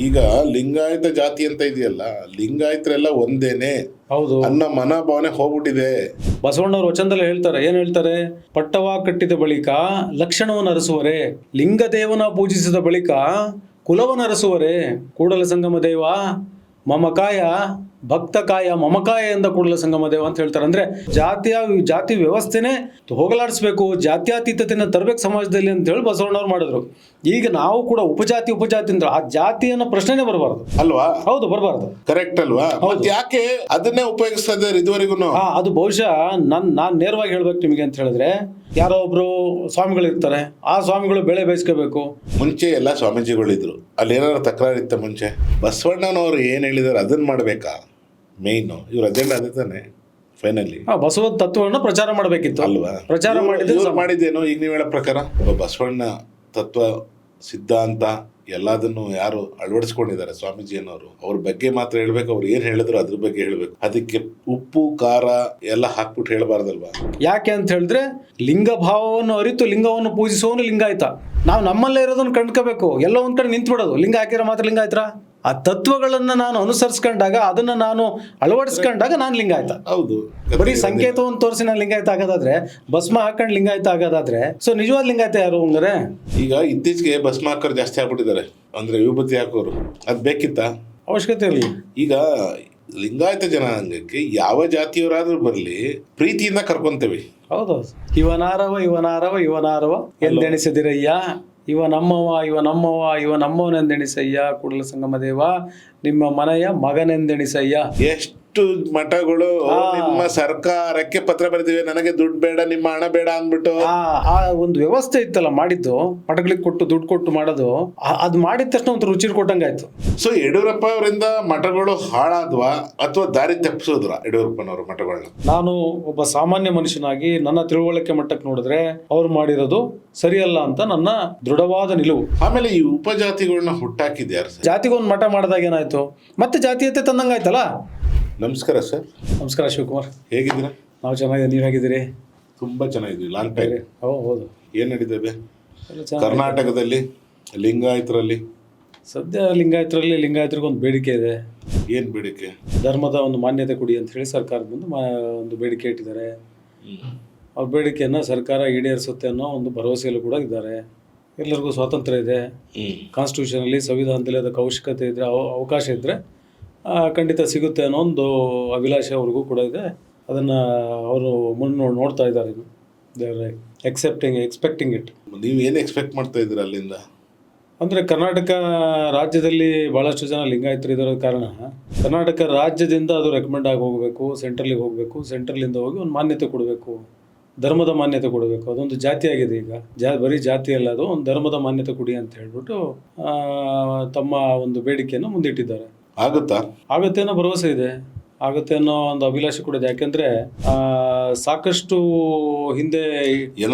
ಈಗ ಲಿಂಗಾಯತ ಜಾತಿ ಅಂತ ಇದೆಯಲ್ಲ, ಲಿಂಗಾಯತರೆಲ್ಲ ಒಂದೇನೆ ಹೌದು. ಅನ್ನೋ ಮನೋಭಾವನೆ ಹೋಗ್ಬಿಟ್ಟಿದೆ. ಬಸವಣ್ಣವ್ರು ವಚನದಲ್ಲಿ ಹೇಳ್ತಾರೆ, ಏನ್ ಹೇಳ್ತಾರೆ? ಪಟ್ಟವ ಕಟ್ಟಿದ ಬಳಿಕ ಲಕ್ಷಣವನ್ನು ಅರಸುವರೆ, ಲಿಂಗದೇವನ ಪೂಜಿಸಿದ ಬಳಿಕ ಕುಲವನ್ನು ಅರಸುವರೆ. ಕೂಡಲ ಸಂಗಮ ದೇವ ಮಮಕಾಯ ಭಕ್ತಕಾಯ ಮಮಕಾಯ ಎಂದ ಕೂಡಲ ಸಂಗಮ ದೇವ ಅಂತ ಹೇಳ್ತಾರೆ. ಅಂದ್ರೆ ಜಾತಿ ವ್ಯವಸ್ಥೆನೇ ಹೋಗಲಾಡಿಸ್ಬೇಕು, ಜಾತ್ಯತೀತತೆಯನ್ನು ತರಬೇಕು ಸಮಾಜದಲ್ಲಿ ಅಂತ ಹೇಳಿ ಬಸವಣ್ಣವ್ರು ಮಾಡಿದ್ರು. ಈಗ ನಾವು ಕೂಡ ಉಪಜಾತಿ ಅಂದ್ರೆ ಆ ಜಾತಿಯನ್ನ ಪ್ರಶ್ನೆನೇ ಬರಬಾರ್ದು ಅಲ್ವಾ? ಹೌದು, ಬರಬಾರ್ದು. ಕರೆಕ್ಟ್ ಅಲ್ವಾ? ಮತ್ತೆ ಯಾಕೆ ಅದನ್ನೇ ಉಪಯೋಗಿಸ್ತಾ ಇದ್ದಾರೆ ಇದುವರೆಗೂ? ಅದು ಬಹುಶಃ ನಾನ್ ನೇರವಾಗಿ ಹೇಳ್ಬೇಕು ನಿಮಗೆ ಅಂತ ಹೇಳಿದ್ರೆ, ಯಾರೋ ಒಬ್ರು ಸ್ವಾಮಿಗಳು ಇರ್ತಾರೆ, ಆ ಸ್ವಾಮಿಗಳು ಬೆಳೆ ಬೇಯಿಸ್ಕೋಬೇಕು. ಮುಂಚೆ ಎಲ್ಲ ಸ್ವಾಮೀಜಿಗಳಿದ್ರು, ಅಲ್ಲಿ ಏನಾದ್ರು ತಕರಾರು ಇತ್ತ ಮುಂಚೆ? ಬಸವಣ್ಣನವರು ಏನ್ ಹೇಳಿದಾರೆ ಅದನ್ನ ಮಾಡ್ಬೇಕಾ? ಮೇನ್ ಇವ್ರ ಅಜೆಂಡಾ ಅದೇ ತಾನೆ ಫೈನಲಿ. ಬಸವ ತತ್ವವನ್ನು ಪ್ರಚಾರ ಮಾಡಬೇಕಿತ್ತು ಅಲ್ವಾ? ಪ್ರಚಾರ ಮಾಡಿದ್ದೇನೋ ಈಗ ನೀವು ಹೇಳೋ ಪ್ರಕಾರ ಬಸವಣ್ಣ ತತ್ವ ಸಿದ್ಧಾಂತ ಎಲ್ಲದನ್ನು ಯಾರು ಅಳವಡಿಸ್ಕೊಂಡಿದ್ದಾರೆ ಸ್ವಾಮೀಜಿಯನ್ನವರು, ಅವ್ರ ಬಗ್ಗೆ ಮಾತ್ರ ಹೇಳ್ಬೇಕು. ಅವ್ರು ಏನ್ ಹೇಳಿದ್ರು ಅದ್ರ ಬಗ್ಗೆ ಹೇಳ್ಬೇಕು. ಅದಕ್ಕೆ ಉಪ್ಪು ಖಾರ ಎಲ್ಲ ಹಾಕ್ಬಿಟ್ಟು ಹೇಳಬಾರ್ದಲ್ವಾ? ಯಾಕೆ ಅಂತ ಹೇಳಿದ್ರೆ, ಲಿಂಗ ಭಾವವನ್ನು ಅರಿತು ಲಿಂಗವನ್ನು ಪೂಜಿಸುವವನು ಲಿಂಗಾಯತ. ನಾವು ನಮ್ಮಲ್ಲೇ ಇರೋದನ್ನು ಕಂಡ್ಕೋಬೇಕು. ಎಲ್ಲ ಒಂದ್ ಕಡೆ ನಿಂತು ಬಿಡೋದು, ಲಿಂಗ ಹಾಕಿರೋ ಮಾತ್ರ ಲಿಂಗಾಯತರ. ಆ ತತ್ವಗಳನ್ನ ನಾನು ಅನುಸರಿಸ್ಕೊಂಡಾಗ, ಅದನ್ನ ನಾನು ಅಳವಡಿಸ್ಕೊಂಡಾಗ ನಾನು ಲಿಂಗಾಯತ. ಹೌದು. ಬರೀ ಸಂಕೇತವನ್ನು ತೋರಿಸಿ ನಾನು ಲಿಂಗಾಯತ ಆಗೋದಾದ್ರೆ, ಭಸ್ಮ ಹಾಕೊಂಡು ಲಿಂಗಾಯತ ಆಗೋದಾದ್ರೆ, ಸೊ ನಿಜವಾದ ಲಿಂಗಾಯತ ಯಾರು ಹಂಗಾರೆ? ಈಗ ಇತ್ತೀಚೆಗೆ ಭಸ್ಮ ಹಾಕೋರು ಜಾಸ್ತಿ ಆಗ್ಬಿಟ್ಟಿದ್ದಾರೆ, ಅಂದ್ರೆ ವಿಭೂತಿ ಹಾಕೋರು. ಅದ್ ಬೇಕಿತ್ತ? ಅವಶ್ಯಕತೆ ಇರಲಿ. ಈಗ ಲಿಂಗಾಯತ ಜನಾಂಗಕ್ಕೆ ಯಾವ ಜಾತಿಯವರಾದ್ರೂ ಬರ್ಲಿ, ಪ್ರೀತಿಯಿಂದ ಕರ್ಕೊಂತೇವೆ. ಹೌದೌದು. ಇವನಾರವ ಎಂದೆಣಿಸಿದಿರಯ್ಯ, ಇವ ನಮ್ಮವನೆಂದೆಣಿಸಯ್ಯ, ಕೂಡಲ ಸಂಗಮ ದೇವ ನಿಮ್ಮ ಮನೆಯ ಮಗನೆಂದೆಣಿಸಯ್ಯ. ಎಷ್ಟು ಮಠಗಳು ನಿಮ್ಮ ಸರ್ಕಾರಕ್ಕೆ ಪತ್ರ ಬರೆದಿವೆ, ನನಗೆ ದುಡ್ಡು ಬೇಡ, ನಿಮ್ಮ ಹಣ ಬೇಡ ಅಂದ್ಬಿಟ್ಟು. ಆ ಒಂದು ವ್ಯವಸ್ಥೆ ಇತ್ತಲ್ಲ ಮಾಡಿದ್ದು, ಮಠಗಳಿಗೆ ಕೊಟ್ಟು ದುಡ್ಡು ಕೊಟ್ಟು ಮಾಡೋದು, ಅದು ಮಾಡಿದ ತಕ್ಷಣ ಒಂದು ರುಚಿ ಕೊಟ್ಟಂಗಾಯ್ತು. ಸೊ ಯಡಿಯೂರಪ್ಪ ಅವರಿಂದ ಮಠಗಳು ಹಾಳಾದ್ವಾ ಅಥವಾ ದಾರಿ ತಪ್ಪಿಸೋದ್ರ ಯಡಿಯೂರಪ್ಪನವರು ಮಠಗಳನ್ನ? ನಾನು ಒಬ್ಬ ಸಾಮಾನ್ಯ ಮನುಷ್ಯನಾಗಿ ನನ್ನ ತಿಳುವಳಿಕೆ ಮಟ್ಟಕ್ಕೆ ನೋಡಿದ್ರೆ ಅವ್ರು ಮಾಡಿರೋದು ಸರಿಯಲ್ಲ ಅಂತ ನನ್ನ ದೃಢವಾದ ನಿಲುವು. ಆಮೇಲೆ ಈ ಉಪಜಾತಿಗಳನ್ನ ಹುಟ್ಟಾಕಿದ್ಯಾರು? ಜಾತಿಗೊಂದು ಮಠ ಮಾಡಿದಾಗ ಏನಾಯ್ತು, ಮತ್ತೆ ಜಾತೀಯತೆ ತಂದಂಗಾಯ್ತಲ್ಲ. ನಮಸ್ಕಾರ ಸರ್. ನಮಸ್ಕಾರ ಶಿವಕುಮಾರ್, ಹೇಗಿದ್ದೀರಾ? ನಾವು ಚೆನ್ನಾಗಿದೆ, ನೀವು ಹೇಗಿದ್ದೀರಿ? ತುಂಬಾ ಚೆನ್ನಾಗಿದ್ವಿ. Long time. ಹೌದು. ಏನ್ ನಡೀತದೆ ಕರ್ನಾಟಕದಲ್ಲಿ ಲಿಂಗಾಯತರಲ್ಲಿ? ಸದ್ಯ ಲಿಂಗಾಯತರಿಗೆ ಒಂದು ಬೇಡಿಕೆ ಇದೆ. ಏನ್ ಬೇಡಿಕೆ? ಧರ್ಮದ ಒಂದು ಮಾನ್ಯತೆ ಕೊಡಿ ಅಂತ ಹೇಳಿ ಸರ್ಕಾರದ ಮುಂದೆ ಒಂದು ಬೇಡಿಕೆ ಇಟ್ಟಿದ್ದಾರೆ. ಅವ್ರ ಬೇಡಿಕೆಯನ್ನು ಸರ್ಕಾರ ಈಡೇರಿಸುತ್ತೆ ಅನ್ನೋ ಒಂದು ಭರವಸೆಯಲ್ಲೂ ಕೂಡ ಇದ್ದಾರೆ. ಎಲ್ಲರಿಗೂ ಸ್ವಾತಂತ್ರ್ಯ ಇದೆ, ಕಾನ್ಸ್ಟಿಟ್ಯೂಷನಲ್ಲಿ ಸಂವಿಧಾನದಲ್ಲಿ ಅದಕ್ಕೆ ಅವಶ್ಯಕತೆ ಇದ್ದರೆ, ಅವಕಾಶ ಇದ್ದರೆ ಖಂಡಿತ ಸಿಗುತ್ತೆ ಅನ್ನೋ ಒಂದು ಅಭಿಲಾಷೆ ಅವ್ರಿಗೂ ಕೂಡ ಇದೆ. ಅದನ್ನು ಅವರು ನೋಡ್ತಾ ಇದ್ದಾರೆ. They are expecting it. ನೀವು ಏನು ಎಕ್ಸ್ಪೆಕ್ಟ್ ಮಾಡ್ತಾ ಇದ್ದೀರಾ ಅಲ್ಲಿಂದ? ಅಂದರೆ ಕರ್ನಾಟಕ ರಾಜ್ಯದಲ್ಲಿ ಭಾಳಷ್ಟು ಜನ ಲಿಂಗಾಯತರು ಇರೋ ಕಾರಣ ಕರ್ನಾಟಕ ರಾಜ್ಯದಿಂದ ಅದು ರೆಕಮೆಂಡ್ ಆಗಿ ಹೋಗಬೇಕು, ಸೆಂಟ್ರಲಿಗೆ ಹೋಗಬೇಕು, ಸೆಂಟ್ರಲಿಂದ ಹೋಗಿ ಒಂದು ಮಾನ್ಯತೆ ಕೊಡಬೇಕು, ಧರ್ಮದ ಮಾನ್ಯತೆ ಕೊಡಬೇಕು. ಅದೊಂದು ಜಾತಿ ಆಗಿದೆ ಈಗ. ಬರೀ ಜಾತಿ ಅಲ್ಲ, ಅದು ಒಂದು ಧರ್ಮದ ಮಾನ್ಯತೆ ಕೊಡಿ ಅಂತ ಹೇಳ್ಬಿಟ್ಟು ತಮ್ಮ ಒಂದು ಬೇಡಿಕೆಯನ್ನು ಮುಂದಿಟ್ಟಿದ್ದಾರೆ. ಆಗುತ್ತೆ ಅನ್ನೋ ಭರವಸೆ ಇದೆ, ಆಗುತ್ತೆ ಅನ್ನೋ ಒಂದು ಅಭಿಲಾಷೆ ಕೂಡ ಇದೆ. ಯಾಕೆಂದ್ರೆ ಸಾಕಷ್ಟು ಹಿಂದೆ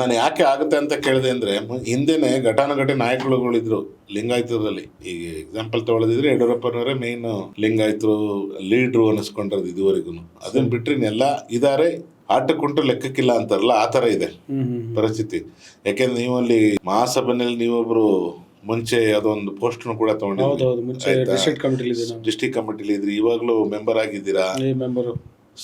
ನಾನು ಯಾಕೆ ಆಗುತ್ತೆ ಅಂತ ಕೇಳಿದೆ ಅಂದ್ರೆ, ಹಿಂದೆನೆ ಘಟಾನುಘಟಿ ನಾಯಕರುಗಳಿದ್ರು ಲಿಂಗಾಯತದಲ್ಲಿ. ಈಗ ಎಕ್ಸಾಂಪಲ್ ತಗೊಳ್ಳೋದಿದ್ರೆ ಯಡಿಯೂರಪ್ಪನವರೇ ಮೇನ್ ಲಿಂಗಾಯತರು ಲೀಡ್ರು ಅನ್ನಿಸ್ಕೊಂಡಿರೋದು ಇದುವರೆಗೂ. ಅದನ್ನ ಬಿಟ್ರೆ ಎಲ್ಲ ಇದಾರೆ, ಆಟಕ್ಕುಂಟು ಲೆಕ್ಕಕ್ಕಿಲ್ಲ ಅಂತಾರಲ್ಲ, ಆ ತರ ಇದೆ ಪರಿಸ್ಥಿತಿ. ಯಾಕೆಂದ್ರೆ ನೀವಲ್ಲಿ ಮಹಾಸಭೆಯಲ್ಲಿ ನೀವೊಬ್ರು ಮುಂಚೆ ಅದೊಂದು ಪೋಸ್ಟ್ ಕೂಡ ತಗೊಂಡಿದ್ರಿ, ಡಿಸ್ಟ್ರಿಕ್ಟ್ ಕಮಿಟಿಲಿ ಇದ್ರಿ, ಇವಾಗ್ಲೂ ಮೆಂಬರ್ ಆಗಿದ್ದೀರಾ.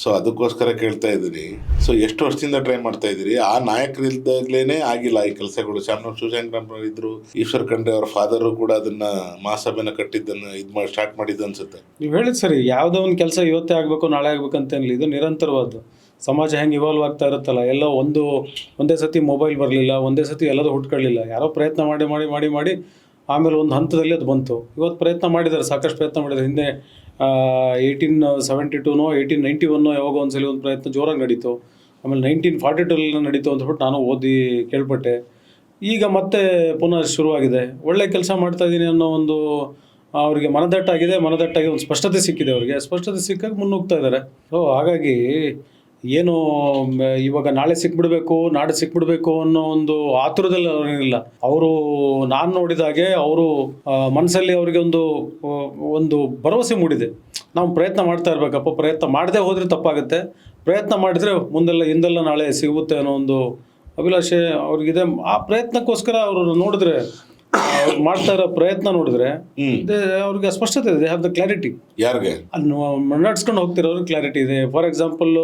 ಸೊ ಅದಕ್ಕೋಸ್ಕರ ಕೇಳ್ತಾ ಇದ್ದೀನಿ. ಸೊ ಎಷ್ಟು ವರ್ಷದಿಂದ ಟ್ರೈ ಮಾಡ್ತಾ ಇದ್ದೀರಿ? ಆ ನಾಯಕರಿದ್ದಾಗ್ಲೇನೆ ಆಗಿಲ್ಲ ಈ ಕೆಲಸಗಳು. ಶಿವಶಂಕರಪ್ಪನವರು ಇದ್ರು, ಈಶ್ವರ್ ಖಂಡ್ರೆ ಅವರ ಫಾದರು ಕೂಡ ಅದನ್ನ ಮಹಾಸಭೆನ ಕಟ್ಟಿದ್ದನ್ನು ಸ್ಟಾರ್ಟ್ ಮಾಡಿದ್ದು ಅನ್ಸುತ್ತೆ. ನೀವು ಹೇಳಿದ್ ಸರಿ. ಯಾವುದೋ ಒಂದು ಕೆಲಸ ಇವತ್ತೇ ಆಗ್ಬೇಕು ನಾಳೆ ಆಗ್ಬೇಕಂತೇನಿಲ್ಲ, ಇದು ನಿರಂತರವಾದ್ದು. ಸಮಾಜ ಹೆಂಗೆ ಇವಾಲ್ವ್ ಆಗ್ತಾ ಇರುತ್ತಲ್ಲ, ಎಲ್ಲ ಒಂದೇ ಸತಿ ಮೊಬೈಲ್ ಬರಲಿಲ್ಲ, ಒಂದೇ ಸತಿ ಎಲ್ಲದೂ ಹುಟ್ಕೊಳ್ಳಿಲ್ಲ. ಯಾರೋ ಪ್ರಯತ್ನ ಮಾಡಿ ಆಮೇಲೆ ಒಂದು ಹಂತದಲ್ಲಿ ಅದು ಬಂತು. ಇವತ್ತು ಪ್ರಯತ್ನ ಮಾಡಿದ್ದಾರೆ, ಸಾಕಷ್ಟು ಪ್ರಯತ್ನ ಮಾಡಿದ್ದಾರೆ. ಹಿಂದೆ 1872 1891 ಯಾವಾಗ ಒಂದ್ಸಲಿ ಒಂದು ಪ್ರಯತ್ನ ಜೋರಾಗಿ ನಡೀತು. ಆಮೇಲೆ 1942 ನಡೀತು ಅಂತ ಹೇಳ್ಬಿಟ್ಟು ನಾನು ಓದಿ ಕೇಳ್ಪಟ್ಟೆ. ಈಗ ಮತ್ತೆ ಪುನಃ ಶುರುವಾಗಿದೆ. ಒಳ್ಳೆ ಕೆಲಸ ಮಾಡ್ತಾ ಇದ್ದೀನಿ ಅನ್ನೋ ಒಂದು ಅವರಿಗೆ ಮನದಟ್ಟಾಗಿ ಒಂದು ಸ್ಪಷ್ಟತೆ ಸಿಕ್ಕಿದೆ. ಅವರಿಗೆ ಸ್ಪಷ್ಟತೆ ಸಿಕ್ಕಾಗ ಮುನ್ನುಗ್ತಾ ಇದ್ದಾರೆ. ಸೊ ಹಾಗಾಗಿ ಏನು ಇವಾಗ ನಾಳೆ ಸಿಕ್ಬಿಡ್ಬೇಕು, ನಾಳೆ ಸಿಕ್ಬಿಡ್ಬೇಕು ಅನ್ನೋ ಒಂದು ಆತುರದಲ್ಲಿ ಅವ್ರೇನಿಲ್ಲ. ಅವರು ನಾನು ನೋಡಿದಾಗೆ ಅವರು ಮನಸ್ಸಲ್ಲಿ ಅವರಿಗೆ ಒಂದು ಭರವಸೆ ಮೂಡಿದೆ. ನಾವು ಪ್ರಯತ್ನ ಮಾಡ್ತಾ ಇರ್ಬೇಕಪ್ಪ, ಪ್ರಯತ್ನ ಮಾಡದೆ ಹೋದರೆ ತಪ್ಪಾಗುತ್ತೆ, ಪ್ರಯತ್ನ ಮಾಡಿದರೆ ಹಿಂದೆಲ್ಲ ನಾಳೆ ಸಿಗುತ್ತೆ ಅನ್ನೋ ಒಂದು ಅಭಿಲಾಷೆ ಅವ್ರಿಗಿದೆ. ಆ ಪ್ರಯತ್ನಕ್ಕೋಸ್ಕರ ಅವರು ನೋಡಿದ್ರೆ ಅವ್ರು ಮಾಡ್ತಾ ಇರೋ ಪ್ರಯತ್ನ ನೋಡಿದ್ರೆ ಹ್ಮ್ ಅವ್ರಿಗೆ ಸ್ಪಷ್ಟತೆ ಇದೆ, ಹ್ಯಾವ್ ದ ಕ್ಲಾರಿಟಿ. ಯಾರಿಗೆ ಅಲ್ಲಿ ನಡ್ಸ್ಕೊಂಡು ಹೋಗ್ತಿರೋರು ಕ್ಲಾರಿಟಿ ಇದೆ. ಫಾರ್ ಎಕ್ಸಾಂಪಲ್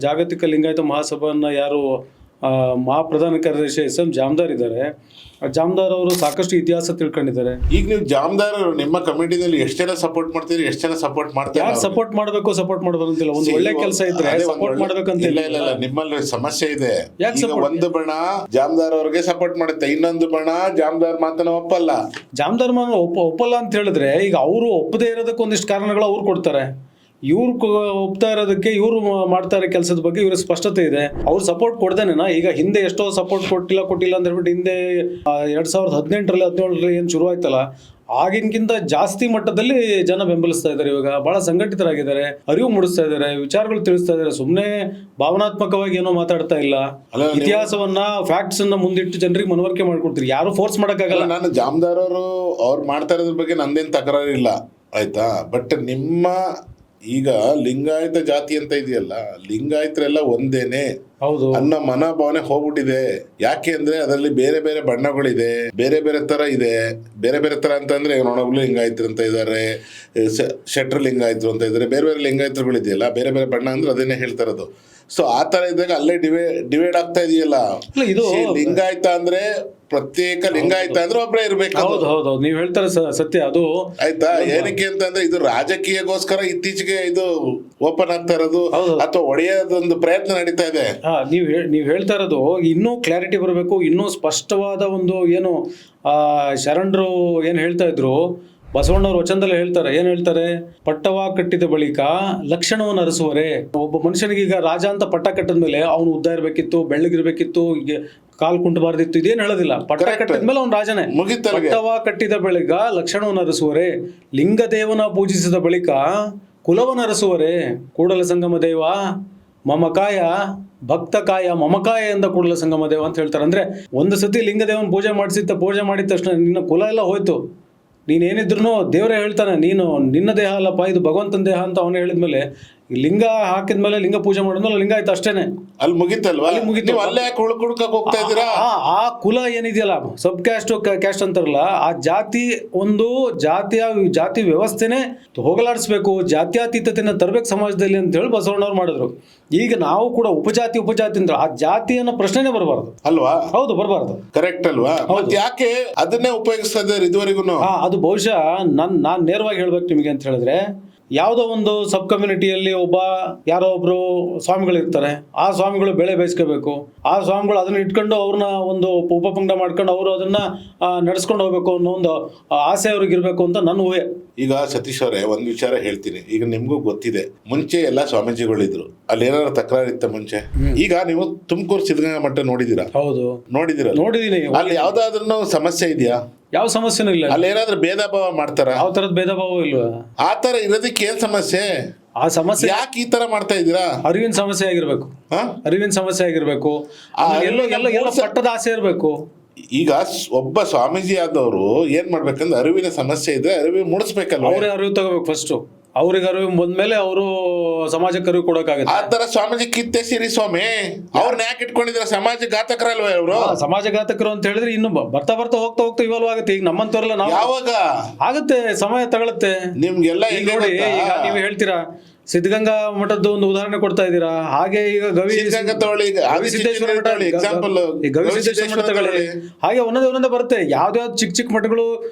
ಜಾಗತಿಕ ಲಿಂಗಾಯತ ಮಹಾಸಭಾನ ಯಾರು ಮಹಾಪ್ರಧಾನ ಕಾರ್ಯದರ್ಶಿ SM ಜಾಮದಾರ್ ಇದ್ದಾರೆ. ಜಾಮದಾರ್ ಅವರು ಸಾಕಷ್ಟು ಇತಿಹಾಸ ತಿಳ್ಕೊಂಡಿದ್ದಾರೆ. ಈಗ ನೀವು ಜಾಮದಾರ್ ನಿಮ್ಮ ಕಮಿಟಿನಲ್ಲಿ ಎಷ್ಟು ಜನ ಸಪೋರ್ಟ್ ಮಾಡ್ತೀರಿ, ಎಷ್ಟು ಜನ ಸಪೋರ್ಟ್ ಮಾಡ್ತಾರೆ? ಯಾರು ಸಪೋರ್ಟ್ ಮಾಡಬೇಕು ಅಂತಿಲ್ಲ. ಒಂದು ಒಳ್ಳೆ ಕೆಲಸ ಇದ್ರೆ ಸಪೋರ್ಟ್ ಮಾಡ್ಬೇಕಂತ ಇಲ್ಲ ಇಲ್ಲ ಇಲ್ಲ, ನಿಮ್ಮಲ್ಲಿ ಸಮಸ್ಯೆ ಇದೆ. ಯಾಕೆ ಈಗ ಒಂದು ಬಣ ಜಾಮದಾರ್ ಅವ್ರಿಗೆ ಸಪೋರ್ಟ್ ಮಾಡುತ್ತೆ, ಇನ್ನೊಂದು ಬಣ ಜಾಮದಾರ್ ಮಾತನ್ನ ಒಪ್ಪಲ್ಲ. ಜಾಮದಾರ್ ಒಪ್ಪಲ್ಲ ಅಂತ ಹೇಳಿದ್ರೆ ಈಗ ಅವರು ಒಪ್ಪದೇ ಇರೋದಕ್ಕೆ ಒಂದಿಷ್ಟು ಕಾರಣಗಳು ಅವ್ರು ಕೊಡ್ತಾರೆ. ಇವ್ರು ಒಪ್ತಾ ಇರೋದಕ್ಕೆ ಇವ್ರು ಮಾಡ್ತಾ ಇರೋ ಕೆಲಸದ ಬಗ್ಗೆ ಇವ್ರ ಸ್ಪಷ್ಟತೆ ಇದೆ. ಅವ್ರು ಸಪೋರ್ಟ್ ಕೊಡ್ದೇನೇನಾ? ಈಗ ಹಿಂದೆ ಎಷ್ಟೋ ಸಪೋರ್ಟ್ ಕೊಟ್ಟಿಲ್ಲ ಅಂತ ಹೇಳ್ಬಿಟ್ಟು ಹಿಂದೆ 2018-17 ಏನು ಶುರು ಆಯ್ತಲ್ಲ, ಆಗಿನಕ್ಕಿಂತ ಜಾಸ್ತಿ ಮಟ್ಟದಲ್ಲಿ ಜನ ಬೆಂಬಲಿಸ್ತಾ ಇದ್ದಾರೆ. ಇವಾಗ ಬಹಳ ಸಂಘಟಿತರಾಗಿದ್ದಾರೆ, ಅರಿವು ಮೂಡಿಸ್ತಾ ಇದ್ದಾರೆ, ವಿಚಾರಗಳು ತಿಳಿಸ್ತಾ ಇದ್ದಾರೆ. ಸುಮ್ಮನೆ ಭಾವನಾತ್ಮಕವಾಗಿ ಏನೋ ಮಾತಾಡ್ತಾ ಇಲ್ಲ. ಇತಿಹಾಸವನ್ನ ಫ್ಯಾಕ್ಟ್ಸ್ ಅನ್ನ ಮುಂದಿಟ್ಟು ಜನರಿಗೆ ಮನವರಿಕೆ ಮಾಡ್ಕೊಡ್ತೀರಿ. ಯಾರು ಫೋರ್ಸ್ ಮಾಡಕ್ಕಾಗಲ್ಲ. ನಾನು ಜಾಮದಾರ್ ಅವ್ರು ಮಾಡ್ತಾ ಇರೋದ್ರ ಬಗ್ಗೆ ನಂದೇನು ತಕರಾರಿಲ್ಲ, ಆಯ್ತಾ. ಬಟ್ ನಿಮ್ಮ ಈಗ ಲಿಂಗಾಯತ ಜಾತಿ ಅಂತ ಇದೆಯಲ್ಲ, ಲಿಂಗಾಯತರೆಲ್ಲ ಒಂದೇನೆ ಹೌದು ಅನ್ನೋ ಮನೋಭಾವನೆ ಹೋಗ್ಬಿಟ್ಟಿದೆ. ಯಾಕೆ ಅಂದ್ರೆ ಅದರಲ್ಲಿ ಬೇರೆ ಬೇರೆ ಬಣ್ಣಗಳಿದೆ, ಬೇರೆ ಬೇರೆ ತರ ಇದೆ. ಬೇರೆ ಬೇರೆ ತರ ಅಂತಂದ್ರೆ ನೊಣಗಳು ಲಿಂಗಾಯತರು ಅಂತ ಇದ್ದಾರೆ, ಶೆಟ್ರ್ ಲಿಂಗಾಯತರು ಅಂತ ಇದ್ದಾರೆ, ಬೇರೆ ಬೇರೆ ಲಿಂಗಾಯತರುಗಳಿದೆಯಲ್ಲ, ಬೇರೆ ಬೇರೆ ಬಣ್ಣ ಅಂದ್ರೆ ಅದನ್ನೇ ಹೇಳ್ತಾ ಇರೋದು. ಸೊ ಆ ತರ ಇದ್ದಾಗ ಅಲ್ಲೇ ಡಿವೈಡ್ ಆಗ್ತಾ ಇದೆಯಲ್ಲ. ಇದು ಲಿಂಗಾಯತ ಅಂದ್ರೆ ಪ್ರತ್ಯೇಕ ಲಿಂಗಾಯತ ಅಂದ್ರೆ ಒಬ್ಬರೇ ಇರ್ಬೇಕು. ಹೌದು ನೀವು ಹೇಳ್ತಾರೆ ಸತ್ಯ. ಅದು ಆಯ್ತಾ. ಏನಕ್ಕೆ ಅಂತಂದ್ರೆ ಇದು ರಾಜಕೀಯಗೋಸ್ಕರ ಇತ್ತೀಚೆಗೆ ಇದು ಓಪನ್ ಆಗ್ತಾ ಇರೋದು ಅಥವಾ ಒಡೆಯೋದೊಂದು ಪ್ರಯತ್ನ ನಡೀತಾ ಇದೆ. ನೀವು ಹೇಳ್ತಾ ಇರೋದು ಇನ್ನೂ ಕ್ಲಾರಿಟಿ ಬರಬೇಕು, ಇನ್ನೂ ಸ್ಪಷ್ಟವಾದ ಒಂದು ಏನು ಶರಣರು ಏನ್ ಹೇಳ್ತಾ ಇದ್ರು, ಬಸವಣ್ಣವ್ರ ವಚನದಲ್ಲಿ ಹೇಳ್ತಾರೆ. ಏನ್ ಹೇಳ್ತಾರೆ? ಪಟ್ಟವ ಕಟ್ಟಿದ ಬಳಿಕ ಲಕ್ಷಣವನ್ನು ಅರಸುವರೆ. ಒಬ್ಬ ಮನುಷ್ಯನಿಗೆ ಈಗ ರಾಜ ಅಂತ ಪಟ್ಟ ಕಟ್ಟಿದ ಮೇಲೆ ಅವನು ಉದ್ದ ಇರ್ಬೇಕಿತ್ತು, ಬೆಳ್ಳಗಿರ್ಬೇಕಿತ್ತು, ಕಾಲ್ ಕುಂಟಬಾರ್ದಿತ್ತು, ಇದೇನು ಹೇಳೋದಿಲ್ಲ. ಪಟ್ಟ ಕಟ್ಟಿದ ಮೇಲೆ ಅವ್ನು ರಾಜನೇ. ಪಟ್ಟವ ಕಟ್ಟಿದ ಬಳಿಕ ಲಕ್ಷಣವನ್ನು ಅರಸುವರೆ, ಲಿಂಗದೇವನ ಪೂಜಿಸಿದ ಬಳಿಕ ಕುಲವನ್ನು ಅರಸುವರೆ. ಕೂಡಲ ಸಂಗಮ ದೇವ ಮಮಕಾಯ ಭಕ್ತಕಾಯ ಮಮಕಾಯ ಎಂದ ಕೂಡಲ ಸಂಗಮ ದೇವ ಅಂತ ಹೇಳ್ತಾರೆ. ಅಂದ್ರೆ ಒಂದು ಸತಿ ಲಿಂಗದೇವನ ಪೂಜೆ ಮಾಡಿದ ತಕ್ಷಣ ನಿನ್ನ ಕುಲ ಎಲ್ಲ ಹೋಯ್ತು. ನೀನೇನಿದ್ರು ದೇವರೇ ಹೇಳ್ತಾನೆ, ನೀನು ನಿನ್ನ ದೇಹ ಅಲ್ಲಪ್ಪ, ಇದು ಭಗವಂತನ ದೇಹ ಅಂತ ಅವನು ಹೇಳಿದ್ಮೇಲೆ ಲಿಂಗ ಹಾಕಿದ್ಮೇಲೆ ಲಿಂಗ ಪೂಜೆ ಮಾಡಿದ್ಮೇಲೆ ಲಿಂಗ ಆಯ್ತು, ಅಷ್ಟೇನೆ. ಅಲ್ಲಿ ಮುಗಿತಲ್ವಾ? ಅಲ್ಲೇ ಹುಡುಕಕ್ಕೆ ಹೋಗ್ತಾ ಇದ್ದೀರಾ? ಆ ಕುಲ ಏನಿದೆಯಲ್ಲ, ಸಬ್ ಕ್ಯಾಸ್ಟ್ ಅಂತಾರಲ್ಲ, ಆ ಜಾತಿ ಒಂದು ಜಾತಿ ವ್ಯವಸ್ಥೆನೆ ಹೋಗಲಾಡಿಸ್ಬೇಕು, ಜಾತ್ಯಾತೀತತೆನ ತರಬೇಕು ಸಮಾಜದಲ್ಲಿ ಅಂತ ಹೇಳಿ ಬಸವಣ್ಣವ್ರು ಮಾಡಿದ್ರು. ಈಗ ನಾವು ಕೂಡ ಉಪಜಾತಿ ಅಂದ್ರೆ ಆ ಜಾತಿ ಅನ್ನೋ ಪ್ರಶ್ನೆನೇ ಬರಬಾರ್ದು ಅಲ್ವಾ? ಹೌದು, ಬರಬಾರ್ದು. ಕರೆಕ್ಟ್ ಅಲ್ವಾ? ಯಾಕೆ ಅದನ್ನೇ ಉಪಯೋಗಿಸ್ತಾ ಇದ್ದಾರೆ ಇದುವರೆಗೂ? ಅದು ಬಹುಶಃ ನಾನ್ ನೇರವಾಗಿ ಹೇಳ್ಬೇಕು ನಿಮಗೆ ಅಂತ ಹೇಳಿದ್ರೆ, ಯಾವುದೋ ಒಂದು ಸಬ್ ಕಮ್ಯುನಿಟಿಯಲ್ಲಿ ಯಾರೋ ಒಬ್ರು ಸ್ವಾಮಿಗಳಿರ್ತಾರೆ. ಆ ಸ್ವಾಮಿಗಳು ಬೆಳೆ ಬೇಯಿಸ್ಕೋಬೇಕು, ಆ ಸ್ವಾಮಿಗಳು ಅದನ್ನ ಇಟ್ಕೊಂಡು ಅವ್ರನ್ನ ಒಂದು ಉಪಪಂಗ ಮಾಡ್ಕೊಂಡು ಅವರು ಅದನ್ನ ನಡೆಸ್ಕೊಂಡು ಹೋಗ್ಬೇಕು ಅನ್ನೋ ಒಂದು ಆಸೆ ಅವ್ರಿಗೆ ಇರ್ಬೇಕು ಅಂತ ನನ್ನ ಊಹೆ. ಈಗ ಸತೀಶ್ ಅವರೇ, ಒಂದ್ ವಿಚಾರ ಹೇಳ್ತೀನಿ. ಈಗ ನಿಮ್ಗೂ ಗೊತ್ತಿದೆ, ಮುಂಚೆ ಎಲ್ಲ ಸ್ವಾಮೀಜಿಗಳಿದ್ರು, ಅಲ್ಲಿ ಏನಾದ್ರು ತಕರಾರು ಇತ್ತ ಮುಂಚೆ? ಈಗ ನೀವು ತುಮಕೂರು ಸಿದ್ಧಗಂಗಾ ಮಠ ನೋಡಿದೀರಾ? ಹೌದು, ನೋಡಿದೀನಿ. ಅಲ್ಲಿ ಯಾವ್ದಾದ್ರು ಸಮಸ್ಯೆ ಇದೆಯಾ? ಯಾವ ಸಮಸ್ಯೆನೂ ಇಲ್ಲ. ಅಲ್ಲಿ ಏನಾದ್ರು ಭೇದ ಭಾವ ಮಾಡ್ತಾರ? ಯಾವ ತರದ ಭೇದ ಭಾವ ಇಲ್ವಾ? ಆ ತರ ಇರೋದಕ್ಕೆ ಏನ್ ಸಮಸ್ಯೆ? ಆ ಸಮಸ್ಯೆ ಯಾಕೆ ಈ ತರ ಮಾಡ್ತಾ ಇದ್ದೀರಾ? ಅರಿವಿನ ಸಮಸ್ಯೆ ಆಗಿರ್ಬೇಕು. ಎಲ್ಲ ಪಟ್ಟದ ಆಸೆ ಇರ್ಬೇಕು. ಈಗ ಒಬ್ಬ ಸ್ವಾಮೀಜಿ ಆದವರು ಏನ್ ಮಾಡ್ಬೇಕಂದ್ರೆ, ಅರಿವಿನ ಸಮಸ್ಯೆ ಇದ್ರೆ ಅರಿವು ಮೂಡಿಸ್ಬೇಕಲ್ಲ. ಅವರೇ ಅರಿವು ತಗೋಬೇಕು ಫಸ್ಟ್. ಅವ್ರಿಗೆ ಅರಿವು ಬಂದ್ಮೇಲೆ ಅವರು ಸಮಾಜಕ್ಕೆ ಅರಿವು ಕೊಡೋಕ್ಕಾಗುತ್ತೆ. ಆ ತರ ಸ್ವಾಮೀಜಿ ಕಿತ್ತೆ ಸಿರಿ ಸ್ವಾಮಿ ಅವ್ರನ್ನ ಯಾಕೆ ಇಟ್ಕೊಂಡಿದ್ರ? ಸಮಾಜ ಘಾತಕರಲ್ವ ಇವರು? ಸಮಾಜ ಘಾತಕರು ಅಂತ ಹೇಳಿದ್ರೆ ಇನ್ನು ಬರ್ತಾ ಹೋಗ್ತಾ ಇವಾಲ್ವ್ ಆಗುತ್ತೆ. ಈಗ ನಮ್ಮಂತವರೆಲ್ಲ ನಾವು ಯಾವಾಗ ಆಗುತ್ತೆ, ಸಮಯ ತಗೊಳುತ್ತೆ. ನಿಮ್ಗೆಲ್ಲ ನೋಡಿ, ಈಗ ನೀವು ಹೇಳ್ತೀರಾ ಸಿದ್ಧಗಂಗಾ ಮಠದ್ದು ಒಂದು ಉದಾಹರಣೆ ಕೊಡ್ತಾ ಇದ್ದೀರಾ. ಹಾಗೆ ಈಗ ಗವಿಸಿದ್ದೇಶ್ವರ ಮಠ, ಎಕ್ಸಾಂಪಲ್ ಗವಿಸಿದ್ದೇಶ್ವರ ಮಠ ತಗೊಳ್ಳಿ. ಹಾಗೆ ಒಂದೊಂದೇ ಬರುತ್ತೆ. ಯಾವ್ದಾವ್ದು ಚಿಕ್ಕ ಮಠಗಳು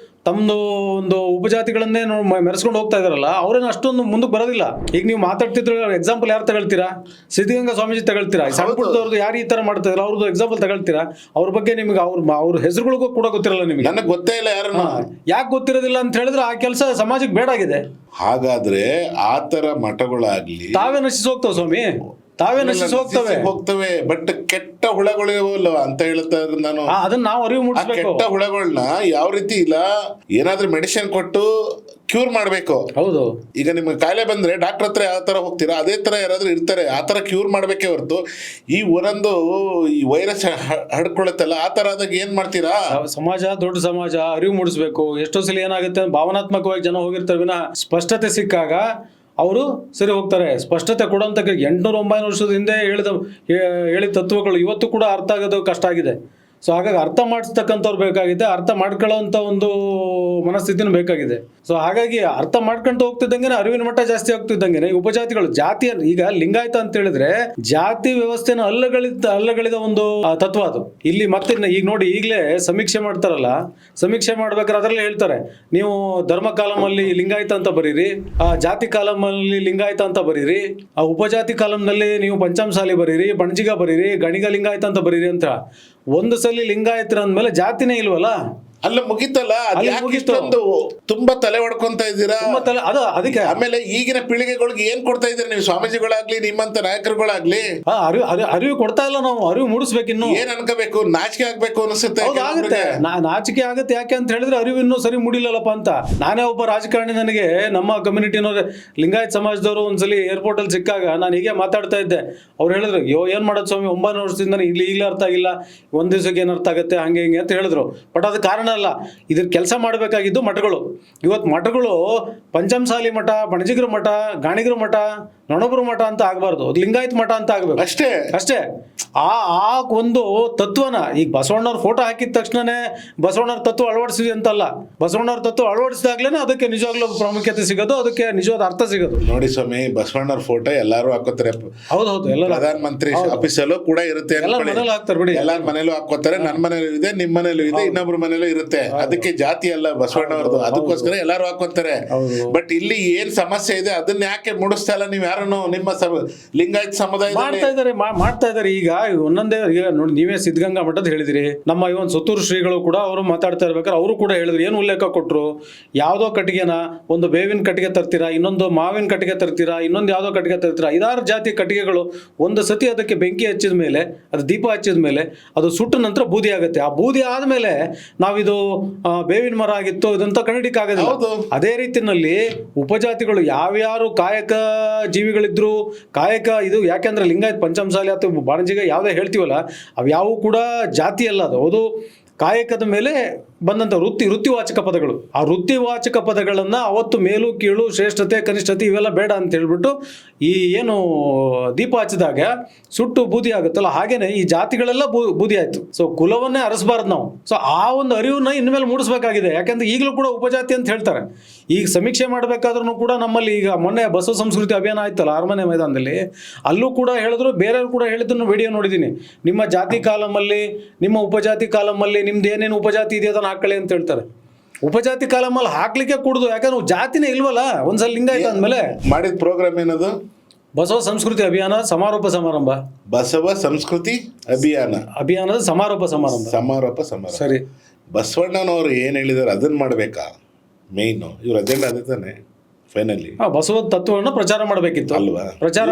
ತಮ್ಮದು ಒಂದು ಉಪಜಾತಿಗಳನ್ನೇ ಮೆರೆಸ್ಕೊಂಡು ಹೋಗ್ತಾ ಇದಾರಲ್ಲ, ಅವ್ರೇನು ಅಷ್ಟೊಂದು ಮುಂದಕ್ಕೆ ಬರೋದಿಲ್ಲ. ಈಗ ನೀವು ಮಾತಾಡ್ತಿದ್ರು ಎಕ್ಸಾಂಪಲ್ ಯಾರು ತಗೊಳ್ತೀರಾ? ಸಿದ್ಧಗಂಗಾ ಸ್ವಾಮೀಜಿ ತಗೊಳ್ತೀರಾ? ಸಣ್ಣ ಪುಟ್ಟದವ್ರದ್ದು ಯಾರು ಈ ತರ ಮಾಡ್ತಾ ಇದ್ರು ಅವ್ರದ್ದು ಎಕ್ಸಾಂಪಲ್ ತಗೊಳ್ತೀರಾ? ಅವ್ರ ಬಗ್ಗೆ ನಿಮ್ಗೆ ಅವ್ರ ಹೆಸರುಗಳಿಗೂ ಕೂಡ ಗೊತ್ತಿರಲ್ಲ ನಿಮಗೆ. ನನಗೆ ಗೊತ್ತೇ ಇಲ್ಲ ಯಾರನ್ನ. ಯಾಕೆ ಗೊತ್ತಿರೋದಿಲ್ಲ ಅಂತ ಹೇಳಿದ್ರೆ ಆ ಕೆಲಸ ಸಮಾಜಕ್ಕೆ ಬೇಡಾಗಿದೆ. ಹಾಗಾದ್ರೆ ಆ ತರ ಮಠಗಳಾಗ್ಲಿ ತಾವೇ ನಶಿಸಿ ಹೋಗ್ತಾವ ಸ್ವಾಮಿ, ತಾವೇ ನಶಿಸಿ ಹೋಗ್ತವೆ. ಬಟ್ ಕೆಟ್ಟ ಹುಳಗಳಿವಲ್ಲ ಅಂತ ಹೇಳ್ತಾ ಇದ್ರೆ ನಾನು, ಅದನ್ನ ನಾವು ಅರಿವು ಮೂಡಿಸ್ಬೇಕು. ಕೆಟ್ಟ ಹುಳಗಳನ್ನ ಯಾವ ರೀತಿ ಇಲ್ಲ, ಏನಾದ್ರೂ ಮೆಡಿಸಿನ್ ಕೊಟ್ಟು ಕ್ಯೂರ್ ಮಾಡ್ಬೇಕು. ಹೌದು. ಈಗ ನಿಮ್ಗೆ ಕಾಯಿಲೆ ಬಂದ್ರೆ ಡಾಕ್ಟರ್ ಹತ್ರ ಯಾವ ತರ ಹೋಗ್ತೀರಾ, ಅದೇ ತರ ಯಾರಾದ್ರೂ ಇರ್ತಾರೆ, ಆ ತರ ಕ್ಯೂರ್ ಮಾಡ್ಬೇಕೇ ಹೊರತು ಈ ಈ ವೈರಸ್ ಹಡ್ಕೊಳತ್ತಲ್ಲ, ಆ ತರ ಆದಾಗ ಏನ್ ಮಾಡ್ತೀರಾ? ದೊಡ್ಡ ಸಮಾಜ ಅರಿವು ಮೂಡಿಸ್ಬೇಕು. ಎಷ್ಟೋ ಸಲ ಏನಾಗುತ್ತೆ, ಭಾವನಾತ್ಮಕವಾಗಿ ಜನ ಹೋಗಿರ್ತಾರೆ ವಿನ ಸ್ಪಷ್ಟತೆ ಸಿಕ್ಕಾಗ ಅವರು ಸರಿ ಹೋಗ್ತಾರೆ. ಸ್ಪಷ್ಟತೆ ಕೊಡುವಂತ 800-900 ವರ್ಷದ ಹಿಂದೆ ಹೇಳಿದ ತತ್ವಗಳು ಇವತ್ತು ಕೂಡ ಅರ್ಥ ಆಗೋದು ಕಷ್ಟ ಆಗಿದೆ. ಸೊ ಹಾಗಾಗಿ ಅರ್ಥ ಮಾಡಿಸ್ತಕ್ಕಂಥವ್ರು ಬೇಕಾಗಿದೆ, ಅರ್ಥ ಮಾಡ್ಕೊಳ್ಳೋಂಥ ಒಂದು ಮನಸ್ಥಿತಿನೂ ಬೇಕಾಗಿದೆ. ಸೊ ಹಾಗಾಗಿ ಅರ್ಥ ಮಾಡ್ಕೊಂತ ಹೋಗ್ತಿದ್ದಂಗೆ ಅರಿವಿನ ಮಟ್ಟ ಜಾಸ್ತಿ ಆಗ್ತಿದ್ದಂಗೆ ಉಪಜಾತಿಗಳು ಜಾತಿ, ಈಗ ಲಿಂಗಾಯತ ಅಂತ ಹೇಳಿದ್ರೆ ಜಾತಿ ವ್ಯವಸ್ಥೆನ ಅಲ್ಲಗಳಿದ ಒಂದು ತತ್ವ ಅದು. ಇಲ್ಲಿ ಮತ್ತೆ ಈಗ ನೋಡಿ, ಈಗಲೇ ಸಮೀಕ್ಷೆ ಮಾಡ್ತಾರಲ್ಲ, ಸಮೀಕ್ಷೆ ಮಾಡ್ಬೇಕಾದ್ರೆ ಅದರಲ್ಲಿ ಹೇಳ್ತಾರೆ, ನೀವು ಧರ್ಮ ಕಾಲಮಲ್ಲಿ ಲಿಂಗಾಯತ ಅಂತ ಬರೀರಿ, ಆ ಜಾತಿ ಕಾಲಮಲ್ಲಿ ಲಿಂಗಾಯತ ಅಂತ ಬರೀರಿ, ಆ ಉಪಜಾತಿ ಕಾಲಂನಲ್ಲಿ ನೀವು ಪಂಚಮಸಾಲಿ ಬರೀರಿ, ಬಣಜಿಗ ಬರೀರಿ, ಗಣಿಗ ಲಿಂಗಾಯತ ಅಂತ ಬರೀರಿ ಅಂತ. ಒಂದು ಸಲ ಲಿಂಗಾಯತರ ಅಂದ್ಮೇಲೆ ಜಾತಿನೇ ಇಲ್ವಲ್ಲ, ಅಲ್ಲ ಮುಗೀತಲ್ಲ. ಅಲ್ಲಿ ಮುಗೀತು. ತುಂಬಾ ತಲೆ ಹೊಡ್ಕೊಂತ ಇದ್ದೀರಾ. ಅದಕ್ಕೆ ಆಮೇಲೆ ಈಗಿನ ಪೀಳಿಗೆಗಳಿಗೆ ಏನ್ ಕೊಡ್ತಾ ಇದ್ದೀರಾ ನೀವು, ಸ್ವಾಮೀಜಿಗಳಾಗ್ಲಿ ನಿಮ್ಮಂತ ನಾಯಕರುಗಳಾಗ್ಲಿ? ಅರಿವು ಕೊಡ್ತಾ ಇಲ್ಲ, ನಾವು ಅರಿವು ಮೂಡಿಸ್ಬೇಕು. ಇನ್ನು ಏನ್ ಅನ್ಕೋಬೇಕು, ನಾಚಿಕೆ ಆಗ್ಬೇಕು ಅನಿಸುತ್ತೆ. ಆಗುತ್ತೆ, ನಾಚಿಕೆ ಆಗುತ್ತೆ. ಯಾಕೆ ಅಂತ ಹೇಳಿದ್ರೆ ಅರಿವು ಇನ್ನೂ ಸರಿ ಮೂಡಿಲ್ಲಪ್ಪ ಅಂತ. ನಾನೇ ಒಬ್ಬ ರಾಜಕಾರಣಿ, ನನಗೆ ನಮ್ಮ ಕಮ್ಯುನಿಟಿನವ್ರೆ ಲಿಂಗಾಯತ್ ಸಮಾಜದವರು ಒಂದ್ಸಲಿ ಏರ್ಪೋರ್ಟ್ ಅಲ್ಲಿ ಸಿಕ್ಕಾಗ ನಾನು ಹೀಗೆ ಮಾತಾಡ್ತಾ ಇದ್ದೆ. ಅವ್ರು ಹೇಳಿದ್ರು, ಏನ್ ಮಾಡೋದು ಸ್ವಾಮಿ, 9 ವರ್ಷದಿಂದ ಈಗಲೇ ಅರ್ಥ ಆಗಿಲ್ಲ, ಒಂದ್ ದಿವಸಕ್ಕೆ ಏನ್ ಅರ್ಥ ಆಗುತ್ತೆ ಹಂಗೆ ಹಿಂಗೆ ಅಂತ ಹೇಳಿದ್ರು. ಬಟ್ ಅದು ಕಾರಣ ಅಲ್ಲ, ಇದ್ರ ಕೆಲಸ ಮಾಡಬೇಕಾಗಿದ್ದು ಮಠಗಳು. ಇವತ್ತು ಮಠಗಳು ಪಂಚಮಸಾಲಿ ಮಠ, ಬಣಜಿಗರ ಮಠ, ಗಾಣಿಗರ ಮಠ, ನೊಣೊಬ್ರು ಮಠ ಅಂತ ಆಗಬಾರ್ದು, ಅದು ಲಿಂಗಾಯತ್ ಮಠ ಅಂತ ಆಗ್ಬೇಕು. ಅಷ್ಟೇ. ಆ ಒಂದು ತತ್ವನ ಈಗ ಬಸವಣ್ಣವ್ರ ಫೋಟೋ ಹಾಕಿದ ತಕ್ಷಣನೇ ಬಸವಣ್ಣವ್ರ ತತ್ವ ಅಳವಡಿಸಿದ್ವಿ ಅಂತಲ್ಲ, ಬಸವಣ್ಣವ್ರ ತತ್ವ ಅಳವಡಿಸಿದಾಗ್ಲೇನೆ ಅದಕ್ಕೆ ನಿಜವಾಗ್ಲೂ ಪ್ರಾಮುಖ್ಯತೆ ಸಿಗೋದು, ಅದಕ್ಕೆ ನಿಜವಾದ ಅರ್ಥ ಸಿಗೋದು. ನೋಡಿ ಸ್ವಾಮಿ, ಬಸವಣ್ಣವ್ರ ಫೋಟೋ ಎಲ್ಲಾರು ಹಾಕೋತಾರೆ. ಹೌದೌದು, ಎಲ್ಲ ಪ್ರಧಾನ ಮಂತ್ರಿ ಆಫೀಸಲ್ಲೂ ಕೂಡ ಇರುತ್ತೆ, ಹಾಕ್ತಾರೆ ಬಿಡಿ. ಎಲ್ಲಾರ ಮನೇಲೂ ಹಾಕೋತಾರೆ. ನನ್ನ ಮನೇಲೂ ಇದೆ, ನಿಮ್ಮ ಮನೇಲೂ ಇದೆ, ಇನ್ನೊಬ್ರ ಮನೇಲೂ ಇರುತ್ತೆ. ಅದಕ್ಕೆ ಜಾತಿ ಅಲ್ಲ ಬಸವಣ್ಣವ್ರದ್ದು, ಅದಕ್ಕೋಸ್ಕರ ಎಲ್ಲಾರು ಹಾಕೋತಾರೆ. ಬಟ್ ಇಲ್ಲಿ ಏನ್ ಸಮಸ್ಯೆ ಇದೆ ಅದನ್ನ ಯಾಕೆ ಮೂಡಿಸ್ತಾ ಇಲ್ಲ ನೀವು ಯಾರನ್ನು? ನಿಮ್ಮ ಲಿಂಗಾಯತ್ ಸಮುದಾಯ ಮಾಡ್ತಾ ಇದಾರೆ. ಈಗ ಒಂದೊಂದೇ, ಈಗ ನೋಡಿ, ನೀವೇ ಸಿದ್ಧಗಂಗಾ ಮಠದ ಹೇಳಿದಿರಿ, ನಮ್ಮ ಇವನ್ ಸುತ್ತೂರು ಶ್ರೀಗಳು ಕೂಡ ಅವರು ಮಾತಾಡ್ತಾ ಇರ್ಬೇಕಾದ್ರೆ ಅವರು ಕೂಡ ಹೇಳಿದ್ರು, ಏನು ಉಲ್ಲೇಖ ಕೊಟ್ರು, ಯಾವ್ದೋ ಕಟ್ಟಿಗೆನ, ಒಂದು ಬೇವಿನ ಕಟ್ಟಿಗೆ ತರ್ತೀರಾ, ಇನ್ನೊಂದು ಮಾವಿನ ಕಟ್ಟಿಗೆ ತರ್ತೀರಾ, ಇನ್ನೊಂದು ಯಾವ್ದೋ ಕಟ್ಟಿಗೆ ತರ್ತೀರಾ, 5-6 ಜಾತಿ ಕಟ್ಟಿಗೆಗಳು ಒಂದು ಸತಿ ಅದಕ್ಕೆ ಬೆಂಕಿ ಹಚ್ಚಿದ ಮೇಲೆ, ಅದು ದೀಪ ಹಚ್ಚಿದ ಮೇಲೆ ಅದು ಸುಟ್ಟ ನಂತರ ಬೂದಿ ಆಗುತ್ತೆ. ಆ ಬೂದಿ ಆದ್ಮೇಲೆ ನಾವಿದು ಬೇವಿನ ಮರ ಆಗಿತ್ತು ಇದಂತ ಕಂಡಿಡಿಕ್ ಆಗೋದಿಲ್ಲ. ಅದೇ ರೀತಿನಲ್ಲಿ ಉಪಜಾತಿಗಳು ಯಾವ್ಯಾರು ಕಾಯಕ ಜೀವಿಗಳಿದ್ರು, ಕಾಯಕ ಇದು, ಯಾಕೆಂದ್ರೆ ಲಿಂಗಾಯತ್ ಪಂಚಮಸಾಲಿ ಅಥವಾ ಬಾಣಜಿಗ ಯಾವುದೇ ಹೇಳ್ತೀವಲ್ಲ, ಅವ್ಯಾವು ಕೂಡ ಜಾತಿ ಅಲ್ಲ, ಅದು ಕಾಯಕದ ಮೇಲೆ ಬಂದಂಥ ವೃತ್ತಿವಾಚಕ ಪದಗಳು. ಆ ವೃತ್ತಿವಾಚಕ ಪದಗಳನ್ನು ಅವತ್ತು ಮೇಲು ಕೀಳು, ಶ್ರೇಷ್ಠತೆ, ಕನಿಷ್ಠತೆ ಇವೆಲ್ಲ ಬೇಡ ಅಂತ ಹೇಳ್ಬಿಟ್ಟು ಈ ಏನು ದೀಪ ಹಚ್ಚಿದಾಗ ಸುಟ್ಟು ಬೂದಿ ಆಗುತ್ತಲ್ಲ, ಹಾಗೇನೆ ಈ ಜಾತಿಗಳೆಲ್ಲ ಬೂದಿ ಆಯ್ತು. ಸೊ ಕುಲವನ್ನೇ ಅರಸಬಾರ್ದು ನಾವು. ಸೊ ಆ ಒಂದು ಅರಿವನ್ನ ಇನ್ಮೇಲೆ ಮೂಡಿಸ್ಬೇಕಾಗಿದೆ. ಯಾಕಂದ್ರೆ ಈಗಲೂ ಕೂಡ ಉಪಜಾತಿ ಅಂತ ಹೇಳ್ತಾರೆ. ಈಗ ಸಮೀಕ್ಷೆ ಮಾಡಬೇಕಾದ್ರೂ ಕೂಡ ನಮ್ಮಲ್ಲಿ ಈಗ ಮೊನ್ನೆ ಬಸವ ಸಂಸ್ಕೃತಿ ಅಭಿಯಾನ ಆಯ್ತಲ್ಲ ಅರಮನೆ ಮೈದಾನದಲ್ಲಿ, ಅಲ್ಲೂ ಕೂಡ ಹೇಳಿದ್ರು, ಬೇರೆಯವ್ರು ಕೂಡ ಹೇಳಿದ್ದನ್ನು ವಿಡಿಯೋ ನೋಡಿದ್ದೀನಿ. ನಿಮ್ಮ ಜಾತಿ ಕಾಲಮಲ್ಲಿ, ನಿಮ್ಮ ಉಪಜಾತಿ ಕಾಲಮಲ್ಲಿ ನಿಮ್ದು ಏನೇನು ಉಪಜಾತಿ ಇದೆ ಅದನ್ನು ಹಾಕೊಳ್ಳಿ ಅಂತ ಹೇಳ್ತಾರೆ. ಉಪಜಾತಿ ಕಾಲಮಲ್ಲಿ ಹಾಕ್ಲಿಕ್ಕೆ ಕೂಡುದು, ಯಾಕಂದ್ರೆ ಜಾತಿನೇ ಇಲ್ವಲ್ಲ. ಒಂದ್ಸಲ ಲಿಂಗಾಯತ ಅಂದ್ಮೇಲೆ ಮಾಡಿದ ಪ್ರೋಗ್ರಾಮ್ ಏನದು? ಬಸವ ಸಂಸ್ಕೃತಿ ಅಭಿಯಾನ ಸಮಾರೋಪ ಸಮಾರಂಭ. ಬಸವ ಸಂಸ್ಕೃತಿ ಅಭಿಯಾನದ ಸಮಾರೋಪ ಸಮಾರಂಭ. ಸರಿ, ಬಸವಣ್ಣನವರು ಏನ್ ಹೇಳಿದಾರೆ ಅದನ್ನ ಮಾಡ್ಬೇಕಾ ಮೇನ್? ಇವ್ರ ಅಜೆಂಡಾ ಅದೇ ತಾನೆ ಫೈನಲಿ. ಬಸವ ತತ್ವವನ್ನು ಪ್ರಚಾರ ಮಾಡಬೇಕಿತ್ತು ಅಲ್ವಾ? ಪ್ರಚಾರ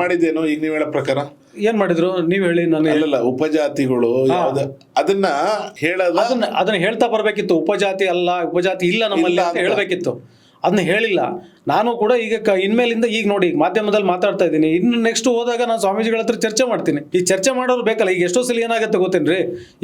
ಮಾಡಿದ್ದೇನೋ ಈಗ ನೀವು ಹೇಳೋ ಪ್ರಕಾರ ಏನ್ ಮಾಡಿದ್ರು ನೀವು ಹೇಳಿ. ನಾನು ಹೇಳಲ್ಲ, ಉಪಜಾತಿಗಳು ಅದನ್ನ ಹೇಳಲ್ಲ, ಅದನ್ನ ಹೇಳ್ತಾ ಬರ್ಬೇಕಿತ್ತು. ಉಪಜಾತಿ ಅಲ್ಲ, ಉಪಜಾತಿ ಇಲ್ಲ ನಮ್ಮಲ್ಲಿ ಅಂತ ಹೇಳ್ಬೇಕಿತ್ತು. ಅದನ್ನ ಹೇಳಿಲ್ಲ. ನಾನು ಕೂಡ ಈಗ ಇನ್ಮೇಲಿಂದ ಈಗ ನೋಡಿ ಮಾಧ್ಯಮದಲ್ಲಿ ಮಾತಾಡ್ತಾ ಇದ್ದೀನಿ, ಇನ್ನು ನೆಕ್ಸ್ಟ್ ಹೋದಾಗ ನಾನು ಸ್ವಾಮೀಜಿಗಳ ಹತ್ರ ಚರ್ಚೆ ಮಾಡ್ತೀನಿ. ಈ ಚರ್ಚೆ ಮಾಡೋರು ಬೇಕಲ್ಲ. ಈಗ ಎಷ್ಟೋ ಸಲ ಏನಾಗುತ್ತೆ ಗೊತ್ತೇನ್ರಿ,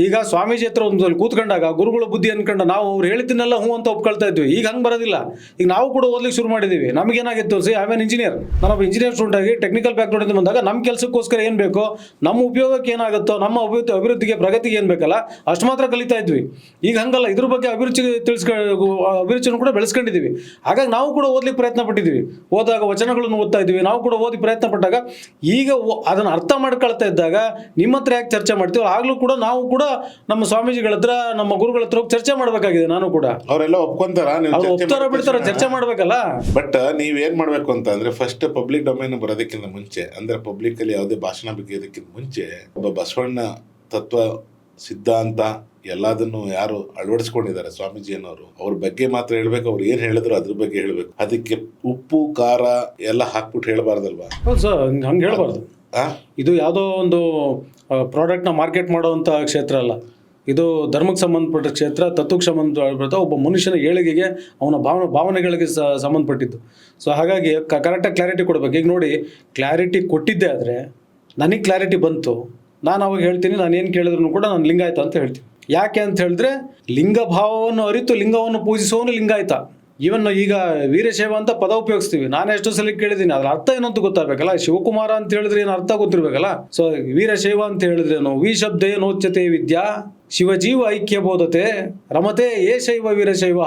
ಈಗ ಸ್ವಾಮೀಜಿ ಹತ್ರ ಒಂದು ಕೂತ್ಕೊಂಡಾಗ ಗುರುಗಳ ಬುದ್ಧಿ ಅನ್ಕೊಂಡು ನಾವು ಅವ್ರು ಹೇಳ್ತೀನಲ್ಲ ಹ್ಞೂ ಅಂತ ಒಪ್ಕೊಳ್ತಾ ಇದ್ವಿ. ಈಗ ಹಂಗೆ ಬರೋದಿಲ್ಲ. ಈಗ ನಾವು ಕೂಡ ಓದ್ಲಿಕ್ಕೆ ಶುರು ಮಾಡಿದೀವಿ. ನಮಗೇನಾಗಿತ್ತು, ಐ ಆಮ್ ಇಂಜಿನಿಯರ್, ನಾನೊಬ್ಬ ಇಂಜಿನಿಯರ್ ಸ್ಟೂಡೆಂಟ್ ಆಗಿ ಟೆಕ್ನಿಕಲ್ ಬ್ಯಾಕ್ಗ್ರೌಂಡ್ ಇಂದ ಬಂದಾಗ ನಮ್ಮ ಕೆಲಸಕ್ಕೋಸ್ಕರ ಏನು ಬೇಕೋ, ನಮ್ಮ ಉಪಯೋಗಕ್ಕೆ ಏನಾಗುತ್ತೋ, ನಮ್ಮ ಅಭಿವೃದ್ಧಿಗೆ ಪ್ರಗತಿಗೆ ಏನು ಬೇಕಲ್ಲ ಅಷ್ಟು ಮಾತ್ರ ಕಲಿತಾ ಇದ್ವಿ. ಈಗ ಹಂಗಲ್ಲ, ಇದ್ರ ಬಗ್ಗೆ ಅಭಿರುಚಿನೂ ಕೂಡ ಬೆಳೆಸ್ಕೊಂಡಿದ್ದೀವಿ. ಹಾಗಾಗಿ ನಾವು ಕೂಡ ಓದ್ಲಿಕ್ಕೆ ಪ್ರಯತ್ನ ಪಟ್ಟಿದ್ದೀವಿ. ಓದಾಗ ವಚನಗಳನ್ನು ಓದ್ತಾ ಇದ್ದೀವಿ. ನಾವು ಕೂಡ ಓದಿ ಪ್ರಯತ್ನ ಪಟ್ಟಾಗ ಈಗ ಅದನ್ನು ಅರ್ಥ ಮಾಡ್ಕೊಳ್ತಾ ಇದ್ದಾಗ ನಿಮ್ಮ ಹತ್ರ ಯಾಕೆ ಚರ್ಚೆ ಮಾಡ್ತೀವಿ, ಆಗ್ಲೂ ಕೂಡ ನಾವು ಕೂಡ ನಮ್ಮ ಸ್ವಾಮೀಜಿಗಳ ಹತ್ರ, ನಮ್ಮ ಗುರುಗಳ ಹತ್ರ ಹೋಗಿ ಚರ್ಚೆ ಮಾಡ್ಬೇಕಾಗಿದೆ. ನಾನು ಕೂಡ ಅವರೆಲ್ಲ ಒಪ್ಕೊಂತಾರ, ಒಪ್ತಾರ ಬಿಡ್ತಾರ, ಚರ್ಚೆ ಮಾಡ್ಬೇಕಲ್ಲ. ಬಟ್ ನೀವೇನ್ ಮಾಡ್ಬೇಕು ಅಂತ ಅಂದ್ರೆ, ಫಸ್ಟ್ ಪಬ್ಲಿಕ್ ಡೊಮೈನ್ ಬರೋದಕ್ಕಿಂತ ಮುಂಚೆ, ಅಂದ್ರೆ ಪಬ್ಲಿಕ್ ಅಲ್ಲಿ ಯಾವುದೇ ಭಾಷಣ ಬಿಗಿಯೋದಕ್ಕಿಂತ ಮುಂಚೆ ಒಬ್ಬ ಬಸವಣ್ಣ ತತ್ವ ಸಿದ್ಧಾಂತ ಎಲ್ಲದನ್ನು ಯಾರು ಅಳವಡಿಸ್ಕೊಂಡಿದ್ದಾರೆ ಸ್ವಾಮೀಜಿ ಅನ್ನೋರು, ಅವ್ರ ಬಗ್ಗೆ ಮಾತ್ರ ಹೇಳ್ಬೇಕು. ಅವ್ರು ಏನ್ ಹೇಳಿದ್ರು ಅದ್ರ ಬಗ್ಗೆ ಹೇಳ್ಬೇಕು. ಅದಕ್ಕೆ ಉಪ್ಪು ಖಾರ ಎಲ್ಲ ಹಾಕ್ಬಿಟ್ಟು ಹೇಳ್ಬಾರ್ದಲ್ವಾ? ಹೌದು ಸರ್, ಹಂಗೆ ಹೇಳ್ಬಾರ್ದು. ಇದು ಯಾವುದೋ ಒಂದು ಪ್ರಾಡಕ್ಟ್ನ ಮಾರ್ಕೆಟ್ ಮಾಡುವಂಥ ಕ್ಷೇತ್ರ ಅಲ್ಲ. ಇದು ಧರ್ಮಕ್ಕೆ ಸಂಬಂಧಪಟ್ಟ ಕ್ಷೇತ್ರ, ತತ್ವಕ್ಕೆ ಸಂಬಂಧಪಟ್ಟ ಒಬ್ಬ ಮನುಷ್ಯನ ಏಳಿಗೆಗೆ, ಅವನ ಭಾವನೆಗಳಿಗೆ ಸಂಬಂಧಪಟ್ಟಿದ್ದು. ಸೊ ಹಾಗಾಗಿ ಕರೆಕ್ಟಾಗಿ ಕ್ಲಾರಿಟಿ ಕೊಡ್ಬೇಕು. ಈಗ ನೋಡಿ, ಕ್ಲಾರಿಟಿ ಕೊಟ್ಟಿದ್ದೆ ಆದರೆ ನನಗೆ ಕ್ಲಾರಿಟಿ ಬಂತು, ನಾನು ಅವಾಗ ಹೇಳ್ತೀನಿ, ನಾನು ಏನು ಕೇಳಿದ್ರು ಕೂಡ ನಾನು ಲಿಂಗಾಯತ ಅಂತ ಹೇಳ್ತೀನಿ. ಯಾಕೆ ಅಂತ ಹೇಳಿದ್ರೆ, ಲಿಂಗ ಭಾವವನ್ನು ಅರಿತು ಲಿಂಗವನ್ನು ಪೂಜಿಸುವವನು ಲಿಂಗಾಯತ. ಇವನ್ ಈಗ ವೀರಶೈವ ಅಂತ ಪದ ಉಪಯೋಗಿಸ್ತೀವಿ. ನಾನು ಎಷ್ಟೋ ಸಲ ಕೇಳಿದ್ದೀನಿ, ಅದ್ರ ಅರ್ಥ ಏನಂತ ಗೊತ್ತಾಗಬೇಕಲ್ಲ. ಶಿವಕುಮಾರ ಅಂತ ಹೇಳಿದ್ರೆ ಏನು ಅರ್ಥ ಗೊತ್ತಿರ್ಬೇಕಲ್ಲ. ಸೊ ವೀರಶೈವ ಅಂತ ಹೇಳಿದ್ರೇನು, ವಿ ಶಬ್ದ ಏನೋಚ್ಯತೆ ವಿದ್ಯಾ, ಶಿವಜೀವ ಐಕ್ಯ ಬೋಧತೆ ರಮತೆ ಏ ಶೈವ ವೀರಶೈವ.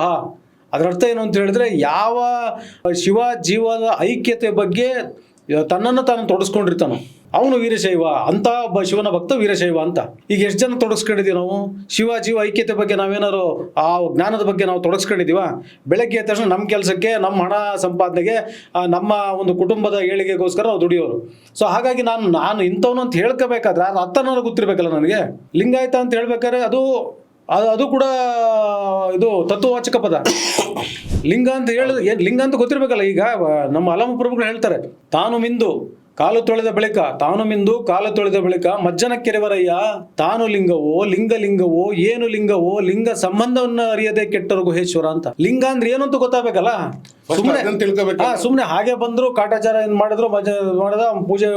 ಅದರ ಅರ್ಥ ಏನು ಅಂತ ಹೇಳಿದ್ರೆ, ಯಾವ ಶಿವ ಜೀವದ ಐಕ್ಯತೆ ಬಗ್ಗೆ ತನ್ನನ್ನು ತಾನು ತೊಡಸ್ಕೊಂಡಿರ್ತಾನೋ ಅವನು ವೀರಶೈವ ಅಂತ. ಒಬ್ಬ ಶಿವನ ಭಕ್ತ ವೀರಶೈವ ಅಂತ. ಈಗ ಎಷ್ಟು ಜನ ತೊಡಸ್ಕೊಂಡಿದ್ದೀವಿ ನಾವು ಶಿವ ಜೀವ ಐಕ್ಯತೆ ಬಗ್ಗೆ? ನಾವೇನಾದ್ರು ಆ ಜ್ಞಾನದ ಬಗ್ಗೆ ನಾವು ತೊಡಸ್ಕೊಂಡಿದ್ದೀವ? ಬೆಳಗ್ಗೆ ಎದ್ದ ತಕ್ಷಣ ನಮ್ಮ ಕೆಲಸಕ್ಕೆ, ನಮ್ಮ ಹಣ ಸಂಪಾದನೆಗೆ, ನಮ್ಮ ಒಂದು ಕುಟುಂಬದ ಏಳಿಗೆಗೋಸ್ಕರ ನಾವು ದುಡಿಯೋರು. ಸೊ ಹಾಗಾಗಿ ನಾನು ಇಂಥವನು ಅಂತ ಹೇಳ್ಕೋಬೇಕಾದ್ರೆ ಅದು ಅರ್ಥ ನನಗೆ ಗೊತ್ತಿರ್ಬೇಕಲ್ಲ. ನನಗೆ ಲಿಂಗಾಯತ ಅಂತ ಹೇಳ್ಬೇಕಾದ್ರೆ ಅದು ಕೂಡ ಇದು ತತ್ವವಾಚಕ ಪದ. ಲಿಂಗ ಅಂತ ಲಿಂಗ ಅಂತ ಗೊತ್ತಿರ್ಬೇಕಲ್ಲ. ಈಗ ನಮ್ಮ ಅಲಮಪ್ರಭುಗಳು ಹೇಳ್ತಾರೆ, ತಾನು ಮಿಂದು ಕಾಲು ತೊಳೆದ ಬಳಿಕ ಮಜ್ಜನ ಕೆರೆವರಯ್ಯ, ತಾನು ಲಿಂಗವೋ ಲಿಂಗವೋ ಏನು ಲಿಂಗವೋ ಲಿಂಗ ಸಂಬಂಧವನ್ನು ಅರಿಯದೆ ಕೆಟ್ಟರು ಗುಹೇಶ್ವರ ಅಂತ. ಲಿಂಗ ಅಂದ್ರೆ ಏನು ಅಂತ ಗೊತ್ತಾಗಬೇಕಲ್ಲ. ಸುಮ್ಮನೆ ಹಾಗೆ ಬಂದ್ರು, ಕಾಟಾಚಾರ ಏನ್ ಮಾಡಿದ್ರು, ಮಾಡದ ಪೂಜೆ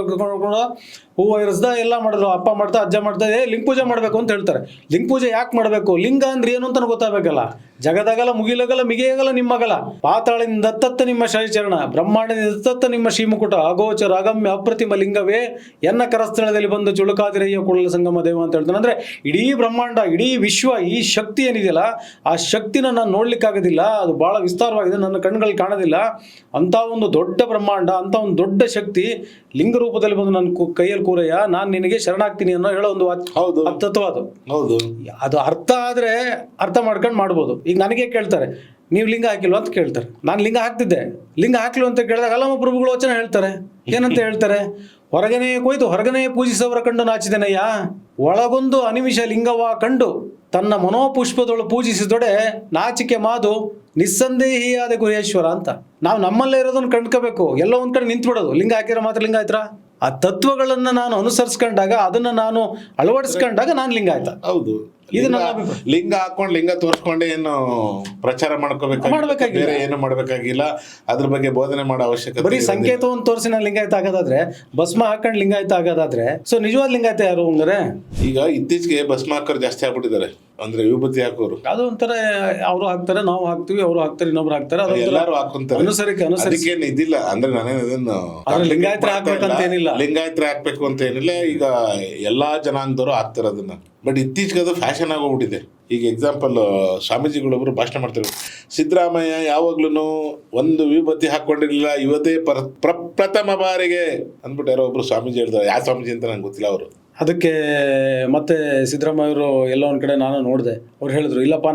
ಹೂವು ಇರಿಸ್ದ, ಎಲ್ಲ ಮಾಡಿದ್ರು, ಅಪ್ಪ ಮಾಡ್ತಾ ಅಜ್ಜ ಮಾಡ್ತಾ ಲಿಂಗ ಪೂಜೆ ಮಾಡ್ಬೇಕು ಅಂತ ಹೇಳ್ತಾರೆ. ಲಿಂಗ ಪೂಜೆ ಯಾಕೆ ಮಾಡ್ಬೇಕು? ಲಿಂಗ ಅಂದ್ರೆ ಏನು ಅಂತ ಗೊತ್ತಾಗಬೇಕಲ್ಲ. ಜಗದಗಲ ಮುಗಿಲಗಲ ಮಿಗೆಯಗಲ ನಿಮ್ಮಗಲ, ಪಾತಾಳಿಂದ ದತ್ತತ್ತ ನಿಮ್ಮ ಶೈಚರಣ, ಬ್ರಹ್ಮಾಂಡದಿಂದ ದತ್ತತ್ತ ನಿಮ್ಮ ಶ್ರೀಮುಕುಟ, ಅಗೋಚರ ಅಗಮ್ಯ ಅಪ್ರತಿಮ ಲಿಂಗವೇ ಎನ್ನ ಕರಸ್ಥಳದಲ್ಲಿ ಬಂದು ಚುಳುಕಾದಿರಯ್ಯ ಕೂಡಲ ಸಂಗಮ ದೇವ ಅಂತ ಹೇಳ್ತಾನೆ. ಅಂದ್ರೆ ಇಡೀ ಬ್ರಹ್ಮಾಂಡ, ಇಡೀ ವಿಶ್ವ, ಈ ಶಕ್ತಿ ಏನಿದೆಯಲ್ಲ, ಆ ಶಕ್ತಿನ ನಾನು ನೋಡ್ಲಿಕ್ಕಾಗೋದಿಲ್ಲ. ಅದು ಬಹಳ ವಿಸ್ತಾರವಾಗಿದೆ, ನನ್ನ ಕಣ್ಗಳಿಗೆ ಕಾಣೋದಿಲ್ಲ. ಅಂತ ಒಂದು ದೊಡ್ಡ ಬ್ರಹ್ಮಾಂಡ, ಅಂತ ಒಂದು ದೊಡ್ಡ ಶಕ್ತಿ ಲಿಂಗ ರೂಪದಲ್ಲಿ ಬಂದು ನನ್ನ ಕೈಯಲ್ಲಿ ಕೂರಯ್ಯ, ನಾನು ನಿನಗೆ ಶರಣಾಗ್ತೀನಿ ಅನ್ನೋ ಹೇಳೋ ಒಂದು ತತ್ವ ಅದು. ಅದು ಅರ್ಥ ಆದ್ರೆ ಅರ್ಥ ಮಾಡ್ಕೊಂಡು ಮಾಡ್ಬೋದು. ಈಗ ನನಗೆ ಕೇಳ್ತಾರೆ, ನೀವು ಲಿಂಗ ಹಾಕಿಲ್ವ ಅಂತ ಕೇಳ್ತಾರೆ. ನಾನು ಲಿಂಗ ಹಾಕ್ತಿದ್ದೆ, ಲಿಂಗ ಹಾಕ್ಲಿಲ್ಲ ಅಂತ ಕೇಳಿದಾಗ ಅಲ್ಲಮ್ಮ ಪ್ರಭುಗಳು ವಚನ ಹೇಳ್ತಾರೆ. ಏನಂತ ಹೇಳ್ತಾರೆ? ಹೊರಗನೆ ಕೊಯ್ತು ಹೊರಗನೆ ಪೂಜಿಸವರ ಕಂಡು ನಾಚಿದೆನಯ್ಯ, ಒಳಗೊಂದು ಅನಿಮಿಷ ಲಿಂಗವ ಕಂಡು ತನ್ನ ಮನೋಪುಷ್ಪದೊಳು ಪೂಜಿಸಿದೊಡೆ ನಾಚಿಕೆ ಮಾದು ನಿಸ್ಸಂದೇಹಿಯಾದ ಗುಹೇಶ್ವರ ಅಂತ. ನಾವು ನಮ್ಮಲ್ಲೇ ಇರೋದನ್ನ ಕಂಡ್ಕೋಬೇಕು. ಎಲ್ಲೋ ಒಂದ್ ಕಡೆ ನಿಂತ್ಬಿಡೋದು. ಲಿಂಗ ಹಾಕಿರೋ ಮಾತ್ರ ಲಿಂಗ ಆಯ್ತಾ? ಆ ತತ್ವಗಳನ್ನ ನಾನು ಅನುಸರಿಸ್ಕೊಂಡಾಗ, ಅದನ್ನ ನಾನು ಅಳವಡಿಸ್ಕೊಂಡಾಗ ನಾನು ಲಿಂಗ ಆಯ್ತಾ? ಹೌದು. ಲಿಂಗ ಹಾಕೊಂಡು ಲಿಂಗ ತೋರಿಸ್ಕೊಂಡೆ ಏನು ಪ್ರಚಾರ ಮಾಡ್ಕೋಬೇಕಾಗಿಲ್ಲ, ಬೇರೆ ಏನು ಮಾಡ್ಬೇಕಾಗಿಲ್ಲ. ಅದ್ರ ಬಗ್ಗೆ ಬೋಧನೆ ಮಾಡೋ ಅವಶ್ಯಕತೆ. ಬರೀ ಸಂಕೇತವನ್ನು ತೋರಿಸಿ ನಾನು ಲಿಂಗಾಯತ ಆಗೋದಾದ್ರೆ, ಭಸ್ಮ ಹಾಕೊಂಡು ಲಿಂಗಾಯತ ಆಗೋದಾದ್ರೆ, ಸೊ ನಿಜವಾದ ಲಿಂಗಾಯತ ಯಾರು ಹಂಗಾರೆ? ಈಗ ಇತ್ತೀಚೆಗೆ ಭಸ್ಮ ಹಾಕೋರು ಜಾಸ್ತಿ ಆಗ್ಬಿಟ್ಟಿದ್ದಾರೆ. ಅಂದ್ರೆ ವಿಭೂತಿ ಹಾಕೋರು ಅದು ಒಂಥರ, ಅವರು ಹಾಕ್ತಾರೆ, ನಾವು ಹಾಕ್ತಿವಿ, ಅವರು ಹಾಕ್ತಾರೆ, ಇನ್ನೊಬ್ರು ಹಾಕ್ತಾರೆ, ಎಲ್ಲರೂ ಹಾಕೊಂತಾರೆ. ಅನುಸರಿಕೆ ಇದಿಲ್ಲ ಅಂದ್ರೆ ನಾನೇನು ಲಿಂಗಾಯತರ ಹಾಕ್ಬೇಕಂತ ಏನಿಲ್ಲ, ಲಿಂಗಾಯತರ ಹಾಕ್ಬೇಕು ಅಂತ ಏನಿಲ್ಲ. ಈಗ ಎಲ್ಲಾ ಜನಾಂಗದವರು ಹಾಕ್ತಾರೆ ಅದನ್ನ. ಬಟ್ ಇತ್ತೀಚೆಗೆ ಅದು ಫ್ಯಾಷನ್ ಆಗೋಗ್ಬಿಟ್ಟಿದೆ. ಈಗ ಎಕ್ಸಾಂಪಲ್, ಸ್ವಾಮೀಜಿಗಳೊಬ್ರು ಭಾಷಣ ಮಾಡ್ತಾರೆ, ಸಿದ್ದರಾಮಯ್ಯ ಯಾವಾಗ್ಲೂ ಒಂದು ವಿಭೂತಿ ಹಾಕೊಂಡಿರ್ಲಿಲ್ಲ, ಇವತ್ತೇ ಪ್ರಥಮ ಬಾರಿಗೆ ಅಂದ್ಬಿಟ್ಟು ಯಾರೋ ಒಬ್ರು ಸ್ವಾಮೀಜಿ ಹೇಳ್ತಾರೆ. ಯಾವ ಸ್ವಾಮೀಜಿ ಅಂತ ನಂಗೆ ಗೊತ್ತಿಲ್ಲ ಅವರು. ಅದಕ್ಕೆ ಮತ್ತೆ ಸಿದ್ದರಾಮಯ್ಯ ಅವರು ಎಲ್ಲ ಒಂದ್ ಕಡೆ ನಾನು ನೋಡಿದೆ, ಅವ್ರು ಹೇಳಿದ್ರು ಇಲ್ಲಪ್ಪ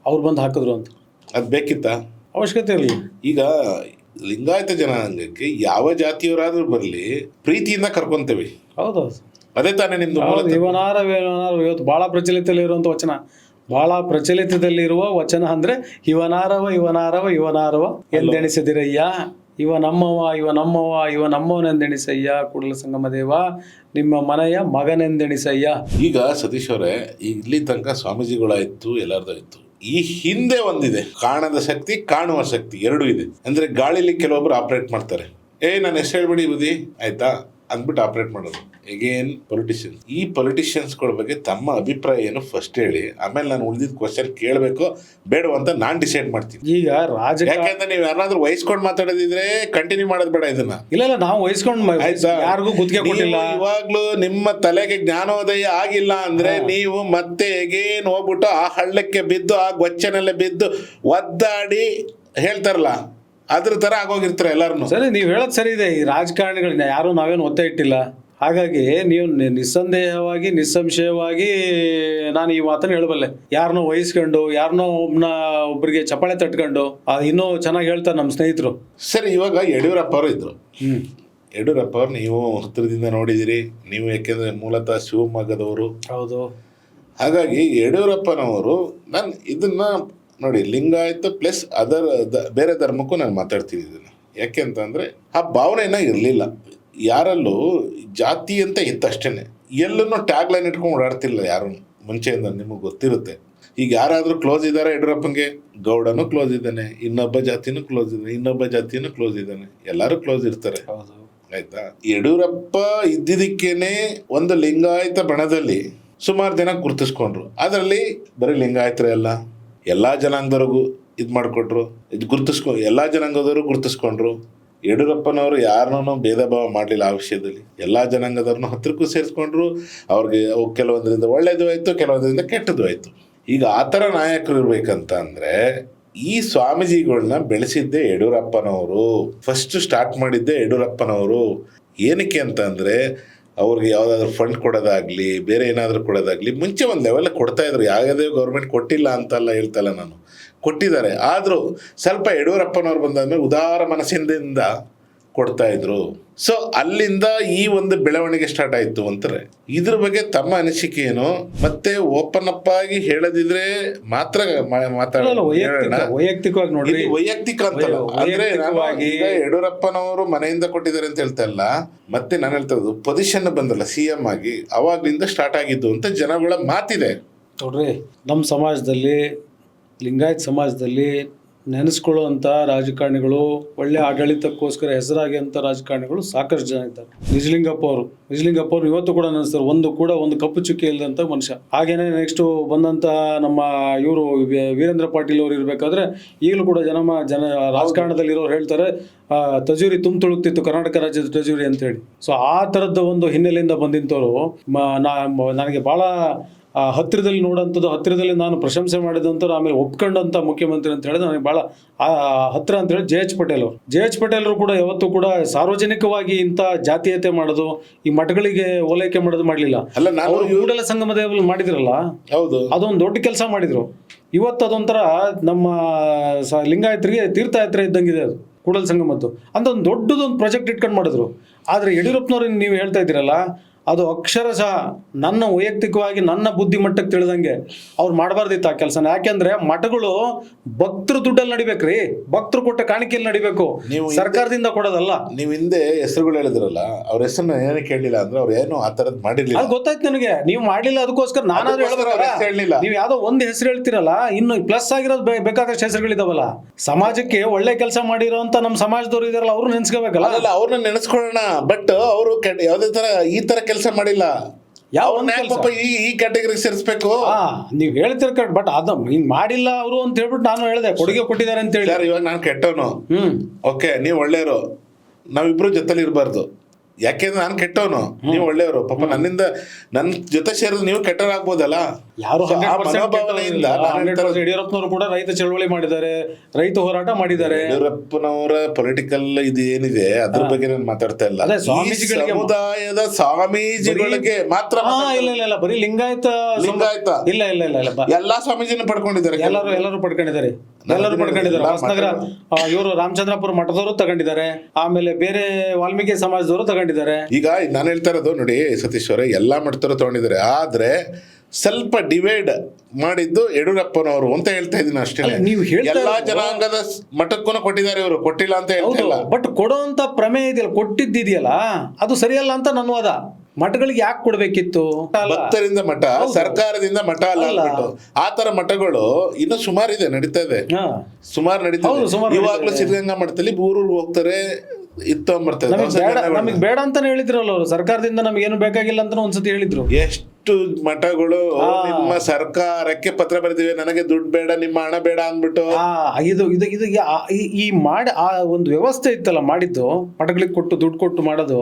ಅವ್ರು ಬಂದು ಹಾಕಿದ್ರು ಅಂತ. ಅದು ಬೇಕಿತ್ತ? ಅವಶ್ಯಕತೆ ಇರಲಿಲ್ಲ. ಈಗ ಲಿಂಗಾಯತ ಜನಾಂಗಕ್ಕೆ ಯಾವ ಜಾತಿಯವರಾದ್ರೂ ಬರಲಿ, ಪ್ರೀತಿಯಿಂದ ಕರ್ಕೊಂತೇವೆ. ಹೌದೌದು, ಅದೇ ತಾನೇ ನಿಮ್ದು. ಇವತ್ತು ಬಹಳ ಪ್ರಚಲಿತದಲ್ಲಿರುವಂಥ ವಚನ, ಬಹಳ ಪ್ರಚಲಿತದಲ್ಲಿರುವ ವಚನ ಅಂದ್ರೆ ಇವನಾರವ ಎಂದೆಣಿಸಿದಿರಯ್ಯ, ಇವ ನಮ್ಮವನೆಂದೆಣಿಸಯ್ಯ, ಕೂಡಲ ಸಂಗಮ ದೇವ ನಿಮ್ಮ ಮನೆಯ ಮಗನೆಂದೆಣಿಸಯ್ಯ. ಈಗ ಸತೀಶ್ ಅವರೇ, ಇಲ್ಲಿ ತನಕ ಸ್ವಾಮೀಜಿಗಳಾಯ್ತು, ಎಲ್ಲಾರ್ದಾಯ್ತು. ಈ ಹಿಂದೆ ಒಂದಿದೆ, ಕಾಣದ ಶಕ್ತಿ, ಕಾಣುವ ಶಕ್ತಿ, ಎರಡೂ ಇದೆ. ಅಂದ್ರೆ ಗಾಳಿಲಿ ಕೆಲವೊಬ್ರು ಆಪರೇಟ್ ಮಾಡ್ತಾರೆ. ನಾನು ಹೆಸರು ಹೇಳ್ಬಿಡಿ ಬುದ್ಧಿ ಆಯ್ತಾ ಅಂದ್ಬಿಟ್ಟು ಆಪರೇಟ್ ಮಾಡೋದು. Again politicians. ಈ ಪೊಲಿಟಿಷಿಯನ್ಸ್ಗಳ ಬಗ್ಗೆ ತಮ್ಮ ಅಭಿಪ್ರಾಯ ಏನು ಫಸ್ಟ್ ಹೇಳಿ, ಆಮೇಲೆ ನಾನು ಉಳಿದಿದ್ದ ಕ್ವಶನ್ ಕೇಳಬೇಕು ಬೇಡ ಅಂತ ನಾನ್ ಡಿಸೈಡ್ ಮಾಡ್ತೀನಿ. ಈಗ ಯಾಕೆಂದ್ರೆ ನೀವು ಯಾರಾದ್ರೂ ವಹಿಸ್ಕೊಂಡು ಮಾತಾಡೋದಿದ್ರೆ ಕಂಟಿನ್ಯೂ ಮಾಡೋದು ಬೇಡ ಇದನ್ನ. ಇಲ್ಲ ನಾವು ವಹಿಸ್ಕೊಂಡು ಯಾರಿಗೂ ಗುತ್ತಿಗೆ ಕೊಟ್ಟಿಲ್ಲ. ಇವಾಗ್ಲೂ ನಿಮ್ಮ ತಲೆಗೆ ಜ್ಞಾನೋದಯ ಆಗಿಲ್ಲ ಅಂದ್ರೆ ನೀವು ಮತ್ತೆ ಎಗೇನ್ ಹೋಗ್ಬಿಟ್ಟು ಆ ಹಳ್ಳಕ್ಕೆ ಬಿದ್ದು, ಆ ಗೊಚ್ಚನಲ್ಲೇ ಬಿದ್ದು ಒದ್ದಾಡಿ ಹೇಳ್ತಾರಲ್ಲ, ಅದ್ರ ತರ ಆಗೋಗಿರ್ತಾರೆ ಎಲ್ಲಾರು. ಸರಿ, ನೀವು ಹೇಳೋದು ಸರಿ ಇದೆ. ಈ ರಾಜಕಾರಣಿಗಳನ್ನ ಯಾರು ನಾವೇನು ಒತ್ತೆ ಇಟ್ಟಿಲ್ಲ. ಹಾಗಾಗಿ ನೀವು ನಿಸ್ಸಂದೇಹವಾಗಿ, ನಿಸ್ಸಂಶಯವಾಗಿ ನಾನು ಈ ಮಾತನ್ನು ಹೇಳಬಲ್ಲೆ. ಯಾರನ್ನೋ ವಹಿಸ್ಕೊಂಡು, ಯಾರನ್ನೋ ಒಬ್ಬರಿಗೆ ಚಪ್ಪಾಳೆ ತಟ್ಕೊಂಡು ಇನ್ನೂ ಚೆನ್ನಾಗಿ ಹೇಳ್ತಾರೆ ನಮ್ಮ ಸ್ನೇಹಿತರು. ಸರಿ, ಇವಾಗ ಯಡಿಯೂರಪ್ಪ ಅವರು ಇದ್ರು. ಯಡಿಯೂರಪ್ಪ ಅವ್ರು ನೀವು ಹತ್ತಿರದಿಂದ ನೋಡಿದಿರಿ. ನೀವು ಯಾಕೆಂದ್ರೆ ಮೂಲತಃ ಶಿವಮೊಗ್ಗದವರು. ಹೌದು. ಹಾಗಾಗಿ ಯಡಿಯೂರಪ್ಪನವರು, ನಾನು ಇದನ್ನ ನೋಡಿ, ಲಿಂಗಾಯತ ಪ್ಲಸ್ ಬೇರೆ ಧರ್ಮಕ್ಕೂ ನಾನು ಮಾತಾಡ್ತೀನಿ ಇದನ್ನು. ಯಾಕೆ ಅಂತಂದರೆ ಆ ಭಾವನೆನ ಇರಲಿಲ್ಲ ಯಾರಲ್ಲೂ. ಜಾತಿ ಅಂತ ಇತ್ತಷ್ಟೇ. ಎಲ್ಲೂ ಟ್ಯಾಗ್ ಲೈನ್ ಇಟ್ಕೊಂಡು ಓಡಾಡ್ತಿಲ್ಲ ಯಾರು ಮುಂಚೆಯಿಂದ. ನಿಮಗೆ ಗೊತ್ತಿರುತ್ತೆ. ಈಗ ಯಾರಾದರೂ ಕ್ಲೋಸ್ ಇದ್ದಾರೆ ಯಡಿಯೂರಪ್ಪಂಗೆ, ಗೌಡನೂ ಕ್ಲೋಸ್ ಇದ್ದಾನೆ, ಇನ್ನೊಬ್ಬ ಜಾತಿನೂ ಕ್ಲೋಸ್ ಇದ್ದಾನೆ, ಇನ್ನೊಬ್ಬ ಜಾತಿನೂ ಕ್ಲೋಸ್ ಇದ್ದಾನೆ, ಎಲ್ಲರೂ ಕ್ಲೋಸ್ ಇರ್ತಾರೆ. ಆಯ್ತಾ? ಯಡಿಯೂರಪ್ಪ ಇದ್ದಿದ್ದಕ್ಕೇನೆ ಒಂದು ಲಿಂಗಾಯತ ಬಣದಲ್ಲಿ ಸುಮಾರು ಜನ ಗುರುತಿಸ್ಕೊಂಡ್ರು. ಅದರಲ್ಲಿ ಬರೀ ಲಿಂಗಾಯತರೇ ಅಲ್ಲ, ಎಲ್ಲ ಜನಾಂಗದವ್ರಿಗೂ ಇದು ಮಾಡಿಕೊಟ್ರು, ಎಲ್ಲ ಜನಾಂಗದವರು ಗುರುತಿಸ್ಕೊಂಡ್ರು. ಯಡಿಯೂರಪ್ಪನವರು ಯಾರನ್ನೂ ಭೇದ ಭಾವ ಮಾಡಲಿಲ್ಲ ಆ ವಿಷಯದಲ್ಲಿ. ಎಲ್ಲ ಜನಾಂಗದವ್ರನ್ನ ಹತ್ರಕ್ಕೂ ಸೇರಿಸ್ಕೊಂಡ್ರು. ಅವ್ರಿಗೆ ಕೆಲವೊಂದರಿಂದ ಒಳ್ಳೇದು ಆಯಿತು, ಕೆಲವೊಂದರಿಂದ ಕೆಟ್ಟದ್ದು ಆಯಿತು. ಈಗ ಆ ಥರ ನಾಯಕರು ಇರ್ಬೇಕಂತ ಅಂದರೆ ಈ ಸ್ವಾಮೀಜಿಗಳನ್ನ ಬೆಳೆಸಿದ್ದೇ ಯಡಿಯೂರಪ್ಪನವರು, ಫಸ್ಟ್ ಸ್ಟಾರ್ಟ್ ಮಾಡಿದ್ದೇ ಯಡಿಯೂರಪ್ಪನವರು. ಏನಕ್ಕೆ ಅಂತ ಅಂದರೆ ಅವ್ರಿಗೆ ಯಾವುದಾದ್ರೂ ಫಂಡ್ ಕೊಡೋದಾಗಲಿ, ಬೇರೆ ಏನಾದರೂ ಕೊಡೋದಾಗಲಿ ಮುಂಚೆ ಒಂದು ಲೆವೆಲ್ ಕೊಡ್ತಾಯಿದ್ರು. ಯಾವುದೇ ಗೌರ್ಮೆಂಟ್ ಕೊಟ್ಟಿಲ್ಲ ಅಂತಲ್ಲ ಹೇಳ್ತಲ್ಲ ನಾನು, ಕೊಟ್ಟಿದ್ದಾರೆ. ಆದರೂ ಸ್ವಲ್ಪ ಯಡಿಯೂರಪ್ಪನವ್ರು ಬಂದಾದ್ಮೇಲೆ ಉದಾರ ಮನಸ್ಸಿಂದ ಕೊಡ್ತಾಯಿದ್ರು. ಸೊ ಅಲ್ಲಿಂದ ಈ ಒಂದು ಬೆಳವಣಿಗೆ ಸ್ಟಾರ್ಟ್ ಆಯಿತು ಅಂತಾರೆ. ಇದ್ರ ಬಗ್ಗೆ ತಮ್ಮ ಅನಿಸಿಕೆ ಏನು? ಮತ್ತೆ ಓಪನ್ ಅಪ್ ಆಗಿ ಹೇಳದಿದ್ರೆ ಮಾತ್ರ ವೈಯಕ್ತಿಕವಾಗಿ ನೋಡಿ, ವೈಯಕ್ತಿಕ ಅಂತಲ್ಲ ಅಂದ್ರೆ ಈಗ ಯಡಿಯೂರಪ್ಪನವರು ಮನೆಯಿಂದ ಕೊಟ್ಟಿದ್ದಾರೆ ಅಂತ ಹೇಳ್ತಾ ಇಲ್ಲ. ಮತ್ತೆ ನಾನು ಹೇಳ್ತಾ ಇರೋದು ಪೊಸಿಷನ್ ಬಂದಲ್ಲ CM ಆಗಿ, ಅವಾಗ್ಲಿಂದ ಸ್ಟಾರ್ಟ್ ಆಗಿದ್ದು ಅಂತ ಜನಗಳ ಮಾತಿದೆ. ನೋಡ್ರಿ, ನಮ್ಮ ಸಮಾಜದಲ್ಲಿ, ಲಿಂಗಾಯತ್ ಸಮಾಜದಲ್ಲಿ ನೆನೆಸ್ಕೊಳ್ಳುವಂಥ ರಾಜಕಾರಣಿಗಳು, ಒಳ್ಳೆ ಆಡಳಿತಕ್ಕೋಸ್ಕರ ಹೆಸರಾಗಿಂಥ ರಾಜಕಾರಣಿಗಳು ಸಾಕಷ್ಟು ಜನ ಇದ್ದಾರೆ. ನಿಜಲಿಂಗಪ್ಪ ಅವರು ಇವತ್ತು ಕೂಡ ನೆನೆಸ್ತಾರೆ. ಒಂದು ಕಪ್ಪು ಚುಕ್ಕಿ ಇಲ್ಲದಂಥ ಮನುಷ್ಯ. ಹಾಗೇನೆ ನೆಕ್ಸ್ಟು ಬಂದಂಥ ನಮ್ಮ ಇವರು ವೀರೇಂದ್ರ ಪಾಟೀಲ್ ಅವರು ಇರಬೇಕಾದ್ರೆ ಈಗಲೂ ಕೂಡ ರಾಜಕಾರಣದಲ್ಲಿರೋರು ಹೇಳ್ತಾರೆ ತಜೂರಿ ತುಳುಕ್ತಿತ್ತು ಕರ್ನಾಟಕ ರಾಜ್ಯದ ತಜೂರಿ ಅಂತೇಳಿ. ಸೊ ಆ ಥರದ ಒಂದು ಹಿನ್ನೆಲೆಯಿಂದ ಬಂದಿಂಥವ್ರು ನನಗೆ ಭಾಳ ಹತ್ತಿರದಲ್ಲಿ ನೋಡೋಂಥದ್ದು, ಹತ್ತಿರದಲ್ಲಿ ನಾನು ಪ್ರಶಂಸೆ ಮಾಡಿದಂಥವ್ರು, ಆಮೇಲೆ ಒಪ್ಕೊಂಡಂಥ ಮುಖ್ಯಮಂತ್ರಿ ಅಂತ ಹೇಳಿದ್ರೆ ನನಗೆ ಭಾಳ ಹತ್ತಿರ ಅಂತೇಳಿ JH ಪಟೇಲ್ ಅವರು ಕೂಡ ಯಾವತ್ತೂ ಕೂಡ ಸಾರ್ವಜನಿಕವಾಗಿ ಇಂಥ ಜಾತೀಯತೆ ಮಾಡೋದು, ಈ ಮಠಗಳಿಗೆ ಓಲೈಕೆ ಮಾಡೋದು ಮಾಡಲಿಲ್ಲ. ಅವರು ಕೂಡಲ ಸಂಗಮ ದೇವರಲ್ಲಿ ಮಾಡಿದ್ರಲ್ಲ, ಹೌದು, ಅದೊಂದು ದೊಡ್ಡ ಕೆಲಸ ಮಾಡಿದ್ರು. ಇವತ್ತು ಅದೊಂಥರ ನಮ್ಮ ಲಿಂಗಾಯತರಿಗೆ ತೀರ್ಥಯಾತ್ರೆ ಇದ್ದಂಗಿದೆ ಅದು ಕೂಡಲ ಸಂಗಮದ್ದು ಅಂತ ಒಂದು ದೊಡ್ಡದೊಂದು ಪ್ರಾಜೆಕ್ಟ್ ಇಟ್ಕೊಂಡು ಮಾಡಿದ್ರು. ಆದರೆ ಯಡಿಯೂರಪ್ಪನವ್ರಿಗೆ ನೀವು ಹೇಳ್ತಾ ಇದ್ದೀರಲ್ಲ, ಅದು ಅಕ್ಷರಶಃ ನನ್ನ ವೈಯಕ್ತಿಕವಾಗಿ ನನ್ನ ಬುದ್ಧಿಮಟ್ಟಕ್ಕೆ ತಿಳಿದಂಗೆ ಅವ್ರು ಮಾಡಬಾರ್ದಿತ್ತು ಆ ಕೆಲಸನ. ಯಾಕೆಂದ್ರೆ ಮಠಗಳು ಭಕ್ತರು ದುಡ್ಡಲ್ಲಿ ನಡಿಬೇಕ್ರಿ, ಭಕ್ತರು ಕೊಟ್ಟ ಕಾಣಿಕೆಯಲ್ಲಿ ನಡಿಬೇಕು, ಸರ್ಕಾರದಿಂದ ಕೊಡೋದಲ್ಲ. ನೀವು ಹಿಂದೆ ಹೆಸರುಗಳು ಹೇಳಿದ್ರಲ್ಲ, ಅವ್ರ ಹೆಸರನ್ನ ಏನೇ ಕೇಳಲಿಲ್ಲ ಅಂದ್ರೆ ಅವ್ರು ಏನು ಆ ತರದ್ ಮಾಡಿರ್ಲಿಲ್ಲ. ಅದು ಗೊತ್ತಾಯ್ತು ನನಗೆ, ನೀವು ಮಾಡಿಲ್ಲ, ಅದಕ್ಕೋಸ್ಕರ ನಾನಾದ್ರೂ ಹೇಳಲಿಲ್ಲ. ನೀವು ಯಾವ್ದೋ ಒಂದು ಹೆಸರು ಹೇಳ್ತಿರಲ್ಲ, ಇನ್ನು ಪ್ಲಸ್ ಆಗಿರೋದು ಬೇಕಾದಷ್ಟು ಹೆಸರುಗಳಿದಾವಲ್ಲ. ಸಮಾಜಕ್ಕೆ ಒಳ್ಳೆ ಕೆಲಸ ಮಾಡಿರೋಂತ ನಮ್ಮ ಸಮಾಜದವ್ರು ಇದಾರಲ್ಲ, ಅವ್ರು ನೆನ್ಸ್ಕೋಬೇಕಲ್ಲ. ಅಲ್ಲ, ಅವ್ರನ್ನ ನೆನೆಸ್ಕೊಳ್ಳೋಣ. ಬಟ್ ಅವರು ಯಾವುದೇ ತರ ಈ ತರ ಕೆಲಸ ಮಾಡಿಲ್ಲ. ಈ ಕ್ಯಾಟಗರಿಗೆ ಸೇರಿಸಬೇಕು. ನೀವ್ ಹೇಳ್ತಿರ್ ಕರೆಕ್ಟ್, ಬಟ್ ಅದ ಹಿಂಗ್ ಮಾಡಿಲ್ಲ ಅವರು ಅಂತ ಹೇಳ್ಬಿಟ್ಟು ನಾನು ಹೇಳಿದೆ ಕೊಡುಗೆ ಕೊಟ್ಟಿದ್ದಾರೆ ಅಂತ ಹೇಳಿ. ಇವಾಗ ನಾನು ಕೆಟ್ಟವನು, ಓಕೆ, ನೀವು ಒಳ್ಳೆಯವರು, ನಾವಿಬ್ರು ಜೊತೆಲಿ ಇರಬಾರ್ದು. ಯಾಕೆಂದ್ರೆ ನಾನು ಕೆಟ್ಟವನು, ನೀವು ಒಳ್ಳೆಯವರು. ಪಾಪ ನನ್ನಿಂದ ನನ್ನ ಜೊತೆ ಸೇರಿದ್ರೆ ನೀವು ಕೆಟ್ಟವರಾಗ್ಬೋದಲ್ಲ. ಯಾರು ಯಡಿಯೂರಪ್ಪನವರು ಕೂಡ ರೈತ ಚಳವಳಿ ಮಾಡಿದ್ದಾರೆ, ರೈತ ಹೋರಾಟ ಮಾಡಿದ್ದಾರೆ. ಯಡಿಯೂರಪ್ಪನವರ ಪೊಲಿಟಿಕಲ್ ಇದು ಏನಿದೆ ಅದ್ರ ಬಗ್ಗೆ ನಾನು ಮಾತಾಡ್ತಾ ಇಲ್ಲ. ಸಮುದಾಯದ ಸ್ವಾಮೀಜಿಗಳಿಗೆ ಮಾತ್ರ ಇಲ್ಲ ಬರೀ ಲಿಂಗಾಯತ ಇಲ್ಲ ಎಲ್ಲಾ ಸ್ವಾಮೀಜಿನ ಪಡ್ಕೊಂಡಿದ್ದಾರೆ. ಎಲ್ಲರೂ ಪಡ್ಕೊಂಡಿದ್ದಾರೆ. ಹೊಸನಗರ ಇವರು ರಾಮಚಂದ್ರಪುರ ಮಠದವರು ತಗೊಂಡಿದ್ದಾರೆ, ಆಮೇಲೆ ಬೇರೆ ವಾಲ್ಮೀಕಿ ಸಮಾಜದವರು ತಗೊಂಡಿದ್ದಾರೆ. ಈಗ ನಾನು ಹೇಳ್ತಾ ಇರೋದು ನೋಡಿ ಸತೀಶ್ ಅವರೇ, ಎಲ್ಲಾ ಮಠದವರು ತಗೊಂಡಿದ್ದಾರೆ. ಆದ್ರೆ ಸ್ವಲ್ಪ ಡಿವೈಡ್ ಮಾಡಿದ್ದು ಯಡಿಯೂರಪ್ಪನವರು ಅಂತ ಹೇಳ್ತಾ ಇದ್ದೀನಿ ಅಷ್ಟೇ. ಎಲ್ಲಾ ಜನಾಂಗದ ಮಠಕ್ಕೂ ಕೊಟ್ಟಿದ್ದಾರೆ ಇವರು, ಕೊಟ್ಟಿಲ್ಲ ಅಂತ ಹೇಳ್ತಿಲ್ಲ. ಬಟ್ ಕೊಡುವಂತ ಪ್ರಮೇಯ ಇದೆಯಲ್ಲ, ಕೊಟ್ಟಿದ್ದಿದೆಯಲ್ಲ ಅದು ಸರಿಯಲ್ಲ ಅಂತ ನನ್ನ ವಾದ. ಮಠಗಳಿಗೆ ಯಾಕೆ ಕೊಡ್ಬೇಕಿತ್ತು? ಭಕ್ತರಿಂದ ಮಠ, ಸರ್ಕಾರದಿಂದ ಮಠ ಅಲ್ಲ ಅಂದ್ಬಿಟ್ಟು ಆ ತರ ಮಠಗಳು ಇನ್ನು ಸುಮಾರು ಇದೆ, ನಡೀತಾ ಇದೆ, ಸುಮಾರು ನಡೀತಾ ಇದೆ. ಇವಾಗ್ಲೂ ಸಿದ್ಧಗಂಗಾ ಮಠದಲ್ಲಿ ಊರೂರಿಗೆ ಹೋಗ್ತಾರೆ, ನಮಗೆ ಬೇಡ ಅಂತಾನೆ ಹೇಳಿದ್ರಲ್ಲ ಅವರು, ಸರ್ಕಾರದಿಂದ ನಮ್ಗೆ ಏನು ಬೇಕಾಗಿಲ್ಲ ಅಂತ ಒಂದ್ಸತಿ ಹೇಳಿದ್ರು. ಎಷ್ಟು ಮಠಗಳು ನಿಮ್ಮ ಸರ್ಕಾರಕ್ಕೆ ಪತ್ರ ಬರೆದಿವೆ, ನನಗೆ ದುಡ್ಡು ಬೇಡ, ನಿಮ್ಮ ಹಣ ಬೇಡ ಅಂದ್ಬಿಟ್ಟು. ಇದು ಈ ಮಾಡಿ ಆ ಒಂದು ವ್ಯವಸ್ಥೆ ಇತ್ತಲ್ಲ ಮಾಡಿದ್ದು, ಮಠಗಳಿಗೆ ಕೊಟ್ಟು ದುಡ್ಡು ಕೊಟ್ಟು ಮಾಡೋದು,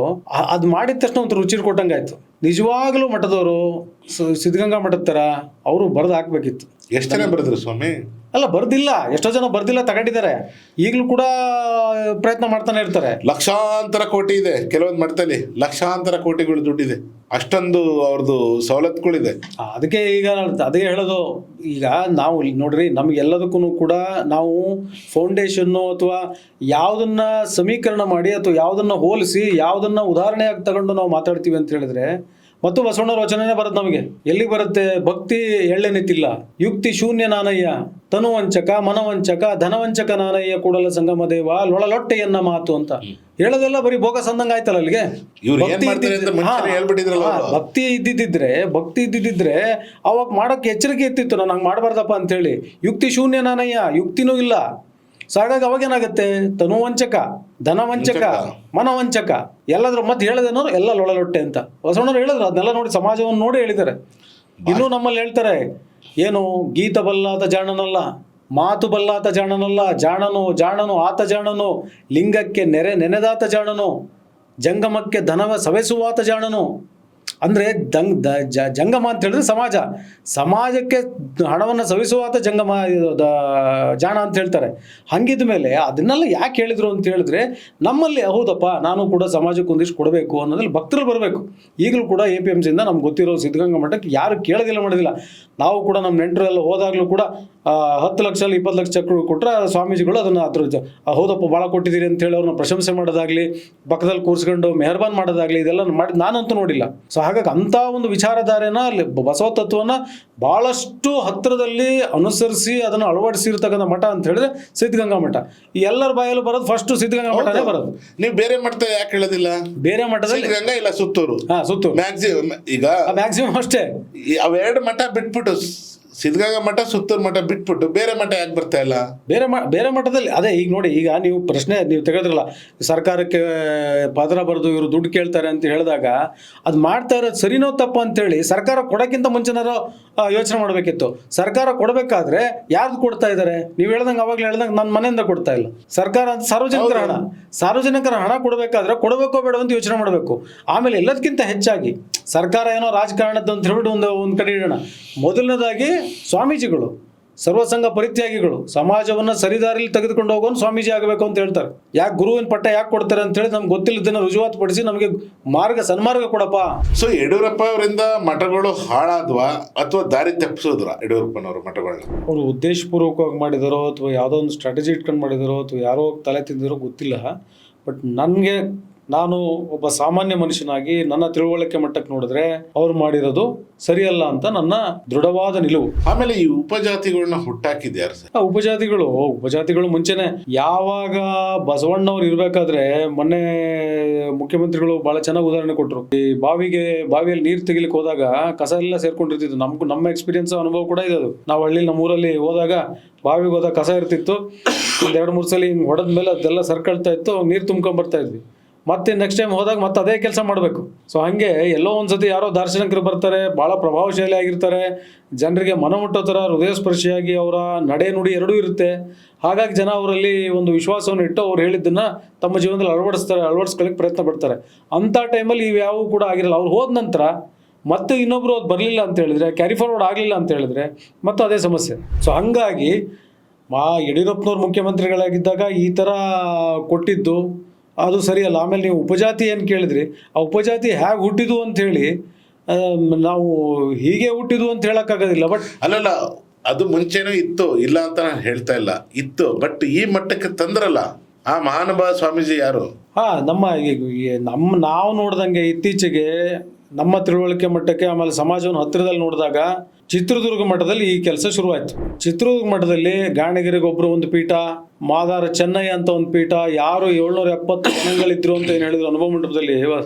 ಅದು ಮಾಡಿದ ತಕ್ಷಣ ಒಂದು ರುಚಿ ಕೊಟ್ಟಂಗಾಯ್ತು. ನಿಜವಾಗ್ಲೂ ಮಠದವರು ಸಿದ್ಧಗಂಗಾ ಮಠದ ತರ ಅವರು ಬರೆದು ಹಾಕ್ಬೇಕಿತ್ತು. ಎಷ್ಟು ಜನ ಬರೆದ್ರು ಸ್ವಾಮಿ? ಅಲ್ಲ, ಬರ್ದಿಲ್ಲ, ಎಷ್ಟೋ ಜನ ಬರ್ದಿಲ್ಲ, ತಗೊಂಡಿದ್ದಾರೆ. ಈಗಲೂ ಕೂಡ ಪ್ರಯತ್ನ ಮಾಡ್ತಾನೆ ಇರ್ತಾರೆ. ಲಕ್ಷಾಂತರ ಕೋಟಿ ಇದೆ ಕೆಲವೊಂದು ಮಠದಲ್ಲಿ, ಲಕ್ಷಾಂತರ ಕೋಟಿಗಳು ದುಡ್ಡಿದೆ, ಅಷ್ಟೊಂದು ಅವ್ರದ್ದು ಸವಲತ್ತುಗಳಿದೆ. ಅದಕ್ಕೆ ಈಗ ಅದೇ ಹೇಳೋದು. ಈಗ ನಾವು ನೋಡ್ರಿ, ನಮ್ಗೆಲ್ಲದಕ್ಕೂ ಕೂಡ ನಾವು ಫೌಂಡೇಶನ್ನು ಅಥವಾ ಯಾವುದನ್ನ ಸಮೀಕರಣ ಮಾಡಿ ಅಥವಾ ಯಾವುದನ್ನ ಹೋಲಿಸಿ ಯಾವುದನ್ನ ಉದಾಹರಣೆಯಾಗಿ ತಗೊಂಡು ನಾವು ಮಾತಾಡ್ತೀವಿ ಅಂತ ಹೇಳಿದ್ರೆ ಮತ್ತು ಬಸವಣ್ಣರ ವಚನನೇ ಬರುತ್ತೆ ನಮಗೆ. ಎಲ್ಲಿಗೆ ಬರುತ್ತೆ? ಭಕ್ತಿ ಎಳ್ಳೆನಿತ್ತಿಲ್ಲ, ಯುಕ್ತಿ ಶೂನ್ಯ ನಾನಯ್ಯ, ತನುವಂಚಕ ಮನವಂಚಕ ಧನವಂಚಕ ನಾನಯ್ಯ, ಕೂಡಲ ಸಂಗಮ ದೇವ ಲೊಳಲೊಟ್ಟೆಯನ್ನ ಮಾತು ಅಂತ ಹೇಳೋದೆಲ್ಲ ಬರೀ ಬೋಗಸ್ ಅಂದಂಗ ಆಯ್ತಲ್ಲ ಅಲ್ಲಿಗೆ. ಭಕ್ತಿ ಇದ್ದಿದ್ದಿದ್ರೆ ಅವಾಗ ಮಾಡಕ್ಕೆ ಎಚ್ಚರಿಕೆ ಇರ್ತಿತ್ತು, ನಾನು ಹಂಗೆ ಮಾಡಬಾರ್ದಪ್ಪ ಅಂತ ಹೇಳಿ. ಯುಕ್ತಿ ಶೂನ್ಯ ನಾನಯ್ಯ, ಯುಕ್ತಿನೂ ಇಲ್ಲ. ಸೊ ಹಾಗಾಗಿ ಅವಾಗೇನಾಗುತ್ತೆ? ತನುವಂಚಕ, ಧನವಂಚಕ, ಮನವಂಚಕ, ಎಲ್ಲಾದ್ರೂ ಮತ್ತೆ ಹೇಳದೇನೋ ಎಲ್ಲ ಲೊಳಲೊಟ್ಟೆ ಅಂತ ಬಸವಣ್ಣವ್ರು ಹೇಳಿದ್ರು. ಅದನ್ನೆಲ್ಲ ನೋಡಿ, ಸಮಾಜವನ್ನು ನೋಡಿ ಹೇಳಿದ್ದಾರೆ. ಇನ್ನೂ ನಮ್ಮಲ್ಲಿ ಹೇಳ್ತಾರೆ, ಏನು ಗೀತ ಬಲ್ಲಾದ ಜಾಣನಲ್ಲ, ಮಾತು ಬಲ್ಲಾತ ಜಾಣನಲ್ಲ, ಜಾಣನು ಜಾಣನು ಆತ ಜಾಣನು, ಲಿಂಗಕ್ಕೆ ನೆನೆದಾತ ಜಾಣನು, ಜಂಗಮಕ್ಕೆ ಧನವ ಸವೆಸುವಾತ ಜಾಣನು. ಅಂದರೆ ಜಂಗಮ ಅಂತ ಹೇಳಿದ್ರೆ ಸಮಾಜಕ್ಕೆ ಹಣವನ್ನು ಸವಿಸುವಾತ ಜಂಗಮ ಜಾಣ ಅಂತ ಹೇಳ್ತಾರೆ. ಹಂಗಿದ ಮೇಲೆ ಅದನ್ನೆಲ್ಲ ಯಾಕೆ ಹೇಳಿದ್ರು ಅಂತ ಹೇಳಿದ್ರೆ, ನಮ್ಮಲ್ಲಿ ಹೌದಪ್ಪ ನಾನು ಕೂಡ ಸಮಾಜಕ್ಕೆ ಒಂದಿಷ್ಟು ಕೊಡಬೇಕು ಅನ್ನೋದ್ರಲ್ಲಿ ಭಕ್ತರು ಬರಬೇಕು. ಈಗಲೂ ಕೂಡ APMC ಇಂದ ನಮ್ಗೆ ಗೊತ್ತಿರೋ ಸಿದ್ಧಗಂಗಾ ಮಠಕ್ಕೆ ಯಾರು ಕೇಳೋದಿಲ್ಲ ಮಾಡೋದಿಲ್ಲ. ನಾವು ಕೂಡ ನಮ್ಮ ನೆಂಟರೆಲ್ಲ ಹೋದಾಗಲೂ ಕೂಡ 10 ಲಕ್ಷ 20 ಲಕ್ಷ ಚೆಕ್ ಕೊಟ್ಟರೆ ಸ್ವಾಮೀಜಿಗಳು ಅದನ್ನು ಹೌದಪ್ಪ ಭಾಳ ಕೊಟ್ಟಿದ್ದೀರಿ ಅಂತ ಹೇಳಿ ಅವ್ರನ್ನ ಪ್ರಶಂಸೆ ಮಾಡೋದಾಗಲಿ, ಪಕ್ಕದಲ್ಲಿ ಕೂರಿಸ್ಕೊಂಡು ಮೆಹರ್ಬಾನ್ ಮಾಡೋದಾಗಲಿ ಇದೆಲ್ಲ ಮಾಡಿ ನಾನಂತೂ ನೋಡಿಲ್ಲ. ಸೊ ಹಾಗಾಗಿ ಅಂಥ ಒಂದು ವಿಚಾರಧಾರೆನ ಬಸವ ತತ್ವನ ಭಾಳಷ್ಟು ಹತ್ತಿರದಲ್ಲಿ ಅನುಸರಿಸಿ ಅದನ್ನು ಅಳವಡಿಸಿರ್ತಕ್ಕಂಥ ಮಠ ಅಂತ ಹೇಳಿದ್ರೆ ಸಿದ್ಧಗಂಗಾ ಮಠ. ಈ ಎಲ್ಲರ ಬಾಯಲ್ಲೂ ಬರೋದು ಫಸ್ಟ್ ಸಿದ್ಧಗಂಗಾ ಮಠನೇ ಬರೋದು. ನೀವು ಬೇರೆ ಮಠ ಯಾಕೆ ಹೇಳೋದಿಲ್ಲ? ಬೇರೆ ಮಠದಲ್ಲಿ ಸಿದ್ಧಗಂಗಾ ಇಲ್ಲ ಸುತ್ತೂರು, ಸುತ್ತೂರು ಮ್ಯಾಕ್ಸಿಮಮ್ ಈಗ ಮ್ಯಾಕ್ಸಿಮಮ್ ಅಷ್ಟೇ. ಅವೆರಡು ಮಠ ಬಿಟ್ಬಿಟ್ಟು ಸಿದ್ಧಗಂಗಾ ಮಠ ಸುತ್ತೂರು ಮಠ ಬಿಟ್ಬಿಟ್ಟು ಬೇರೆ ಮಠ ಯಾಕೆ ಬರ್ತಾ ಇಲ್ಲ? ಬೇರೆ ಮಠದಲ್ಲಿ ಅದೇ ಈಗ ನೋಡಿ, ಈಗ ನೀವು ಪ್ರಶ್ನೆ ನೀವು ತೆಗೆದ್ರಲ್ಲ, ಸರ್ಕಾರಕ್ಕೆ ಪತ್ರ ಬರೆದು ಇವರು ದುಡ್ಡು ಕೇಳ್ತಾರೆ ಅಂತ ಹೇಳಿದಾಗ ಅದು ಮಾಡ್ತಾ ಇರೋದು ಸರಿನೋ ತಪ್ಪು ಅಂತೇಳಿ ಸರ್ಕಾರ ಕೊಡೋಕ್ಕಿಂತ ಮುಂಚೆನಾರು ಯೋಚನೆ ಮಾಡಬೇಕಿತ್ತು. ಸರ್ಕಾರ ಕೊಡಬೇಕಾದ್ರೆ ಯಾರ್ದು ಕೊಡ್ತಾ ಇದ್ದಾರೆ? ನೀವು ಹೇಳ್ದಂಗೆ ಅವಾಗಲೇ ಹೇಳ್ದಂಗೆ ನನ್ನ ಮನೆಯಿಂದ ಕೊಡ್ತಾ ಇಲ್ಲ ಸರ್ಕಾರ ಅಂತ. ಸಾರ್ವಜನಿಕರ ಹಣ ಕೊಡಬೇಕಾದ್ರೆ ಕೊಡಬೇಕೋ ಬೇಡ ಅಂತ ಯೋಚನೆ ಮಾಡಬೇಕು. ಆಮೇಲೆ ಎಲ್ಲದಕ್ಕಿಂತ ಹೆಚ್ಚಾಗಿ ಸರ್ಕಾರ ಏನೋ ರಾಜಕಾರಣದ್ದು ಅಂತ ಹೇಳ್ಬಿಟ್ಟು ಒಂದು ಕಡೆ ಇಡೋಣ. ಮೊದಲನೇದಾಗಿ ಸ್ವಾಮೀಜಿಗಳು ಸರ್ವಸಂಘ ಪರಿತ್ಯಾಗಿಗಳು ಸಮಾಜವನ್ನು ಸರಿದಾರಿಲಿ ತೆಗೆದುಕೊಂಡು ಹೋಗೋನು ಸ್ವಾಮೀಜಿ ಆಗಬೇಕು ಅಂತ ಹೇಳ್ತಾರೆ. ಯಾಕೆ ಗುರುವಿನ ಪಟ್ಟ ಯಾಕೆ ಕೊಡ್ತಾರೆ ಅಂತ ಹೇಳಿ ನಮ್ಗೆ ಗೊತ್ತಿಲ್ಲದನ್ನ ರುಜುವಾತು ಪಡಿಸಿ ನಮಗೆ ಸನ್ಮಾರ್ಗ ಕೊಡಪ್ಪ. ಸೊ ಯಡಿಯೂರಪ್ಪ ಅವರಿಂದ ಮಠಗಳು ಹಾಳಾದ್ವಾ ಅಥವಾ ದಾರಿ ತಪ್ಪಿಸೋದ್ರ ಯಡಿಯೂರಪ್ಪನವರು ಮಠಗಳನ್ನ? ಅವರು ಉದ್ದೇಶಪೂರ್ವಕವಾಗಿ ಮಾಡಿದಾರೋ ಅಥವಾ ಯಾವುದೋ ಒಂದು ಸ್ಟ್ರಾಟಜಿ ಇಟ್ಕೊಂಡು ಮಾಡಿದಾರೋ ಅಥವಾ ಯಾರೋ ತಲೆ ತಿಂದಿರೋ ಗೊತ್ತಿಲ್ಲ. ಬಟ್ ನಾನು ಒಬ್ಬ ಸಾಮಾನ್ಯ ಮನುಷ್ಯನಾಗಿ ನನ್ನ ತಿಳುವಳಿಕೆ ಮಟ್ಟಕ್ಕೆ ನೋಡಿದ್ರೆ ಅವ್ರು ಮಾಡಿರೋದು ಸರಿಯಲ್ಲ ಅಂತ ನನ್ನ ದೃಢವಾದ ನಿಲುವು. ಆಮೇಲೆ ಈ ಉಪಜಾತಿಗಳನ್ನ ಹುಟ್ಟಾಕಿದ್ಯಾರು ಸರ್? ಉಪಜಾತಿಗಳು ಮುಂಚೆನೆ ಯಾವಾಗ ಬಸವಣ್ಣವ್ರು ಇರ್ಬೇಕಾದ್ರೆ ಮೊನ್ನೆ ಮುಖ್ಯಮಂತ್ರಿಗಳು ಬಹಳ ಚೆನ್ನಾಗಿ ಉದಾಹರಣೆ ಕೊಟ್ಟರು. ಈ ಬಾವಿಯಲ್ಲಿ ನೀರು ತೆಗಿಲಿಕ್ಕೆ ಹೋದಾಗ ಕಸ ಎಲ್ಲ ಸೇರ್ಕೊಂಡಿರ್ತಿತ್ತು. ನಮ್ಮ ಎಕ್ಸ್ಪೀರಿಯನ್ಸ್ ಅನುಭವ ಕೂಡ ಇದೆ. ಅದು ನಾವು ನಮ್ಮೂರಲ್ಲಿ ಹೋದಾಗ ಬಾವಿಗೆ ಹೋದಾಗ ಕಸ ಇರ್ತಿತ್ತು. 2-3 ಸಲ ಹಿಂಗೆ ಹೊಡೆದ ಮೇಲೆ ಅದೆಲ್ಲ ಸರ್ಕೊಳ್ತಾ ಇತ್ತು, ನೀರು ತುಂಬ್ಕೊಂಡ್ ಬರ್ತಾ ಇದ್ವಿ. ಮತ್ತೆ ನೆಕ್ಸ್ಟ್ ಟೈಮ್ ಹೋದಾಗ ಮತ್ತೆ ಅದೇ ಕೆಲಸ ಮಾಡಬೇಕು. ಸೊ ಹಾಗೆ ಎಲ್ಲೋ ಒಂದ್ಸತಿ ಯಾರೋ ದಾರ್ಶನಿಕರು ಬರ್ತಾರೆ, ಭಾಳ ಪ್ರಭಾವಶಾಲಿ ಆಗಿರ್ತಾರೆ, ಜನರಿಗೆ ಮನಮುಟ್ಟೋ ಥರ ಹೃದಯಸ್ಪರ್ಶಿಯಾಗಿ ಅವರ ನಡೆ ನುಡಿ ಎರಡೂ ಇರುತ್ತೆ. ಹಾಗಾಗಿ ಜನ ಅವರಲ್ಲಿ ಒಂದು ವಿಶ್ವಾಸವನ್ನು ಇಟ್ಟು ಅವ್ರು ಹೇಳಿದ್ದನ್ನು ತಮ್ಮ ಜೀವನದಲ್ಲಿ ಅಳವಡಿಸ್ಕೊಳ್ಳಿಕ್ಕೆ ಪ್ರಯತ್ನ ಪಡ್ತಾರೆ. ಅಂಥ ಟೈಮಲ್ಲಿ ಇವ್ಯಾವೂ ಕೂಡ ಆಗಿರಲ್ಲ. ಅವ್ರು ಹೋದ ನಂತರ ಮತ್ತೆ ಇನ್ನೊಬ್ರು ಅದು ಬರಲಿಲ್ಲ ಅಂತ ಹೇಳಿದ್ರೆ, ಕ್ಯಾರಿ ಫಾರ್ವರ್ಡ್ ಆಗಲಿಲ್ಲ ಅಂತ ಹೇಳಿದ್ರೆ ಮತ್ತೆ ಅದೇ ಸಮಸ್ಯೆ. ಸೊ ಹಾಗಾಗಿ ಯಡಿಯೂರಪ್ಪನವ್ರು ಮುಖ್ಯಮಂತ್ರಿಗಳಾಗಿದ್ದಾಗ ಈ ಥರ ಕೊಟ್ಟಿದ್ದು ಅದು ಸರಿಯಲ್ಲ. ಆಮೇಲೆ ನೀವು ಉಪಜಾತಿ ಏನು ಕೇಳಿದ್ರಿ, ಆ ಉಪಜಾತಿ ಹೇಗೆ ಹುಟ್ಟಿದು ಅಂಥೇಳಿ ನಾವು ಹೀಗೆ ಹುಟ್ಟಿದು ಅಂತ ಹೇಳೋಕ್ಕಾಗೋದಿಲ್ಲ. ಬಟ್ ಅಲ್ಲಲ್ಲ, ಅದು ಮುಂಚೆನೂ ಇತ್ತು, ಇಲ್ಲ ಅಂತ ನಾನು ಹೇಳ್ತಾ ಇಲ್ಲ, ಇತ್ತು. ಬಟ್ ಈ ಮಟ್ಟಕ್ಕೆ ತಂದ್ರಲ್ಲ ಆ ಮಹಾನುಭಾವ ಸ್ವಾಮೀಜಿ ಯಾರು? ನಾವು ನೋಡ್ದಂಗೆ ಇತ್ತೀಚೆಗೆ ನಮ್ಮ ತಿಳುವಳಿಕೆ ಮಟ್ಟಕ್ಕೆ ಆಮೇಲೆ ಸಮಾಜವನ್ನು ಹತ್ತಿರದಲ್ಲಿ ನೋಡಿದಾಗ ಚಿತ್ರದುರ್ಗ ಮಠದಲ್ಲಿ ಈ ಕೆಲಸ ಶುರುವಾಯಿತು. ಚಿತ್ರದುರ್ಗ ಮಠದಲ್ಲಿ ಗಾಣಿಗರಿಗೊಬ್ಬರು ಒಂದು ಪೀಠ, ಮಾದಾರ ಚೆನ್ನಯ್ಯ ಅಂತ ಒಂದು ಪೀಠ, ಯಾರು 770 ಜನಗಳಿದ್ರು ಅಂತ ಏನು ಹೇಳಿದ್ರು ಅನುಭವ ಮಂಟಪದಲ್ಲಿ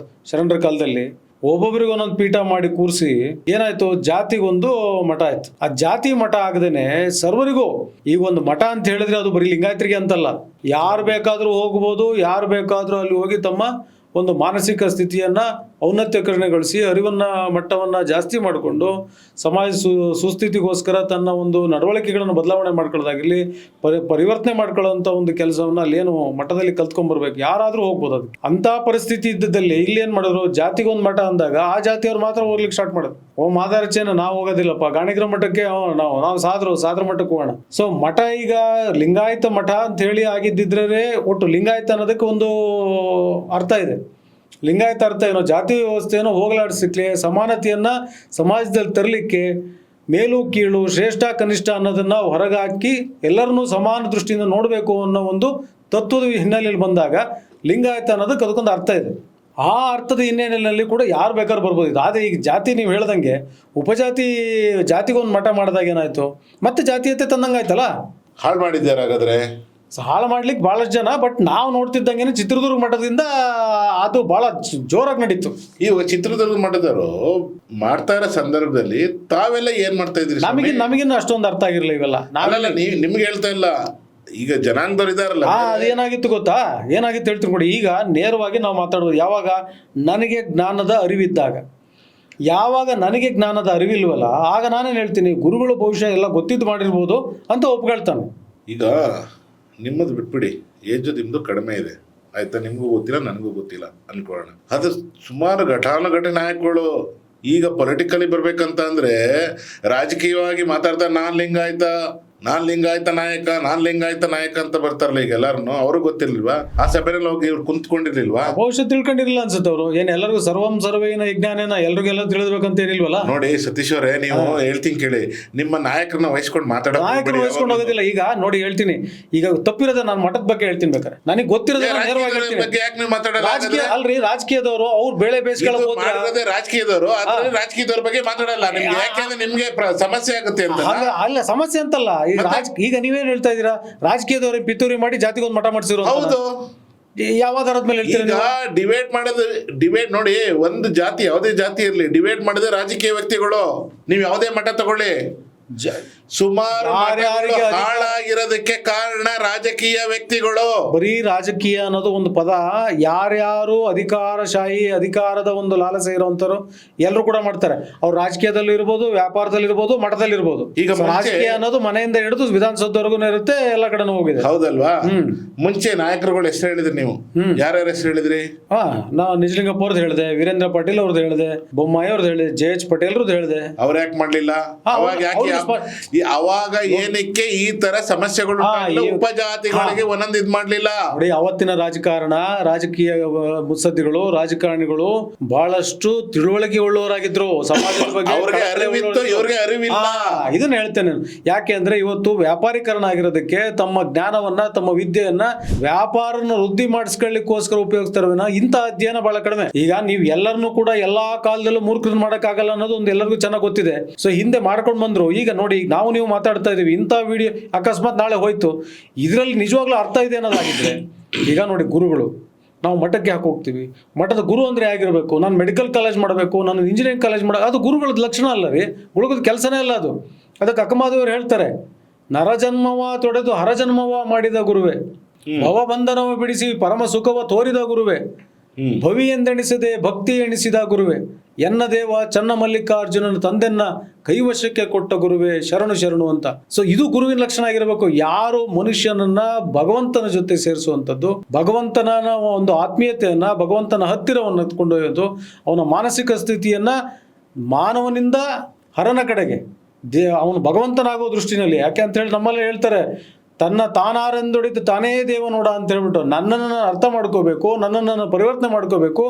ಶರಣರ ಕಾಲದಲ್ಲಿ. ಒಬ್ಬೊಬ್ಬರಿಗೆ ಒಂದೊಂದು ಪೀಠ ಮಾಡಿ ಕೂರಿಸಿ ಏನಾಯ್ತು, ಜಾತಿಗೊಂದು ಮಠ ಆಯ್ತು. ಆ ಜಾತಿ ಮಠ ಆಗದೇನೆ ಸರ್ವರಿಗೂ ಈಗ ಒಂದು ಮಠ ಅಂತ ಹೇಳಿದ್ರೆ ಅದು ಬರೀ ಲಿಂಗಾಯತರಿಗೆ ಅಂತಲ್ಲ, ಯಾರು ಬೇಕಾದರೂ ಹೋಗ್ಬೋದು, ಯಾರು ಬೇಕಾದರೂ ಅಲ್ಲಿ ಹೋಗಿ ತಮ್ಮ ಒಂದು ಮಾನಸಿಕ ಸ್ಥಿತಿಯನ್ನು ಔನ್ನತ್ಯಕರಣಗೊಳಿಸಿ ಅರಿವನ್ನು ಮಟ್ಟವನ್ನು ಜಾಸ್ತಿ ಮಾಡಿಕೊಂಡು ಸಮಾಜ ಸುಸ್ಥಿತಿಗೋಸ್ಕರ ತನ್ನ ಒಂದು ನಡವಳಿಕೆಗಳನ್ನು ಬದಲಾವಣೆ ಮಾಡ್ಕೊಳ್ಳೋದಾಗಿರಲಿ, ಪರಿವರ್ತನೆ ಮಾಡ್ಕೊಳ್ಳೋಂಥ ಒಂದು ಕೆಲಸವನ್ನು ಅಲ್ಲೇನು ಮಠದಲ್ಲಿ ಕಲ್ತ್ಕೊಂಡ್ಬರ್ಬೇಕು, ಯಾರಾದರೂ ಹೋಗ್ಬೋದು. ಅದಕ್ಕೆ ಅಂಥ ಪರಿಸ್ಥಿತಿ ಇದ್ದದಲ್ಲಿ ಇಲ್ಲೇನು ಮಾಡಿದ್ರು, ಜಾತಿಗೊಂದು ಮಠ ಅಂದಾಗ ಆ ಜಾತಿಯವ್ರು ಮಾತ್ರ ಹೋಗ್ಲಿಕ್ಕೆ ಸ್ಟಾರ್ಟ್ ಮಾಡೋದು. ಮಾದಾರಚೇನ ನಾವು ಹೋಗೋದಿಲ್ಲಪ್ಪ, ಗಾಣಿಗರ ಮಠಕ್ಕೆ ನಾವು ಸಾದ್ರ ಮಠಕ್ಕೆ ಹೋಗೋಣ. ಸೊ ಮಠ ಈಗ ಲಿಂಗಾಯತ ಮಠ ಅಂತ ಹೇಳಿ ಆಗಿದ್ದಿದ್ರೆ ಒಟ್ಟು ಲಿಂಗಾಯತ ಅನ್ನೋದಕ್ಕೆ ಒಂದು ಅರ್ಥ ಇದೆ. ಲಿಂಗಾಯತ ಅರ್ಥ ಏನೋ ಜಾತಿ ವ್ಯವಸ್ಥೆಯನ್ನು ಹೋಗಲಾಡಿಸಲಿಕ್ಕೆ, ಸಮಾನತೆಯನ್ನು ಸಮಾಜದಲ್ಲಿ ತರಲಿಕ್ಕೆ, ಮೇಲು ಕೀಳು ಶ್ರೇಷ್ಠ ಕನಿಷ್ಠ ಅನ್ನೋದನ್ನು ಹೊರಗೆ ಹಾಕಿ ಎಲ್ಲರನ್ನೂ ಸಮಾನ ದೃಷ್ಟಿಯಿಂದ ನೋಡಬೇಕು ಅನ್ನೋ ಒಂದು ತತ್ವದ ಹಿನ್ನೆಲೆಯಲ್ಲಿ ಬಂದಾಗ ಲಿಂಗಾಯತ ಅನ್ನೋದಕ್ಕೆ ಅದಕ್ಕೊಂದು ಅರ್ಥ ಇದೆ. ಆ ಅರ್ಥದ ಹಿನ್ನೆಲೆಯಲ್ಲಿ ಕೂಡ ಯಾರು ಬೇಕಾದ್ರೂ ಬರ್ಬೋದು. ಆದರೆ ಈಗ ಜಾತಿ ನೀವು ಹೇಳ್ದಂಗೆ ಜಾತಿಗೊಂದು ಮಠ ಮಾಡಿದಾಗ ಏನಾಯಿತು, ಮತ್ತೆ ಜಾತೀಯತೆ ತಂದಂಗೆ ಆಯ್ತಲ್ಲ, ಹಾಳು ಮಾಡಿದ್ದಾರೆ. ಹಾಗಾದರೆ ಹಾಳು ಮಾಡ್ಲಿಕ್ಕೆ ಭಾಳಷ್ಟು ಜನ. ಬಟ್ ನಾವು ನೋಡ್ತಿದ್ದಂಗೆ ಚಿತ್ರದುರ್ಗ ಮಠದಿಂದ ಅದು ಭಾಳ ಜೋರಾಗಿ ನಡೀತು. ಈ ಚಿತ್ರದುರ್ಗ ಮಠದವರು ಮಾಡ್ತಾ ಇರೋ ಸಂದರ್ಭದಲ್ಲಿ ತಾವೆಲ್ಲ ಏನ್ ಮಾಡ್ತಾ ಇದ್ರಿ? ನಮಗಿನ್ನೂ ಅಷ್ಟೊಂದು ಅರ್ಥ ಆಗಿರಲಿಲ್ಲ ಇವೆಲ್ಲ. ನಾವೆಲ್ಲ ನಿಮ್ಗೆ ಹೇಳ್ತಾ ಇಲ್ಲ, ಈಗ ಜನಾಂಗದವ್ರು ಇದಾರಲ್ಲ. ಅದೇನಾಗಿತ್ತು ಗೊತ್ತಾ, ಏನಾಗಿತ್ತು ಹೇಳ್ತೀನಿ ಕೊಡಿ. ಈಗ ನೇರವಾಗಿ ನಾವು ಮಾತಾಡ್ಬೋದು ಯಾವಾಗ, ನನಗೆ ಜ್ಞಾನದ ಅರಿವಿದ್ದಾಗ. ಯಾವಾಗ ನನಗೆ ಜ್ಞಾನದ ಅರಿವಿಲ್ವಲ್ಲ ಆಗ ನಾನೇನು ಹೇಳ್ತೀನಿ, ಗುರುಗಳು ಬಹುಶಃ ಎಲ್ಲ ಗೊತ್ತಿದ್ದು ಮಾಡಿರ್ಬೋದು ಅಂತ ಒಪ್ಕೊಳ್ತಾನೆ. ಈಗ ನಿಮ್ಮದು ಬಿಟ್ಬಿಡಿ, ಏಜು ನಿಮ್ಮದು ಕಡಿಮೆ ಇದೆ ಆಯ್ತಾ, ನಿಮಗೂ ಗೊತ್ತಿಲ್ಲ ನನಗೂ ಗೊತ್ತಿಲ್ಲ ಅನ್ಕೊಳ್ಳೋಣ. ಅದು ಸುಮಾರು ಘಟಾನುಘಟಿ ನಾಯಕಗಳು ಈಗ ಪೊಲಿಟಿಕಲಿ ಬರ್ಬೇಕಂತ ಅಂದ್ರೆ ರಾಜಕೀಯವಾಗಿ ಮಾತಾಡ್ತಾ ನಾನ್ ಲಿಂಗಾಯತ ನಾಯಕ ಅಂತ ಬರ್ತಾರಲ್ಲ ಈಗ ಎಲ್ಲಾರು, ಅವ್ರಿಗೆ ಗೊತ್ತಿರ್ಲಿಲ್ವಾ? ಆ ಸಭೆಯಲ್ಲಿ ಹೋಗಿ ಇವ್ರು ಕುಂತ್ಕೊಂಡಿರ್ಲಿಲ್ವಾ? ಬಹುಶಃ ತಿಳ್ಕೊಂಡಿರಲಿಲ್ಲ ಅನ್ಸುತ್ತೆ ಅವರು. ಏನ್ ಎಲ್ಲರಿಗೂ ಸರ್ವಂ ಸರ್ವೇನ ವಿಜ್ಞಾನೇನ ಎಲ್ರಿಗೆಲ್ಲ ತಿಳಿದ್ಬೇಕಂತ ಏನಿಲ್ವಲ್ಲ. ನೋಡಿ ಸತೀಶ್ ಅವರೇ, ನೀವು ಹೇಳ್ತೀನಿ ಕೇಳಿ, ನಿಮ್ಮ ನಾಯಕರನ್ನ ವಹಿಸ್ಕೊಂಡು ನಾಯಕರು ವಹಿಸ್ಕೊಂಡು ಹೋಗೋದಿಲ್ಲ. ಈಗ ನೋಡಿ ಹೇಳ್ತೀನಿ, ಈಗ ತಪ್ಪಿರೋದ ನಾನು ಮಠದ ಬಗ್ಗೆ ಹೇಳ್ತೀನಿ ಬೇಕಾರೆ, ನನಗೆ ಗೊತ್ತಿರೋದ ನೇರವಾಗಿ ಹೇಳ್ತೀನಿ. ಯಾಕೆ ನೀವು ಮಾತಾಡಲ್ಲ? ರಾಜಕೀಯ ಅಲ್ರಿ, ರಾಜಕೀಯದವರು ಅವ್ರು ಬೇಳೆ ಬೇಯಿಸ್ಕೊಳ್ಳೋದು ಮಾಡೋದೇ ರಾಜಕೀಯದವರು, ರಾಜಕೀಯದವ್ರ ಬಗ್ಗೆ ಮಾತಾಡಲ್ಲ ನಿಮ್ಗೆ, ಯಾಕೆಂದ್ರೆ ನಿಮ್ಗೆ ಸಮಸ್ಯೆ ಆಗುತ್ತೆ ಅಂತ. ಅಲ್ಲ ಸಮಸ್ಯೆ ಅಂತಲ್ಲ. ಈಗ ನೀವೇನ್ ಹೇಳ್ತಾ ಇದೀರಾ, ರಾಜಕೀಯದವ್ರಿಗೆ ಪಿತೂರಿ ಮಾಡಿ ಜಾತಿಗೆ ಒಂದು ಮಠ ಮಾಡಿಸಿರೋ. ಹೌದು, ಯಾವ ಆಧಾರದ ಮೇಲೆ ಹೇಳ್ತೀರಾ? ಡಿಬೇಟ್ ನೋಡಿ, ಒಂದು ಜಾತಿ ಯಾವುದೇ ಜಾತಿ ಇರ್ಲಿ, ಡಿಬೇಟ್ ಮಾಡಿದ್ರೆ ರಾಜಕೀಯ ವ್ಯಕ್ತಿಗಳು. ನೀವು ಯಾವುದೇ ಮಠ ತಗೊಳ್ಳಿ, ಸುಮಾರು ಹಾಳಾಗಿರೋದಕ್ಕೆ ಕಾರಣ ರಾಜಕೀಯ ವ್ಯಕ್ತಿಗಳು. ಬರೀ ರಾಜಕೀಯ ಅನ್ನೋದು ಒಂದು ಪದ, ಯಾರ್ಯಾರು ಅಧಿಕಾರಶಾಹಿ ಅಧಿಕಾರದ ಒಂದು ಲಾಲಸೆ ಇರುವಂತರು ಎಲ್ಲರೂ ಕೂಡ ಮಾಡ್ತಾರೆ. ಅವ್ರು ರಾಜಕೀಯದಲ್ಲಿ ಇರ್ಬೋದು, ವ್ಯಾಪಾರದಲ್ಲಿ ಇರ್ಬೋದು, ಮಠದಲ್ಲಿ ಇರ್ಬೋದು. ಈಗ ರಾಜಕೀಯ ಅನ್ನೋದು ಮನೆಯಿಂದ ಹಿಡಿದು ವಿಧಾನಸೌಧವರೆಗೂ ಇರುತ್ತೆ, ಎಲ್ಲ ಕಡೆನೂ ಹೋಗಿದೆ. ಹೌದಲ್ವಾ? ಮುಂಚೆ ನಾಯಕರುಗಳು ಹೆಸರು ಹೇಳಿದ್ರಿ ನೀವು, ಯಾರ್ಯಾರ ಹೆಸರು ಹೇಳಿದ್ರಿ? ನಾವು ನಿಜಲಿಂಗಪ್ಪ ಅವ್ರದ್ದು ಹೇಳಿದೆ, ವೀರೇಂದ್ರ ಪಾಟೀಲ್ ಅವ್ರದ್ದು ಹೇಳಿದೆ, ಬೊಮ್ಮಾಯಿ ಅವ್ರದ್ದು ಹೇಳಿದೆ, JH ಪಟೇಲ್ ಅವ್ರದ್ದು ಹೇಳಿದೆ. ಅವ್ರು ಯಾಕೆ ಮಾಡ್ಲಿಲ್ಲ? ಅವಾಗ ಏನಕ್ಕೆ ಈ ತರ ಸಮಸ್ಯೆಗಳು ಉಪಜಾತಿಗಳಿಗೆ ಒಂದೊಂದು ಇದ್ ಮಾಡ್ಲಿಲ್ಲ? ನೋಡಿ, ಅವತ್ತಿನ ರಾಜಕೀಯ ಮುತ್ಸದ್ದಿಗಳು, ರಾಜಕಾರಣಿಗಳು ಬಹಳಷ್ಟು ತಿಳುವಳಿಕೆ ಉಳ್ಳವರಾಗಿದ್ರು, ಸಮಾಜದ ಬಗ್ಗೆ ಇವ್ರಿಗೆ ಅರಿವಿಲ್ಲ. ಇದನ್ನ ಹೇಳ್ತೇನೆ. ಯಾಕೆ ಅಂದ್ರೆ ಇವತ್ತು ವ್ಯಾಪಾರೀಕರಣ ಆಗಿರೋದಕ್ಕೆ ತಮ್ಮ ಜ್ಞಾನವನ್ನ, ತಮ್ಮ ವಿದ್ಯೆಯನ್ನ ವ್ಯಾಪಾರನ ವೃದ್ಧಿ ಮಾಡಿಸ್ಕೊಳ್ಳಿಕ್ಕೋಸ್ಕರ ಉಪಯೋಗಿಸ್ತಾರ. ಇಂಥ ಅಧ್ಯಯನ ಬಹಳ ಕಡಿಮೆ. ಈಗ ನೀವು ಎಲ್ಲರನ್ನೂ ಕೂಡ ಎಲ್ಲಾ ಕಾಲದಲ್ಲೂ ಮೂರ್ಖರನ್ನ ಮಾಡಕ್ಕಾಗಲ್ಲ ಅನ್ನೋದು ಒಂದು ಎಲ್ಲರಿಗೂ ಚೆನ್ನಾಗಿ ಗೊತ್ತಿದೆ. ಸೊ ಹಿಂದೆ ಮಾಡ್ಕೊಂಡು ಬಂದ್ರು. ಈಗ ನೋಡಿ, ನಾವು ನೀವು ಮಾತಾಡ್ತಾ ಇದೀವಿ, ಇಂಥ ವಿಡಿಯೋ ಅಕಸ್ಮಾತ್ ನಾಳೆ ಹೋಯ್ತು, ಇದರಲ್ಲಿ ನಿಜವಾಗ್ಲೂ ಅರ್ಥ ಇದೆ ಅನ್ನೋದಾಗಿದ್ರೆ, ಈಗ ನೋಡಿ ಗುರುಗಳು, ನಾವು ಮಠಕ್ಕೆ ಯಾಕೆ ಹೋಗ್ತೀವಿ? ಮಠದ ಗುರು ಅಂದ್ರೆ ಹೇಗಿರ್ಬೇಕು? ನಾನು ಮೆಡಿಕಲ್ ಕಾಲೇಜ್ ಮಾಡಬೇಕು, ನಾನು ಇಂಜಿನಿಯರಿಂಗ್ ಕಾಲೇಜ್ ಮಾಡಬೇಕು, ಅದು ಗುರುಗಳದ ಲಕ್ಷಣ ಅಲ್ಲ ರೀ, ಗುರುಗಳ ಕೆಲಸನೇ ಅಲ್ಲ ಅದು. ಅದಕ್ಕೆ ಅಕ್ಕಮಾದೇವರು ಹೇಳ್ತಾರೆ, ನರಜನ್ಮವ ತೊಡೆದು ಹರಜನ್ಮವ ಮಾಡಿದ ಗುರುವೆ, ಭವಬಂಧನವ ಬಿಡಿಸಿ ಪರಮ ಸುಖವ ತೋರಿದ ಗುರುವೆ, ಭವಿ ಎಂದೆಣಿಸದೆ ಭಕ್ತಿ ಎಣಿಸಿದ ಗುರುವೆ, ಎನ್ನ ದೇವ ಚನ್ನ ಮಲ್ಲಿಕಾರ್ಜುನನ ತಂದೆನ್ನ ಕೈವಶಕ್ಕೆ ಕೊಟ್ಟ ಗುರುವೆ, ಶರಣು ಶರಣು ಅಂತ. ಸೊ ಇದು ಗುರುವಿನ ಲಕ್ಷಣ ಆಗಿರಬೇಕು. ಯಾರು ಮನುಷ್ಯನನ್ನ ಭಗವಂತನ ಜೊತೆ ಸೇರಿಸುವಂಥದ್ದು, ಭಗವಂತನ ಒಂದು ಆತ್ಮೀಯತೆಯನ್ನ, ಭಗವಂತನ ಹತ್ತಿರವನ್ನು ಕೊಂಡೊಯ್ಯೋದು, ಅವನ ಮಾನಸಿಕ ಸ್ಥಿತಿಯನ್ನ ಮಾನವನಿಂದ ಹರನ ಕಡೆಗೆ, ಅವನು ಭಗವಂತನಾಗೋ ದೃಷ್ಟಿನಲ್ಲಿ. ಯಾಕೆ ಅಂತ ಹೇಳಿ ನಮ್ಮಲ್ಲಿ ಹೇಳ್ತಾರೆ, ತಾನಾರೆಂದೊಡಿದು ತಾನೇ ದೇವ ನೋಡ ಅಂತ ಹೇಳ್ಬಿಟ್ಟು, ನನ್ನನ್ನು ಅರ್ಥ ಮಾಡ್ಕೋಬೇಕು, ನನ್ನನ್ನು ಪರಿವರ್ತನೆ ಮಾಡ್ಕೋಬೇಕು.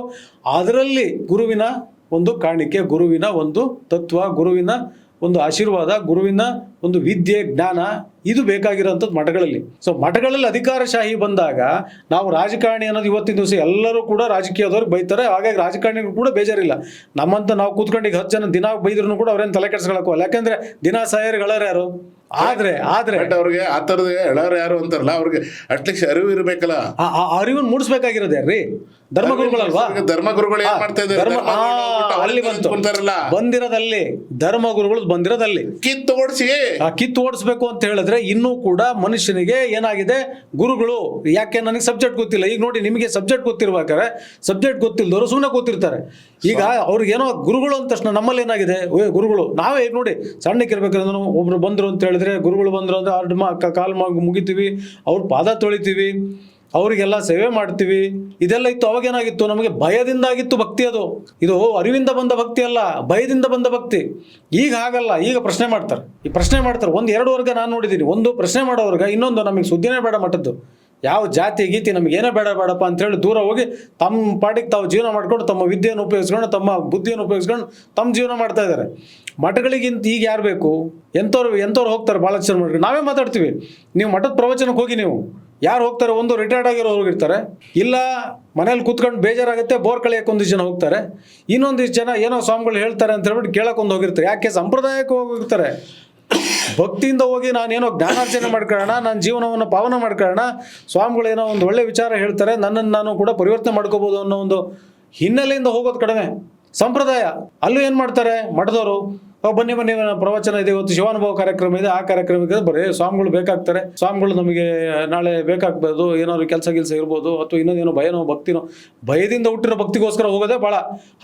ಅದರಲ್ಲಿ ಗುರುವಿನ ಒಂದು ಕಾಣಿಕೆ, ಗುರುವಿನ ಒಂದು ತತ್ವ, ಗುರುವಿನ ಒಂದು ಆಶೀರ್ವಾದ, ಗುರುವಿನ ಒಂದು ವಿದ್ಯೆ, ಜ್ಞಾನ, ಇದು ಬೇಕಾಗಿರೋಂಥದ್ದು ಮಠಗಳಲ್ಲಿ. ಸೊ ಮಠಗಳಲ್ಲಿ ಅಧಿಕಾರಶಾಹಿ ಬಂದಾಗ ನಾವು ರಾಜಕಾರಣಿ ಅನ್ನೋದು ಇವತ್ತಿನ ದಿವಸ ಎಲ್ಲರೂ ಕೂಡ ರಾಜಕೀಯದವ್ರಿಗೆ ಬೈತಾರೆ. ಹಾಗಾಗಿ ರಾಜಕಾರಣಿಗಳು ಕೂಡ ಬೇಜಾರಿಲ್ಲ. ನಮ್ಮಂತ ನಾವು ಕೂತ್ಕೊಂಡು ಈಗ 10 ಜನ ದಿನ ಬೈದ್ರು ಕೂಡ ಅವ್ರೇನು ತಲೆ ಕೆಡಿಸ್ಕೊಳ್ಳೋಲ್ಲ. ಯಾಕಂದ್ರೆ ದಿನ ಸಾಯರ್ಗಳವ್ರು ಯಾರು? ಆದ್ರೆ ಅವ್ರಿಗೆ ಆ ತರದ ಹೇಳೋರು ಯಾರು ಅಂತಾರಲ್ಲ, ಅವ್ರಿಗೆ ಅಟ್ಲೀಸ್ಟ್ ಅರಿವು ಇರ್ಬೇಕಲ್ಲ. ಆ ಅರಿವನ್ನು ಮೂಡಿಸ್ಬೇಕಾಗಿರೋದು ಯಾರ್ರಿ? ಧರ್ಮಗುರುಗಳಲ್ವಾ? ಧರ್ಮಗುರುಗಳು ಏನ್ ಮಾಡ್ತಾ ಇದ್ದಾರೆ? ಅಲ್ಲಿ ಬಂದಿರೋದಲ್ಲಿ ಧರ್ಮಗುರುಗಳು ಬಂದಿರೋದಲ್ಲಿ ಕಿತ್ತು ಓಡಿಸ್ಬೇಕು ಅಂತ ಹೇಳಿದ್ರೆ, ಇನ್ನೂ ಕೂಡ ಮನುಷ್ಯನಿಗೆ ಏನಾಗಿದೆ, ಗುರುಗಳು ಯಾಕೆ ನನಗೆ ಸಬ್ಜೆಕ್ಟ್ ಗೊತ್ತಿಲ್ಲ. ಈಗ ನೋಡಿ, ನಿಮಗೆ ಸಬ್ಜೆಕ್ಟ್ ಗೊತ್ತಿರ್ಬೇಕಾದ್ರೆ ಸಬ್ಜೆಕ್ಟ್ ಗೊತ್ತಿಲ್ಲದವರು ಸುಮ್ಮನೆ ಕೂತಿರ್ತಾರೆ. ಈಗ ಅವ್ರಿಗೇನೋ ಗುರುಗಳು ಅಂದ ತಕ್ಷಣ ನಮ್ಮಲ್ಲಿ ಏನಾಗಿದೆ, ಗುರುಗಳು ನಾವೇ ನೋಡಿ ಸಣ್ಣಕ್ಕಿರ್ಬೇಕಾದ್ರೆ ಒಬ್ರು ಬಂದ್ರು ಅಂತ ಹೇಳಿದ್ರೆ, ಗುರುಗಳು ಬಂದ್ರು ಅಂದ್ರೆ ಕಾಲ್ ಮುಗಿತೀವಿ, ಅವ್ರ ಪಾದ ತೊಳಿತೀವಿ, ಅವರಿಗೆಲ್ಲ ಸೇವೆ ಮಾಡ್ತೀವಿ. ಇದೆಲ್ಲ ಇತ್ತು. ಅವಾಗೇನಾಗಿತ್ತು, ನಮಗೆ ಭಯದಿಂದ ಆಗಿತ್ತು ಭಕ್ತಿ. ಅದು ಇದು ಅರಿವಿಂದ ಬಂದ ಭಕ್ತಿ ಅಲ್ಲ, ಭಯದಿಂದ ಬಂದ ಭಕ್ತಿ. ಈಗ ಹಾಗಲ್ಲ. ಈಗ ಪ್ರಶ್ನೆ ಮಾಡ್ತಾರೆ. ಈ ಪ್ರಶ್ನೆ ಮಾಡ್ತಾರೆ. 1-2 ವರ್ಗ ನಾನು ನೋಡಿದ್ದೀನಿ. ಒಂದು ಪ್ರಶ್ನೆ ಮಾಡೋರ್ಗ, ಇನ್ನೊಂದು ನಮಗೆ ಸುದ್ದಿನೇ ಬೇಡ ಮಠದ್ದು, ಯಾವ ಜಾತಿ ಗೀತಿ ನಮಗೇನೇ ಬೇಡಪ್ಪ ಅಂತೇಳಿ ದೂರ ಹೋಗಿ ತಮ್ಮ ಪಾಟಿಗೆ ತಾವು ಜೀವನ ಮಾಡ್ಕೊಂಡು, ತಮ್ಮ ವಿದ್ಯೆಯನ್ನು ಉಪಯೋಗಿಸ್ಕೊಂಡು, ತಮ್ಮ ಬುದ್ಧಿಯನ್ನು ಉಪಯೋಗಿಸ್ಕೊಂಡು ತಮ್ಮ ಜೀವನ ಮಾಡ್ತಾ ಇದ್ದಾರೆ. ಮಠಗಳಿಗಿಂತ ಈಗ ಯಾರು ಬೇಕು? ಎಂಥವ್ರು ಹೋಗ್ತಾರೆ? ಭಾಳ ಜನ ಮಾಡ್ಕೊಂಡು ನಾವೇ ಮಾತಾಡ್ತೀವಿ. ನೀವು ಮಠದ ಪ್ರವಚನಕ್ಕೆ ಹೋಗಿ, ನೀವು ಯಾರು ಹೋಗ್ತಾರೆ? ಒಂದು ರಿಟೈರ್ಡ್ ಆಗಿರೋ ಹೋಗಿರ್ತಾರೆ, ಇಲ್ಲ ಮನೇಲಿ ಕೂತ್ಕೊಂಡು ಬೇಜಾರಾಗುತ್ತೆ ಬೋರ್ ಕಳೆಯಕ್ಕೆ ಒಂದಿಷ್ಟು ಜನ ಹೋಗ್ತಾರೆ, ಇನ್ನೊಂದಿಷ್ಟು ಜನ ಏನೋ ಸ್ವಾಮಿಗಳು ಹೇಳ್ತಾರೆ ಅಂತ ಹೇಳ್ಬಿಟ್ಟು ಕೇಳಕ್ಕೊಂದು ಹೋಗಿರ್ತಾರೆ. ಯಾಕೆ? ಸಂಪ್ರದಾಯಕ್ಕೆ ಹೋಗಿರ್ತಾರೆ. ಭಕ್ತಿಯಿಂದ ಹೋಗಿ ನಾನೇನೋ ಜ್ಞಾನಾರ್ಜನೆ ಮಾಡ್ಕೊಳ್ಳೋಣ, ನನ್ನ ಜೀವನವನ್ನು ಪಾವನ ಮಾಡ್ಕೊಳ್ಳೋಣ, ಸ್ವಾಮಿಗಳೇನೋ ಒಂದು ಒಳ್ಳೆ ವಿಚಾರ ಹೇಳ್ತಾರೆ, ನನ್ನನ್ನು ನಾನು ಕೂಡ ಪರಿವರ್ತನೆ ಮಾಡ್ಕೋಬೋದು ಅನ್ನೋ ಒಂದು ಹಿನ್ನೆಲೆಯಿಂದ ಹೋಗೋದು ಕಡಿಮೆ. ಸಂಪ್ರದಾಯ ಅಲ್ಲೂ ಏನು ಮಾಡ್ತಾರೆ ಮಠದವರು? ಬನ್ನಿ ಬನ್ನಿ ಪ್ರವಚನ ಇದೆ, ಇವತ್ತು ಶಿವಾನುಭವ ಕಾರ್ಯಕ್ರಮ ಇದೆ, ಆ ಕಾರ್ಯಕ್ರಮಕ್ಕೆ ಬರೀ ಸ್ವಾಮಿಗಳು ಬೇಕಾಗ್ತಾರೆ, ಸ್ವಾಮಿಗಳು ನಮಗೆ ನಾಳೆ ಬೇಕಾಗ್ಬೋದು, ಏನಾದ್ರು ಕೆಲಸ ಇರ್ಬೋದು, ಅಥವಾ ಇನ್ನೊಂದೇನೋ ಭಯನೋ ಭಕ್ತಿನೋ, ಭಯದಿಂದ ಹುಟ್ಟಿರೋ ಭಕ್ತಿಗೋಸ್ಕರ ಹೋಗೋದೇ ಭಾಳ.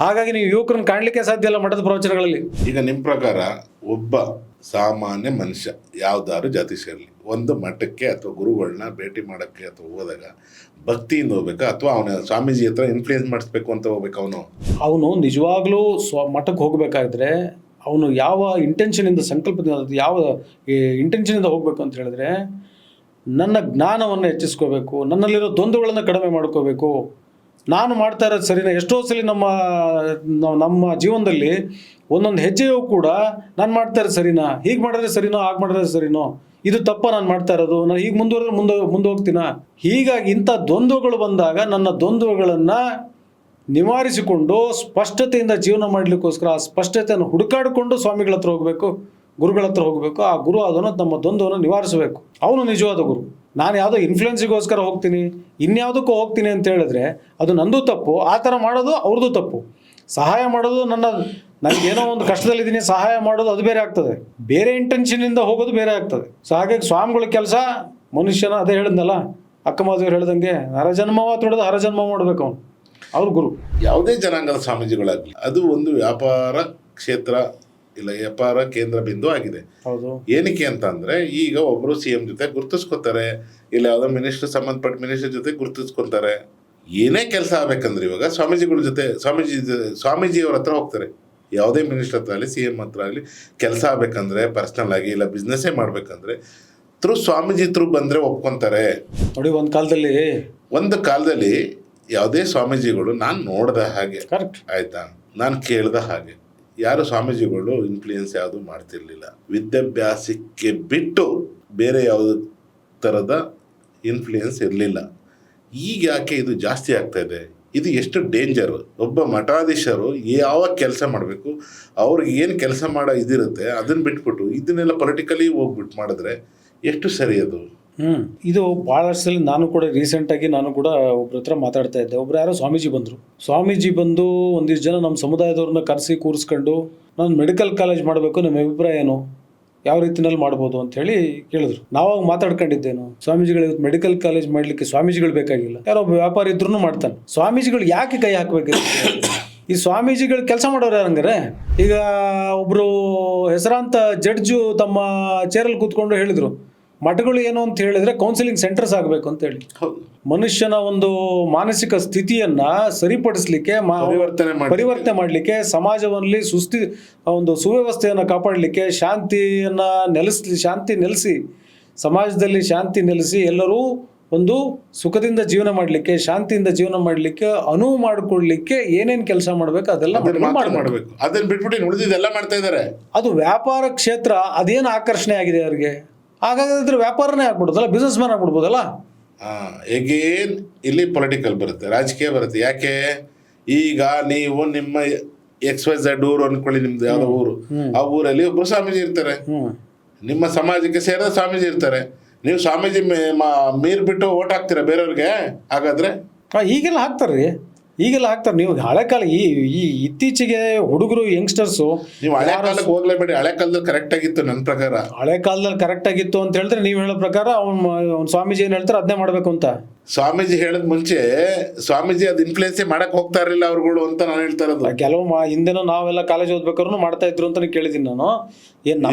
ಹಾಗಾಗಿ ನೀವು ಯುವಕರನ್ನ ಕಾಣಲಿಕ್ಕೆ ಸಾಧ್ಯ ಇಲ್ಲ ಮಠದ ಪ್ರವಚನಗಳಲ್ಲಿ. ಈಗ ನಿಮ್ಮ ಪ್ರಕಾರ ಒಬ್ಬ ಸಾಮಾನ್ಯ ಮನುಷ್ಯ ಯಾವ್ದಾದ್ರು ಜಾತಿ ಸೇರಲಿ, ಒಂದು ಮಠಕ್ಕೆ ಅಥವಾ ಗುರುಗಳನ್ನ ಭೇಟಿ ಮಾಡೋಕ್ಕೆ ಅಥವಾ ಹೋದಾಗ ಭಕ್ತಿಯಿಂದ ಹೋಗ್ಬೇಕಾ, ಅಥವಾ ಅವನ ಸ್ವಾಮೀಜಿ ಹತ್ರ ಇನ್ಫ್ಲೂಯೆನ್ಸ್ ಮಾಡಿಸ್ಬೇಕು ಅಂತ ಹೋಗ್ಬೇಕು? ಅವನು ನಿಜವಾಗ್ಲೂ ಮಠಕ್ಕೆ ಹೋಗಬೇಕಾದ್ರೆ ಅವನು ಯಾವ ಇಂಟೆನ್ಷನಿಂದ, ಸಂಕಲ್ಪದಿಂದ, ಯಾವ ಇಂಟೆನ್ಷನಿಂದ ಹೋಗಬೇಕು ಅಂತ ಹೇಳಿದ್ರೆ, ನನ್ನ ಜ್ಞಾನವನ್ನು ಹೆಚ್ಚಿಸ್ಕೋಬೇಕು, ನನ್ನಲ್ಲಿರೋ ದ್ವಂದ್ವಗಳನ್ನು ಕಡಿಮೆ ಮಾಡ್ಕೋಬೇಕು, ನಾನು ಮಾಡ್ತಾ ಇರೋದು ಸರಿನಾ. ಎಷ್ಟೋ ಸಲ ನಮ್ಮ ಜೀವನದಲ್ಲಿ ಒಂದೊಂದು ಹೆಜ್ಜೆಯೂ ಕೂಡ ನಾನು ಮಾಡ್ತಾ ಇರೋದು ಸರಿನಾ, ಹೀಗೆ ಮಾಡಿದ್ರೆ ಸರಿನೋ, ಹಾಗೆ ಮಾಡಿದ್ರೆ ಸರಿನೋ, ಇದು ತಪ್ಪ ನಾನು ಮಾಡ್ತಾ ಇರೋದು, ನಾನು ಹೀಗೆ ಮುಂದೆ ಹೋಗ್ತೀನ. ಹೀಗಾಗಿ ಇಂಥ ದ್ವಂದ್ವಗಳು ಬಂದಾಗ ನನ್ನ ದ್ವಂದ್ವಗಳನ್ನು ನಿವಾರಿಸಿಕೊಂಡು ಸ್ಪಷ್ಟತೆಯಿಂದ ಜೀವನ ಮಾಡಲಿಕ್ಕೋಸ್ಕರ ಆ ಸ್ಪಷ್ಟತೆಯನ್ನು ಹುಡುಕಾಡಿಕೊಂಡು ಸ್ವಾಮಿಗಳ ಹತ್ರ ಹೋಗಬೇಕು, ಗುರುಗಳ ಹತ್ರ ಹೋಗಬೇಕು. ಆ ಗುರು ಅದನ್ನು ನಮ್ಮ ದ್ವಂದ್ವವನ್ನು ನಿವಾರಿಸಬೇಕು. ಅವನು ನಿಜವಾದ ಗುರು. ನಾನು ಯಾವುದೋ ಇನ್ಫ್ಲುಯೆನ್ಸಿಗೋಸ್ಕರ ಹೋಗ್ತೀನಿ, ಇನ್ಯಾವುದಕ್ಕೂ ಹೋಗ್ತೀನಿ ಅಂತ ಹೇಳಿದ್ರೆ ಅದು ನಂದು ತಪ್ಪು, ಆ ಥರ ಮಾಡೋದು ಅವ್ರದ್ದು ತಪ್ಪು. ಸಹಾಯ ಮಾಡೋದು ನನಗೇನೋ ಒಂದು ಕಷ್ಟದಲ್ಲಿದ್ದೀನಿ, ಸಹಾಯ ಮಾಡೋದು ಅದು ಬೇರೆ ಆಗ್ತದೆ, ಬೇರೆ ಇಂಟೆನ್ಷನಿಂದ ಹೋಗೋದು ಬೇರೆ ಆಗ್ತದೆ. ಸೊ ಹಾಗಾಗಿ ಸ್ವಾಮಿಗಳ ಕೆಲಸ ಮನುಷ್ಯನ, ಅದೇ ಹೇಳಿದ್ನಲ್ಲ ಅಕ್ಕಮಾದೇವ್ರು ಹೇಳ್ದಂಗೆ, ನರಜನ್ಮವ ತೊಡೆದು ಹರಜನ್ಮ ಮಾಡಬೇಕು ಅವನು, ಅವ್ರ ಗುರು. ಯಾವುದೇ ಜನಾಂಗದ ಸ್ವಾಮೀಜಿಗಳಾಗಲಿ ಅದು ಒಂದು ವ್ಯಾಪಾರ ಕ್ಷೇತ್ರ ಇಲ್ಲ ವ್ಯಾಪಾರ ಕೇಂದ್ರ ಬಿಂದು ಆಗಿದೆ. ಹೌದು. ಏನಕ್ಕೆ ಅಂತ ಅಂದ್ರೆ, ಈಗ ಒಬ್ರು CM ಜೊತೆ ಗುರುತಿಸ್ಕೊತಾರೆ, ಇಲ್ಲ ಯಾವುದೋ ಮಿನಿಸ್ಟರ್ ಸಂಬಂಧಪಟ್ಟ ಮಿನಿಸ್ಟರ್ ಜೊತೆ ಗುರುತಿಸ್ಕೊತಾರೆ. ಏನೇ ಕೆಲಸ ಆಗ್ಬೇಕಂದ್ರೆ ಇವಾಗ ಸ್ವಾಮೀಜಿಗಳ ಜೊತೆ ಸ್ವಾಮೀಜಿಯವ್ರ ಹತ್ರ ಹೋಗ್ತಾರೆ. ಯಾವುದೇ ಮಿನಿಸ್ಟರ್ ಹತ್ರ ಆಗಲಿ, CM ಹತ್ರ ಆಗಲಿ ಕೆಲಸ ಆಗ್ಬೇಕಂದ್ರೆ, ಪರ್ಸನಲ್ ಆಗಿ ಇಲ್ಲ ಬಿಸ್ನೆಸ್ಸೇ ಮಾಡ್ಬೇಕಂದ್ರೆ ಸ್ವಾಮೀಜಿ ಥ್ರೂ ಬಂದ್ರೆ ಒಪ್ಕೊಂತಾರೆ. ನೋಡಿ, ಒಂದು ಕಾಲದಲ್ಲಿ ಯಾವುದೇ ಸ್ವಾಮೀಜಿಗಳು ನಾನು ನೋಡ್ದ ಹಾಗೆ, ಕರೆಕ್ಟ್ ಆಯ್ತಾ, ನಾನು ಕೇಳ್ದ ಹಾಗೆ ಯಾರು ಸ್ವಾಮೀಜಿಗಳು ಇನ್ಫ್ಲೂಯೆನ್ಸ್ ಯಾವುದು ಮಾಡ್ತಿರ್ಲಿಲ್ಲ. ವಿದ್ಯಾಭ್ಯಾಸಕ್ಕೆ ಬಿಟ್ಟು ಬೇರೆ ಯಾವುದೇ ಥರದ ಇನ್ಫ್ಲೂಯೆನ್ಸ್ ಇರಲಿಲ್ಲ. ಈಗ ಯಾಕೆ ಇದು ಜಾಸ್ತಿ ಆಗ್ತಾ ಇದೆ? ಇದು ಎಷ್ಟು ಡೇಂಜರ್. ಒಬ್ಬ ಮಠಾಧೀಶರು ಯಾವ ಕೆಲಸ ಮಾಡಬೇಕು, ಅವ್ರಿಗೆ ಏನು ಕೆಲಸ ಮಾಡೋ ಇದಿರುತ್ತೆ, ಅದನ್ನು ಬಿಟ್ಬಿಟ್ಟು ಇದನ್ನೆಲ್ಲ ಪೊಲಿಟಿಕಲಿ ಹೋಗ್ಬಿಟ್ಟು ಮಾಡಿದ್ರೆ ಎಷ್ಟು ಸರಿ ಅದು? ಇದು ಭಾಳಷ್ಟು ಸಲ ನಾನು ಕೂಡ ರೀಸೆಂಟಾಗಿ ಒಬ್ರ ಹತ್ರ ಮಾತಾಡ್ತಾ ಇದ್ದೆ. ಒಬ್ರು ಯಾರೋ ಸ್ವಾಮೀಜಿ ಬಂದು ಒಂದಿಷ್ಟು ಜನ ನಮ್ಮ ಸಮುದಾಯದವ್ರನ್ನ ಕರೆಸಿ ಕೂರಿಸ್ಕೊಂಡು, ನಾನು ಮೆಡಿಕಲ್ ಕಾಲೇಜ್ ಮಾಡಬೇಕು, ನಿಮ್ಮ ಅಭಿಪ್ರಾಯ ಏನು, ಯಾವ ರೀತಿನಲ್ಲಿ ಮಾಡ್ಬೋದು ಅಂತ ಹೇಳಿ ಕೇಳಿದ್ರು. ನಾವಾಗ ಮಾತಾಡ್ಕೊಂಡಿದ್ದೇನು, ಸ್ವಾಮೀಜಿಗಳು ಇವತ್ತು ಮೆಡಿಕಲ್ ಕಾಲೇಜ್ ಮಾಡಲಿಕ್ಕೆ ಸ್ವಾಮೀಜಿಗಳು ಬೇಕಾಗಿಲ್ಲ, ಯಾರೋ ಒಬ್ಬ ವ್ಯಾಪಾರಿ ಇದ್ರೂ ಮಾಡ್ತಾನೆ. ಸ್ವಾಮೀಜಿಗಳು ಯಾಕೆ ಕೈ ಹಾಕಬೇಕಿರುತ್ತೆ? ಈ ಸ್ವಾಮೀಜಿಗಳು ಕೆಲಸ ಮಾಡೋರು ಯಾರಂಗಾರೆ? ಈಗ ಒಬ್ರು ಹೆಸರಾಂತ ಜಡ್ಜು ತಮ್ಮ ಚೇರಲ್ಲಿ ಕೂತ್ಕೊಂಡು ಹೇಳಿದ್ರು, ಮಠಗಳು ಏನು ಅಂತ ಹೇಳಿದ್ರೆ ಕೌನ್ಸಿಲಿಂಗ್ ಸೆಂಟರ್ಸ್ ಆಗಬೇಕು ಅಂತೇಳಿ. ಮನುಷ್ಯನ ಒಂದು ಮಾನಸಿಕ ಸ್ಥಿತಿಯನ್ನ ಸರಿಪಡಿಸ್ಲಿಕ್ಕೆ, ಪರಿವರ್ತನೆ ಮಾಡಲಿಕ್ಕೆ, ಸಮಾಜದಲ್ಲಿ ಒಂದು ಸುವ್ಯವಸ್ಥೆಯನ್ನು ಕಾಪಾಡಲಿಕ್ಕೆ, ಶಾಂತಿ ನೆಲೆಸಿ ಸಮಾಜದಲ್ಲಿ ಶಾಂತಿ ನೆಲೆಸಿ ಎಲ್ಲರೂ ಒಂದು ಸುಖದಿಂದ ಜೀವನ ಮಾಡಲಿಕ್ಕೆ, ಶಾಂತಿಯಿಂದ ಜೀವನ ಮಾಡಲಿಕ್ಕೆ ಅನುವು ಮಾಡಿಕೊಳ್ಳಲಿಕ್ಕೆ ಏನೇನು ಕೆಲಸ ಮಾಡಬೇಕು ಅದೆಲ್ಲ ಮಾಡಬೇಕು. ಅದನ್ನ ಬಿಟ್ಬಿಟ್ಟು ಉಳಿದಿದ್ದೆಲ್ಲ ಮಾಡ್ತಾ ಇದ್ದಾರೆ. ಅದು ವ್ಯಾಪಾರ ಕ್ಷೇತ್ರ. ಅದೇನು ಆಕರ್ಷಣೆ ಆಗಿದೆ ಅವ್ರಿಗೆ. ಹಾಗಾದ್ರೆ ವ್ಯಾಪಾರನೇ ಆಗ್ಬಿಡ್ಬೋದಲ್ಲ, ಬಿಸ್ನೆಸ್ ಮ್ಯಾನ್ ಆಗ್ಬಿಡ್ಬೋದಲ್ಲ. ಎಗೇನ್ ಇಲ್ಲಿ ಪೊಲಿಟಿಕಲ್ ಬರುತ್ತೆ, ರಾಜಕೀಯ ಬರುತ್ತೆ. ಯಾಕೆ? ಈಗ ನೀವು ನಿಮ್ಮ XYZ ಊರು ಅನ್ಕೊಳ್ಳಿ, ನಿಮ್ದು ಯಾವ್ದೋ ಊರು, ಆ ಊರಲ್ಲಿ ಒಬ್ರು ಸ್ವಾಮೀಜಿ ಇರ್ತಾರೆ, ನಿಮ್ಮ ಸಮಾಜಕ್ಕೆ ಸೇರಿದ ಸ್ವಾಮೀಜಿ ಇರ್ತಾರೆ. ನೀವು ಸ್ವಾಮೀಜಿ ಮೀರ್ ಬಿಟ್ಟು ಓಟ್ ಹಾಕ್ತೀರಾ ಬೇರೆಯವ್ರಿಗೆ? ಹಾಗಾದ್ರೆ ಈಗೆಲ್ಲ ಹಾಕ್ತಾರ್ರಿ, ನೀವು ಹಳೆ ಕಾಲ ಈ ಇತ್ತೀಚೆಗೆ ಹುಡುಗರು ಯಂಗ್ಸ್ಟರ್ಸು, ನೀವು ಹಳೆ ಕಾಲಕ್ಕೆ ಹೋಗ್ಲೇಬೇಡಿ. ಹಳೆ ಕಾಲದಲ್ಲಿ ಕರೆಕ್ಟ್ ಆಗಿತ್ತು. ನನ್ನ ಪ್ರಕಾರ ಹಳೆ ಕಾಲದಲ್ಲಿ ಕರೆಕ್ಟ್ ಆಗಿತ್ತು ಅಂತ ಹೇಳಿದ್ರೆ, ನೀವು ಹೇಳೋ ಪ್ರಕಾರ ಅವ್ನು ಸ್ವಾಮೀಜಿ ಏನ್ ಹೇಳ್ತಾರೆ ಅದನ್ನೇ ಮಾಡ್ಬೇಕು ಅಂತ. ಸ್ವಾಮೀಜಿ ಹೇಳದ್ ಮುಂಚೆ ಸ್ವಾಮೀಜಿ ಅದ್ ಇನ್ಫ್ಲೂಯೆನ್ಸ್ ಮಾಡಕ್ ಹೋಗ್ತಾ ಇರಲಿಲ್ಲ ಅವ್ರುಗಳು ಅಂತ ನಾನು ಹೇಳ್ತಾ ಇರೋದು. ಕೆಲವು ಹಿಂದೆನೋ ನಾವೆಲ್ಲ ಕಾಲೇಜ್ ಓದ್ಬೇಕಾದ್ರು ಮಾಡ್ತಾ ಇದ್ರು ಅಂತ ಕೇಳಿದೀನಿ ನಾನು.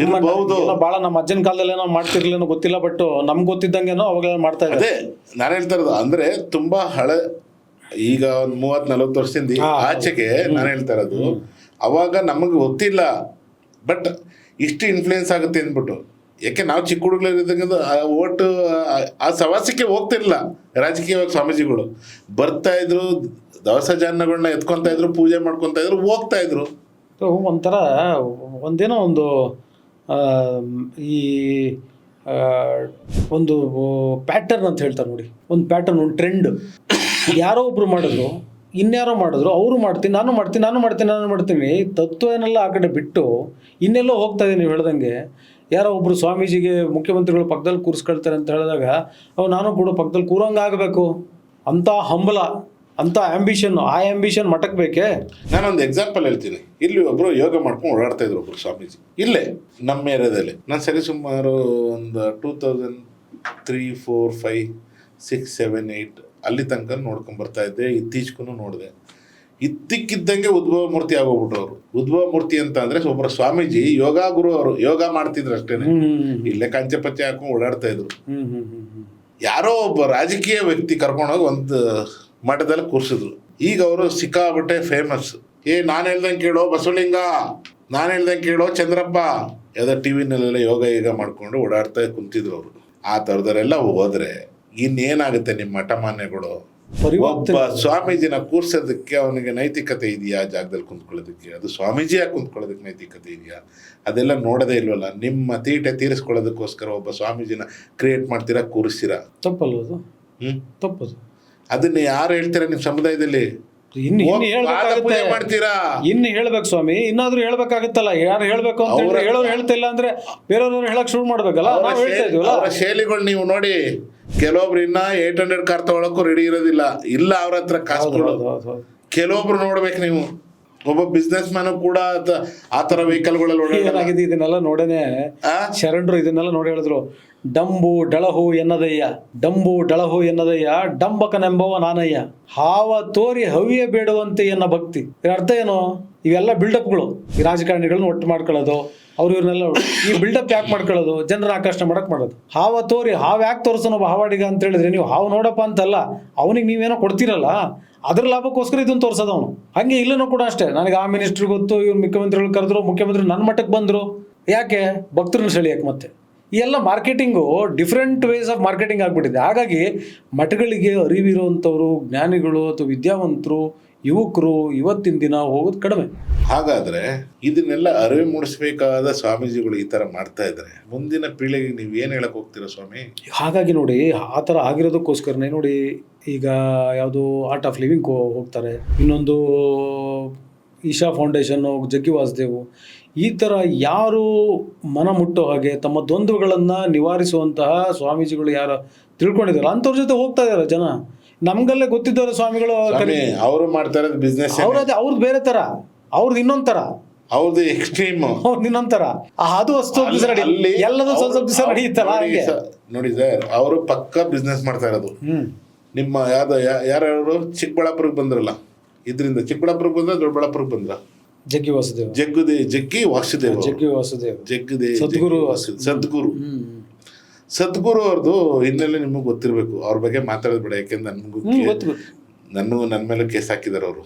ಬಹಳ ನಮ್ಮ ಅಜ್ಜನ ಕಾಲದಲ್ಲಿ ಏನೋ ಮಾಡ್ತಿರ್ಲಿಲ್ಲ ಗೊತ್ತಿಲ್ಲ, ಬಟ್ ನಮ್ಗೆ ಗೊತ್ತಿದ್ದಂಗೆನೋ ಅವಾಗೆಲ್ಲ ಮಾಡ್ತಾ ಇದ್ದೆ. ನಾನು ಹೇಳ್ತಾ ಇರೋದು ಅಂದ್ರೆ ತುಂಬಾ ಹಳೆ, ಈಗ ಒಂದ್ 30-40 ವರ್ಷದಿಂದ ಆಚೆಗೆ ನಾನು ಹೇಳ್ತಾ ಇರೋದು. ಅವಾಗ ನಮಗೆ ಗೊತ್ತಿಲ್ಲ, ಬಟ್ ಇಷ್ಟು ಇನ್ಫ್ಲೂಯೆನ್ಸ್ ಆಗುತ್ತೆ ಅಂದ್ಬಿಟ್ಟು. ಯಾಕೆ ನಾವು ಚಿಕ್ಕ ಹುಡುಗರಿದ್ದಾಗ ಓಟು ಆ ಸವಾಸಕ್ಕೆ ಹೋಗ್ತಿರ್ಲಿಲ್ಲ. ರಾಜಕೀಯವಾಗಿ ಸ್ವಾಮೀಜಿಗಳು ಬರ್ತಾ ಇದ್ರು, ದವಸ ಜಾನಗಳನ್ನ ಎತ್ಕೊತಾ ಇದ್ರು, ಪೂಜೆ ಮಾಡ್ಕೊತಾ ಇದ್ರು, ಹೋಗ್ತಾ ಇದ್ರು. ಒಂಥರ ಒಂದೇನೋ ಈ ಒಂದು ಪ್ಯಾಟರ್ನ್ ಅಂತ ಹೇಳ್ತಾರೆ ನೋಡಿ, ಒಂದು ಪ್ಯಾಟರ್ನ್, ಒಂದು ಟ್ರೆಂಡ್. ಯಾರೋ ಒಬ್ರು ಮಾಡಿದ್ರು, ಇನ್ಯಾರೋ ಮಾಡಿದ್ರು, ಅವರು ಮಾಡ್ತೀನಿ, ನಾನು ಮಾಡ್ತೀನಿ, ತತ್ವ ಏನೆಲ್ಲ ಆ ಕಡೆ ಬಿಟ್ಟು ಇನ್ನೆಲ್ಲೋ ಹೋಗ್ತಾ ಇದೆ. ನೀವು ಹೇಳ್ದಂಗೆ ಯಾರೋ ಒಬ್ರು ಸ್ವಾಮೀಜಿಗೆ ಮುಖ್ಯಮಂತ್ರಿಗಳು ಪಕ್ಕದಲ್ಲಿ ಕೂರಿಸ್ಕೊಳ್ತಾರೆ ಅಂತ ಹೇಳಿದಾಗ ನಾನು ಕೂಡ ಪಕ್ಕದಲ್ಲಿ ಕೂರಂಗೆ ಆಗಬೇಕು ಅಂತ ಹಂಬಲ. ಅಂತ ಆಂಬಿಷನ್, ಆ ಆಂಬಿಷನ್ ಮಠಕ್ಕೆ ಬೇಕೇ? ನಾನೊಂದು ಎಕ್ಸಾಂಪಲ್ ಹೇಳ್ತೀನಿ. ಇಲ್ಲಿ ಒಬ್ರು ಯೋಗ ಮಾಡ್ಕೊಂಡು ಓಡಾಡ್ತಾ ಇದ್ರು ಒಬ್ರು ಸ್ವಾಮೀಜಿ, ಇಲ್ಲೇ ನಮ್ಮ ಏರಿಯಾದಲ್ಲಿ. ನಾನು ಸರಿ ಸುಮಾರು ಒಂದು 2003, 4, 5, 6, 7, 8 ಅಲ್ಲಿ ತನಕ ನೋಡ್ಕೊಂಡ್ ಬರ್ತಾ ಇದ್ದೆ. ಇತ್ತೀಚೆಗೂ ನೋಡಿದೆ. ಇದ್ದಕ್ಕಿದ್ದಂಗೆ ಉದ್ಭವ ಮೂರ್ತಿ ಆಗೋಗ್ಬಿಟ್ರು ಅವರು. ಉದ್ಭವ ಮೂರ್ತಿ ಅಂತ ಅಂದ್ರೆ ಒಬ್ಬರು ಸ್ವಾಮೀಜಿ ಯೋಗ ಗುರು, ಅವರು ಯೋಗ ಮಾಡ್ತಿದ್ರು ಅಷ್ಟೇನೆ, ಇಲ್ಲೇ ಕಂಚೆ ಪಚ್ಚೆ ಹಾಕೊಂಡು ಓಡಾಡ್ತಾ ಇದ್ರು. ಯಾರೋ ಒಬ್ಬ ರಾಜಕೀಯ ವ್ಯಕ್ತಿ ಕರ್ಕೊಂಡೋಗಿ ಒಂದು ಮಠದಲ್ಲಿ ಕೂರ್ಸಿದ್ರು. ಈಗ ಅವರು ಸಿಕ್ಕಾಬಿಟ್ಟೆ ಫೇಮಸ್. ನಾನು ಹೇಳ್ದಂಗೆ ಕೇಳೋ ಬಸವಲಿಂಗ, ನಾನು ಹೇಳ್ದಂಗೆ ಕೇಳೋ ಚಂದ್ರಪ್ಪ, ಯಾವುದೋ ಟಿವಿನಲ್ಲೆಲ್ಲ ಯೋಗ ಈಗ ಮಾಡ್ಕೊಂಡು ಓಡಾಡ್ತಾ ಕುಂತಿದ್ರು ಅವರು. ಆ ಥರದವರೆಲ್ಲ ಹೋದ್ರೆ ಇನ್ನೇನಾಗುತ್ತೆ ನಿಮ್ಮ ಮಠಮಾನ್ಯಗಳು? ಒಬ್ಬ ಸ್ವಾಮೀಜಿನ ಕೂರ್ಸೋದಕ್ಕೆ ಅವನಿಗೆ ನೈತಿಕತೆ ಇದೆಯಾ? ಜಾಗದಲ್ಲಿ ಕುಂತ್ಕೊಳ್ಳೋದಕ್ಕೆ ಅದು ಸ್ವಾಮೀಜಿಯಾಗಿ ಕುಂತ್ಕೊಳ್ಳೋದಕ್ಕೆ ನೈತಿಕತೆ ಇದೆಯಾ? ಅದೆಲ್ಲ ನೋಡೋದೇ ಇಲ್ವಲ್ಲ. ನಿಮ್ಮ ತೀಟೆ ತೀರಿಸ್ಕೊಳ್ಳೋದಕ್ಕೋಸ್ಕರ ಒಬ್ಬ ಸ್ವಾಮೀಜಿನ ಕ್ರಿಯೇಟ್ ಮಾಡ್ತೀರಾ, ಕೂರಿಸ್ತೀರಾ. ತಪ್ಪಲ್ವದು? ತಪ್ಪದು. ಅದನ್ನ ಯಾರು ಹೇಳ್ತೀರಾ ನಿಮ್ಮ ಸಮುದಾಯದಲ್ಲಿ? ಇನ್ನು ಪೂಜೆ ಮಾಡ್ತೀರಾ? ಇನ್ನು ಹೇಳ್ಬೇಕು ಸ್ವಾಮಿ, ಇನ್ನಾದ್ರೂ ಹೇಳ್ಬೇಕಾಗತ್ತಲ್ಲ. ಯಾರು ಹೇಳ್ಬೇಕು ಅಂತ ಹೇಳಿದ್ರೆ ಹೇಳೋರು ಹೇಳ್ತಿಲ್ಲ ಅಂದ್ರೆ ಬೇರೆಯವ್ರು ಹೇಳಕ್ ಶುರು ಮಾಡ್ಬೇಕಲ್ಲ. ನಾವು ಹೇಳ್ತಾ ಇದೀವಲ್ಲ, ಅವರ ಶೈಲಿಗಳು ನೀವು ನೋಡಿ. ಕೆಲವೊಬ್ರು ಇನ್ನ 800 ಕಾರ್ ತಗೊಳಕ್ಕೂ ರೆಡಿ ಇರೋದಿಲ್ಲ, ಇಲ್ಲ ಅವ್ರ ಹತ್ರ ಕಾಸು. ಕೆಲವೊಬ್ರು ನೋಡ್ಬೇಕು ನೀವು, ಒಬ್ಬ ಬಿಸ್ನೆಸ್ ಮ್ಯಾನ್ ಕೂಡ ಆ ತರ ವೆಹಿಕಲ್ಗಳಲ್ಲಿ ಏನಾಗಿದೆ ಇದನ್ನೆಲ್ಲ ನೋಡೇನೆ ಶರಣರು ಇದನ್ನೆಲ್ಲ ನೋಡಿ ಹೇಳಿದ್ರು. ಡಂಬು ಡಳಹು ಎನ್ನದಯ್ಯ, ಡಂಬು ಡಳಹು ಎನ್ನದಯ್ಯ, ಡಂಬಕನೆಂಬವ ನಾನಯ್ಯ, ಹಾವ ತೋರಿ ಹವಿಯ ಬೇಡುವಂತೆ ಎನ್ನ ಭಕ್ತಿ. ಇದರ ಅರ್ಥ ಏನು? ಇವೆಲ್ಲ ಬಿಲ್ಡಪ್ಗಳು. ಈ ರಾಜಕಾರಣಿಗಳನ್ನ ಒಟ್ಟು ಮಾಡ್ಕೊಳ್ಳೋದು, ಅವ್ರು ಇವ್ರನ್ನೆಲ್ಲ ಈ ಬಿಲ್ಡಪ್ ಯಾಕೆ ಮಾಡ್ಕೊಳ್ಳೋದು? ಜನರ ಆಕರ್ಷಣೆ ಮಾಡಕ್ ಮಾಡೋದು. ಹಾವ ತೋರಿ ಹಾವು ಯಾಕೆ ತೋರಿಸೋಣ ಹಾವಾಡಿಗ ಅಂತ ಹೇಳಿದ್ರೆ, ನೀವು ಹಾವು ನೋಡಪ್ಪ ಅಂತಲ್ಲ, ಅವನಿಗೆ ನೀವೇನೋ ಕೊಡ್ತೀರಲ್ಲ, ಅದ್ರ ಲಾಭಕ್ಕೋಸ್ಕರ ಇದನ್ನು ತೋರಿಸೋದು ಅವನು. ಹಂಗೆ ಇಲ್ಲೂ ಕೂಡ ಅಷ್ಟೇ. ನನಗೆ ಆ ಮಿನಿಸ್ಟ್ರಿ ಗೊತ್ತು, ಇವ್ರು ಮುಖ್ಯಮಂತ್ರಿಗಳು ಕರೆದ್ರು, ಮುಖ್ಯಮಂತ್ರಿ ನನ್ನ ಮಟ್ಟಕ್ಕೆ ಬಂದರು. ಯಾಕೆ? ಭಕ್ತರನ್ನ ಸೆಳೆಯಕ್ಕೆ. ಮತ್ತೆ ಈ ಎಲ್ಲ marketing different ways of marketing ಆಗಿಬಿಟ್ಟಿದೆ. ಹಾಗಾಗಿ ಮಠಗಳಿಗೆ ಅರಿವಿರುವಂಥವ್ರು, ಜ್ಞಾನಿಗಳು ಅಥವಾ ವಿದ್ಯಾವಂತರು, ಯುವಕರು ಇವತ್ತಿನ ದಿನ ಹೋಗೋದು ಕಡಿಮೆ. ಹಾಗಾದ್ರೆ ಇದನ್ನೆಲ್ಲ ಅರಿವು ಮೂಡಿಸ್ಬೇಕಾದ ಸ್ವಾಮೀಜಿಗಳು ಈ ತರ ಮಾಡ್ತಾ ಇದ್ದಾರೆ. ಮುಂದಿನ ಪೀಳಿಗೆಗೆ ನೀವು ಏನ್ ಹೇಳಕ್ ಹೋಗ್ತೀರಾ ಸ್ವಾಮಿ? ಹಾಗಾಗಿ ನೋಡಿ, ಆ ಥರ ಆಗಿರೋದಕ್ಕೋಸ್ಕರನೇ ನೋಡಿ, ಈಗ ಯಾವುದು ಆರ್ಟ್ ಆಫ್ ಲಿವಿಂಗ್ ಹೋಗ್ತಾರೆ, ಇನ್ನೊಂದು ಈಶಾ ಫೌಂಡೇಶನ್ನು, ಜಗ್ಗಿ ವಾಸುದೇವ್, ಈ ಥರ ಯಾರು ಮನ ಮುಟ್ಟೋ ಹಾಗೆ ತಮ್ಮ ದ್ವಂದ್ವಗಳನ್ನು ನಿವಾರಿಸುವಂತಹ ಸ್ವಾಮೀಜಿಗಳು ಯಾರು ತಿಳ್ಕೊಂಡಿದ್ದಾರೆ ಅಂಥವ್ರ ಜೊತೆ ಹೋಗ್ತಾ ಇದ್ದಾರೆ ಜನ. ನಮ್ಗಲ್ಲೇ ಗೊತ್ತಿದ್ದವರು ಸ್ವಾಮಿಗಳು ಅವರು ಮಾಡ್ತಾ ಇರೋದು ಬಿಸ್ನೆಸ್. ಅವ್ರದ್ದು ಬೇರೆ ಥರ, ಅವ್ರದ್ದು ಇನ್ನೊಂದು ಥರ, ಅವ್ರದ್ದು ಎಕ್ಸ್ಟ್ರೀಮ್, ಅವ್ರದ್ದು ಇನ್ನೊಂದು ಥರ. ಅದು ಅಷ್ಟು ಎಲ್ಲದೂ ಸ್ವಲ್ಪ ದಿವಸ ನಡೆಯುತ್ತಲ್ಲ. ನೋಡಿ ಸರ್, ಅವರು ಪಕ್ಕ ಬಿಸ್ನೆಸ್ ಮಾಡ್ತಾ ಇರೋದು. ನಿಮ್ಮ ಯಾರು ಚಿಕ್ಕಬಳ್ಳಾಪುರಕ್ಕೆ ಬಂದ್ರಲ್ಲ, ಇದರಿಂದ ಚಿಕ್ಕಬಳ್ಳಾಪುರಕ್ಕೆ ಬಂದ್ರ, ದೊಡ್ಡಬಳ್ಳಾಪುರಕ್ಕೆ ಬಂದ್ರ? ಜಗ್ಗಿ ವಾಸುದೇವ್, ಜಗ್ಗಿ ವಾಸುದೇವ್, ಸದ್ಗುರು ಅವ್ರದ್ದು ಹಿನ್ನೆಲೆ ನಿಮಗೆ ಗೊತ್ತಿರಬೇಕು. ಅವ್ರ ಬಗ್ಗೆ ಮಾತಾಡೋದು ಬೇಡ, ಯಾಕೆಂದ್ರೆ ನನಗೂ ನನ್ನ ಮೇಲೆ ಕೇಸ್ ಹಾಕಿದಾರೆ ಅವರು.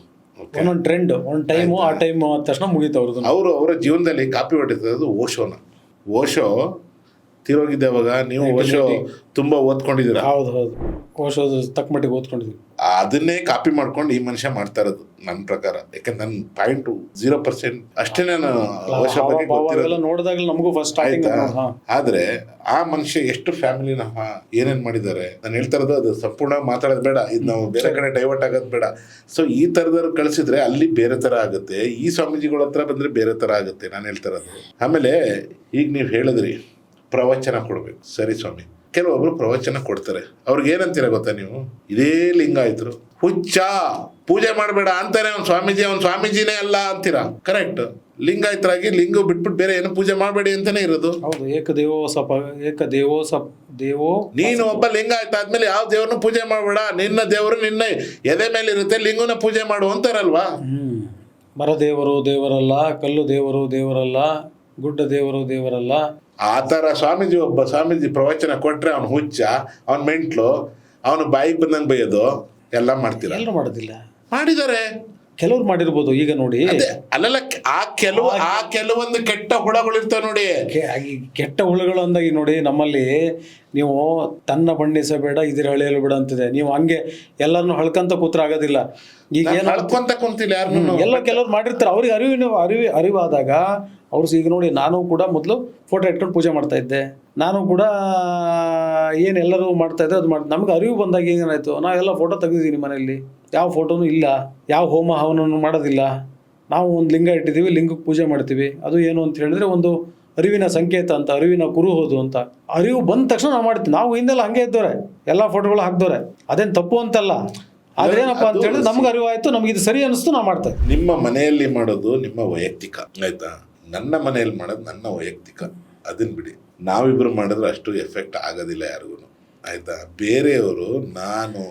ಒಂದೊಂದು ಟ್ರೆಂಡ್, ಒಂದು ಟೈಮು, ಆ ಟೈಮ್ ಆದ ತಕ್ಷಣ ಮುಗೀತು ಅವ್ರದ್ದು. ಅವರು ಅವರ ಜೀವನದಲ್ಲಿ ಕಾಪಿ ಹೊಟ್ಟಿರೋದು ಓಶೋನ. ಓಶೋ ತೀರೋಗಿದ್ದೆ ಅವಾಗ. ನೀವು ಓಶೋ ತುಂಬಾ ಓದ್ಕೊಂಡಿದ್ದೀರಾ? ಹೌದು, ಓಶೋದು ತಕ್ಕ ಮಟ್ಟಿಗೆ ಓದ್ಕೊಂಡಿದ್ದೀವಿ. ಅದನ್ನೇ ಕಾಪಿ ಮಾಡ್ಕೊಂಡು ಈ ಮನುಷ್ಯ ಮಾಡ್ತಾ ಇರೋದು ನನ್ನ ಪ್ರಕಾರ. ಯಾಕಂದ್ರೆ ನನ್ನ 0.0% ಅಷ್ಟೇ ನಾನು ಓಶೋ ಬಗ್ಗೆ ಗೊತ್ತಿರೋದು. ನೋಡಿದಾಗ ನಮಗೂ ಫಸ್ಟ್ ಆಯ್ತಾ. ಆದ್ರೆ ಆ ಮನುಷ್ಯ ಎಷ್ಟು ಫ್ಯಾಮಿಲಿನ ಏನೇನ್ ಮಾಡಿದ್ದಾರೆ ನಾನು ಹೇಳ್ತಾ ಇರೋದು. ಅದು ಸಂಪೂರ್ಣ ಮಾತಾಡೋದು ಬೇಡ, ಇದು ನಾವು ಬೇರೆ ಕಡೆ ಡೈವರ್ಟ್ ಆಗೋದು ಬೇಡ. ಸೊ ಈ ತರದವ್ರು ಕಳಿಸಿದ್ರೆ ಅಲ್ಲಿ ಬೇರೆ ತರ ಆಗುತ್ತೆ, ಈ ಸ್ವಾಮೀಜಿಗಳ ಹತ್ರ ಬಂದ್ರೆ ಬೇರೆ ತರ ಆಗುತ್ತೆ ನಾನು ಹೇಳ್ತಾ ಇರೋದು. ಆಮೇಲೆ ಈಗ ನೀವು ಹೇಳಿದ್ರಿ ಪ್ರವಚನ ಕೊಡ್ಬೇಕು. ಸರಿ ಸ್ವಾಮಿ, ಕೆಲವೊಬ್ರು ಪ್ರವಚನ ಕೊಡ್ತಾರೆ. ಅವ್ರಿಗೆ ಏನಂತೀರ ಗೊತ್ತಾ ನೀವು? ಇದೇ ಲಿಂಗಾಯತರು ಹುಚ್ಚ, ಪೂಜೆ ಮಾಡಬೇಡ ಅಂತಾನೆ ಅವ್ನು ಸ್ವಾಮೀಜಿನೇ ಅಲ್ಲ ಅಂತೀರಾ. ಕರೆಕ್ಟ್. ಲಿಂಗಾಯತರಾಗಿ ಲಿಂಗ ಬಿಟ್ಬಿಟ್ಟು ಬೇರೆ ಏನು ಪೂಜೆ ಮಾಡಬೇಡಿ ಅಂತಾನೆ ಇರೋದು. ಹೌದು, ದೇವೋ. ನೀನು ಒಬ್ಬ ಲಿಂಗಾಯತ ಆದ್ಮೇಲೆ ಯಾವ ದೇವ್ರನ್ನ ಪೂಜೆ ಮಾಡಬೇಡ, ನಿನ್ನ ದೇವರು ನಿನ್ನ ಎದೆ ಮೇಲೆ ಇರುತ್ತೆ, ಲಿಂಗನ ಪೂಜೆ ಮಾಡು ಅಂತಾರಲ್ವಾ. ಮರ ದೇವರು ದೇವರಲ್ಲ, ಕಲ್ಲು ದೇವರು ದೇವರಲ್ಲ, ಗುಡ್ಡ ದೇವರು ದೇವರಲ್ಲ. ಆ ಥರ ಒಬ್ಬ ಸ್ವಾಮೀಜಿ ಪ್ರವಚನ ಕೊಟ್ರೆ ಅವ್ನು ಹುಚ್ಚ, ಅವ್ನು ಮೆಂಟ್ಲು, ಅವನು ಬಾಯಿಗೆ ಬಂದಂಗೆ ಬೈಯೋದು ಎಲ್ಲ ಮಾಡ್ತೀರ? ಎಲ್ಲರೂ ಮಾಡೋದಿಲ್ಲ. ಮಾಡಿದ್ದಾರೆ, ಕೆಲವ್ರು ಮಾಡಿರ್ಬೋದು. ಈಗ ನೋಡಿ, ಅಲ್ಲೆಲ್ಲ ಆ ಕೆಲವೊಂದು ಕೆಟ್ಟ ಹುಳಗಳಿರ್ತಾವೆ ನೋಡಿ. ಕೆಟ್ಟ ಹುಳುಗಳು ಅಂದಾಗಿ ನೋಡಿ, ನಮ್ಮಲ್ಲಿ ನೀವು ತನ್ನ ಬಣ್ಣಿಸಬೇಡ ಇದ್ರ ಹಳೆಯಲು ಬೇಡ ಅಂತಿದೆ. ನೀವು ಹಂಗೆ ಎಲ್ಲರನ್ನು ಹಳ್ಕಂತ ಕೂತ್ರ ಆಗೋದಿಲ್ಲ. ಈಗ ಏನು ಹಳ್ಕೊಂತ ಕುಂತಿಲ್ಲ ಯಾರನ್ನು, ಎಲ್ಲ ಕೆಲವ್ರು ಮಾಡಿರ್ತಾರೆ. ಅವ್ರಿಗೆ ಅರಿವಾದಾಗ ಅವ್ರು ಈಗ ನೋಡಿ, ನಾನು ಕೂಡ ಮೊದಲು ಫೋಟೋ ಇಟ್ಕೊಂಡು ಪೂಜೆ ಮಾಡ್ತಾ ಇದ್ದೆ. ನಾನು ಕೂಡ ಏನು ಎಲ್ಲರೂ ಮಾಡ್ತಾ ಇದ್ದೆ ಅದು ನಮ್ಗೆ ಅರಿವು ಬಂದಾಗ ಏನಾಯ್ತು, ನಾವೆಲ್ಲ ಫೋಟೋ ತೆಗೆದಿದ್ದೀನಿ ಮನೆಯಲ್ಲಿ. ಯಾವ ಫೋಟೋನು ಇಲ್ಲ, ಯಾವ ಹೋಮ ಹವನನ್ನು ಮಾಡೋದಿಲ್ಲ. ನಾವು ಒಂದು ಲಿಂಗ ಇಟ್ಟಿದ್ದೀವಿ, ಲಿಂಗಕ್ಕೆ ಪೂಜೆ ಮಾಡ್ತೀವಿ. ಅದು ಏನು ಅಂತ ಹೇಳಿದ್ರೆ ಒಂದು ಅರಿವಿನ ಸಂಕೇತ ಅಂತ, ಅರಿವಿನ ಕುರುಹೋದು ಅಂತ. ಅರಿವು ಬಂದ ತಕ್ಷಣ ನಾವು ಮಾಡ್ತೀವಿ. ನಾವು ಹಿಂದೆಲ್ಲ ಹಂಗೆ ಇದ್ದವ್ರೆ, ಎಲ್ಲ ಫೋಟೋಗಳು ಹಾಕ್ದವ್ರೆ. ಅದೇನು ತಪ್ಪು ಅಂತಲ್ಲ. ಆದ್ರೆ ಏನಪ್ಪಾ ಅಂತ ಹೇಳಿದ್ರೆ ನಮ್ಗೆ ಅರಿವಾಯ್ತು, ನಮ್ಗೆ ಇದು ಸರಿ ಅನಿಸ್ತು, ನಾವು ಮಾಡ್ತೇವೆ. ನಿಮ್ಮ ಮನೆಯಲ್ಲಿ ಮಾಡೋದು ನಿಮ್ಮ ವೈಯಕ್ತಿಕ, ಆಯ್ತಾ? ನನ್ನ ಮನೆಯಲ್ಲಿ ಮಾಡೋದು ನನ್ನ ವೈಯಕ್ತಿಕ, ಅದನ್ನ ಬಿಡಿ. ನಾವಿಬ್ರು ಮಾಡಿದ್ರೆ ಅಷ್ಟು ಎಫೆಕ್ಟ್ ಆಗೋದಿಲ್ಲ ಯಾರಿಗೂ, ಆಯ್ತಾ? ಬೇರೆಯವರು, ನಾನು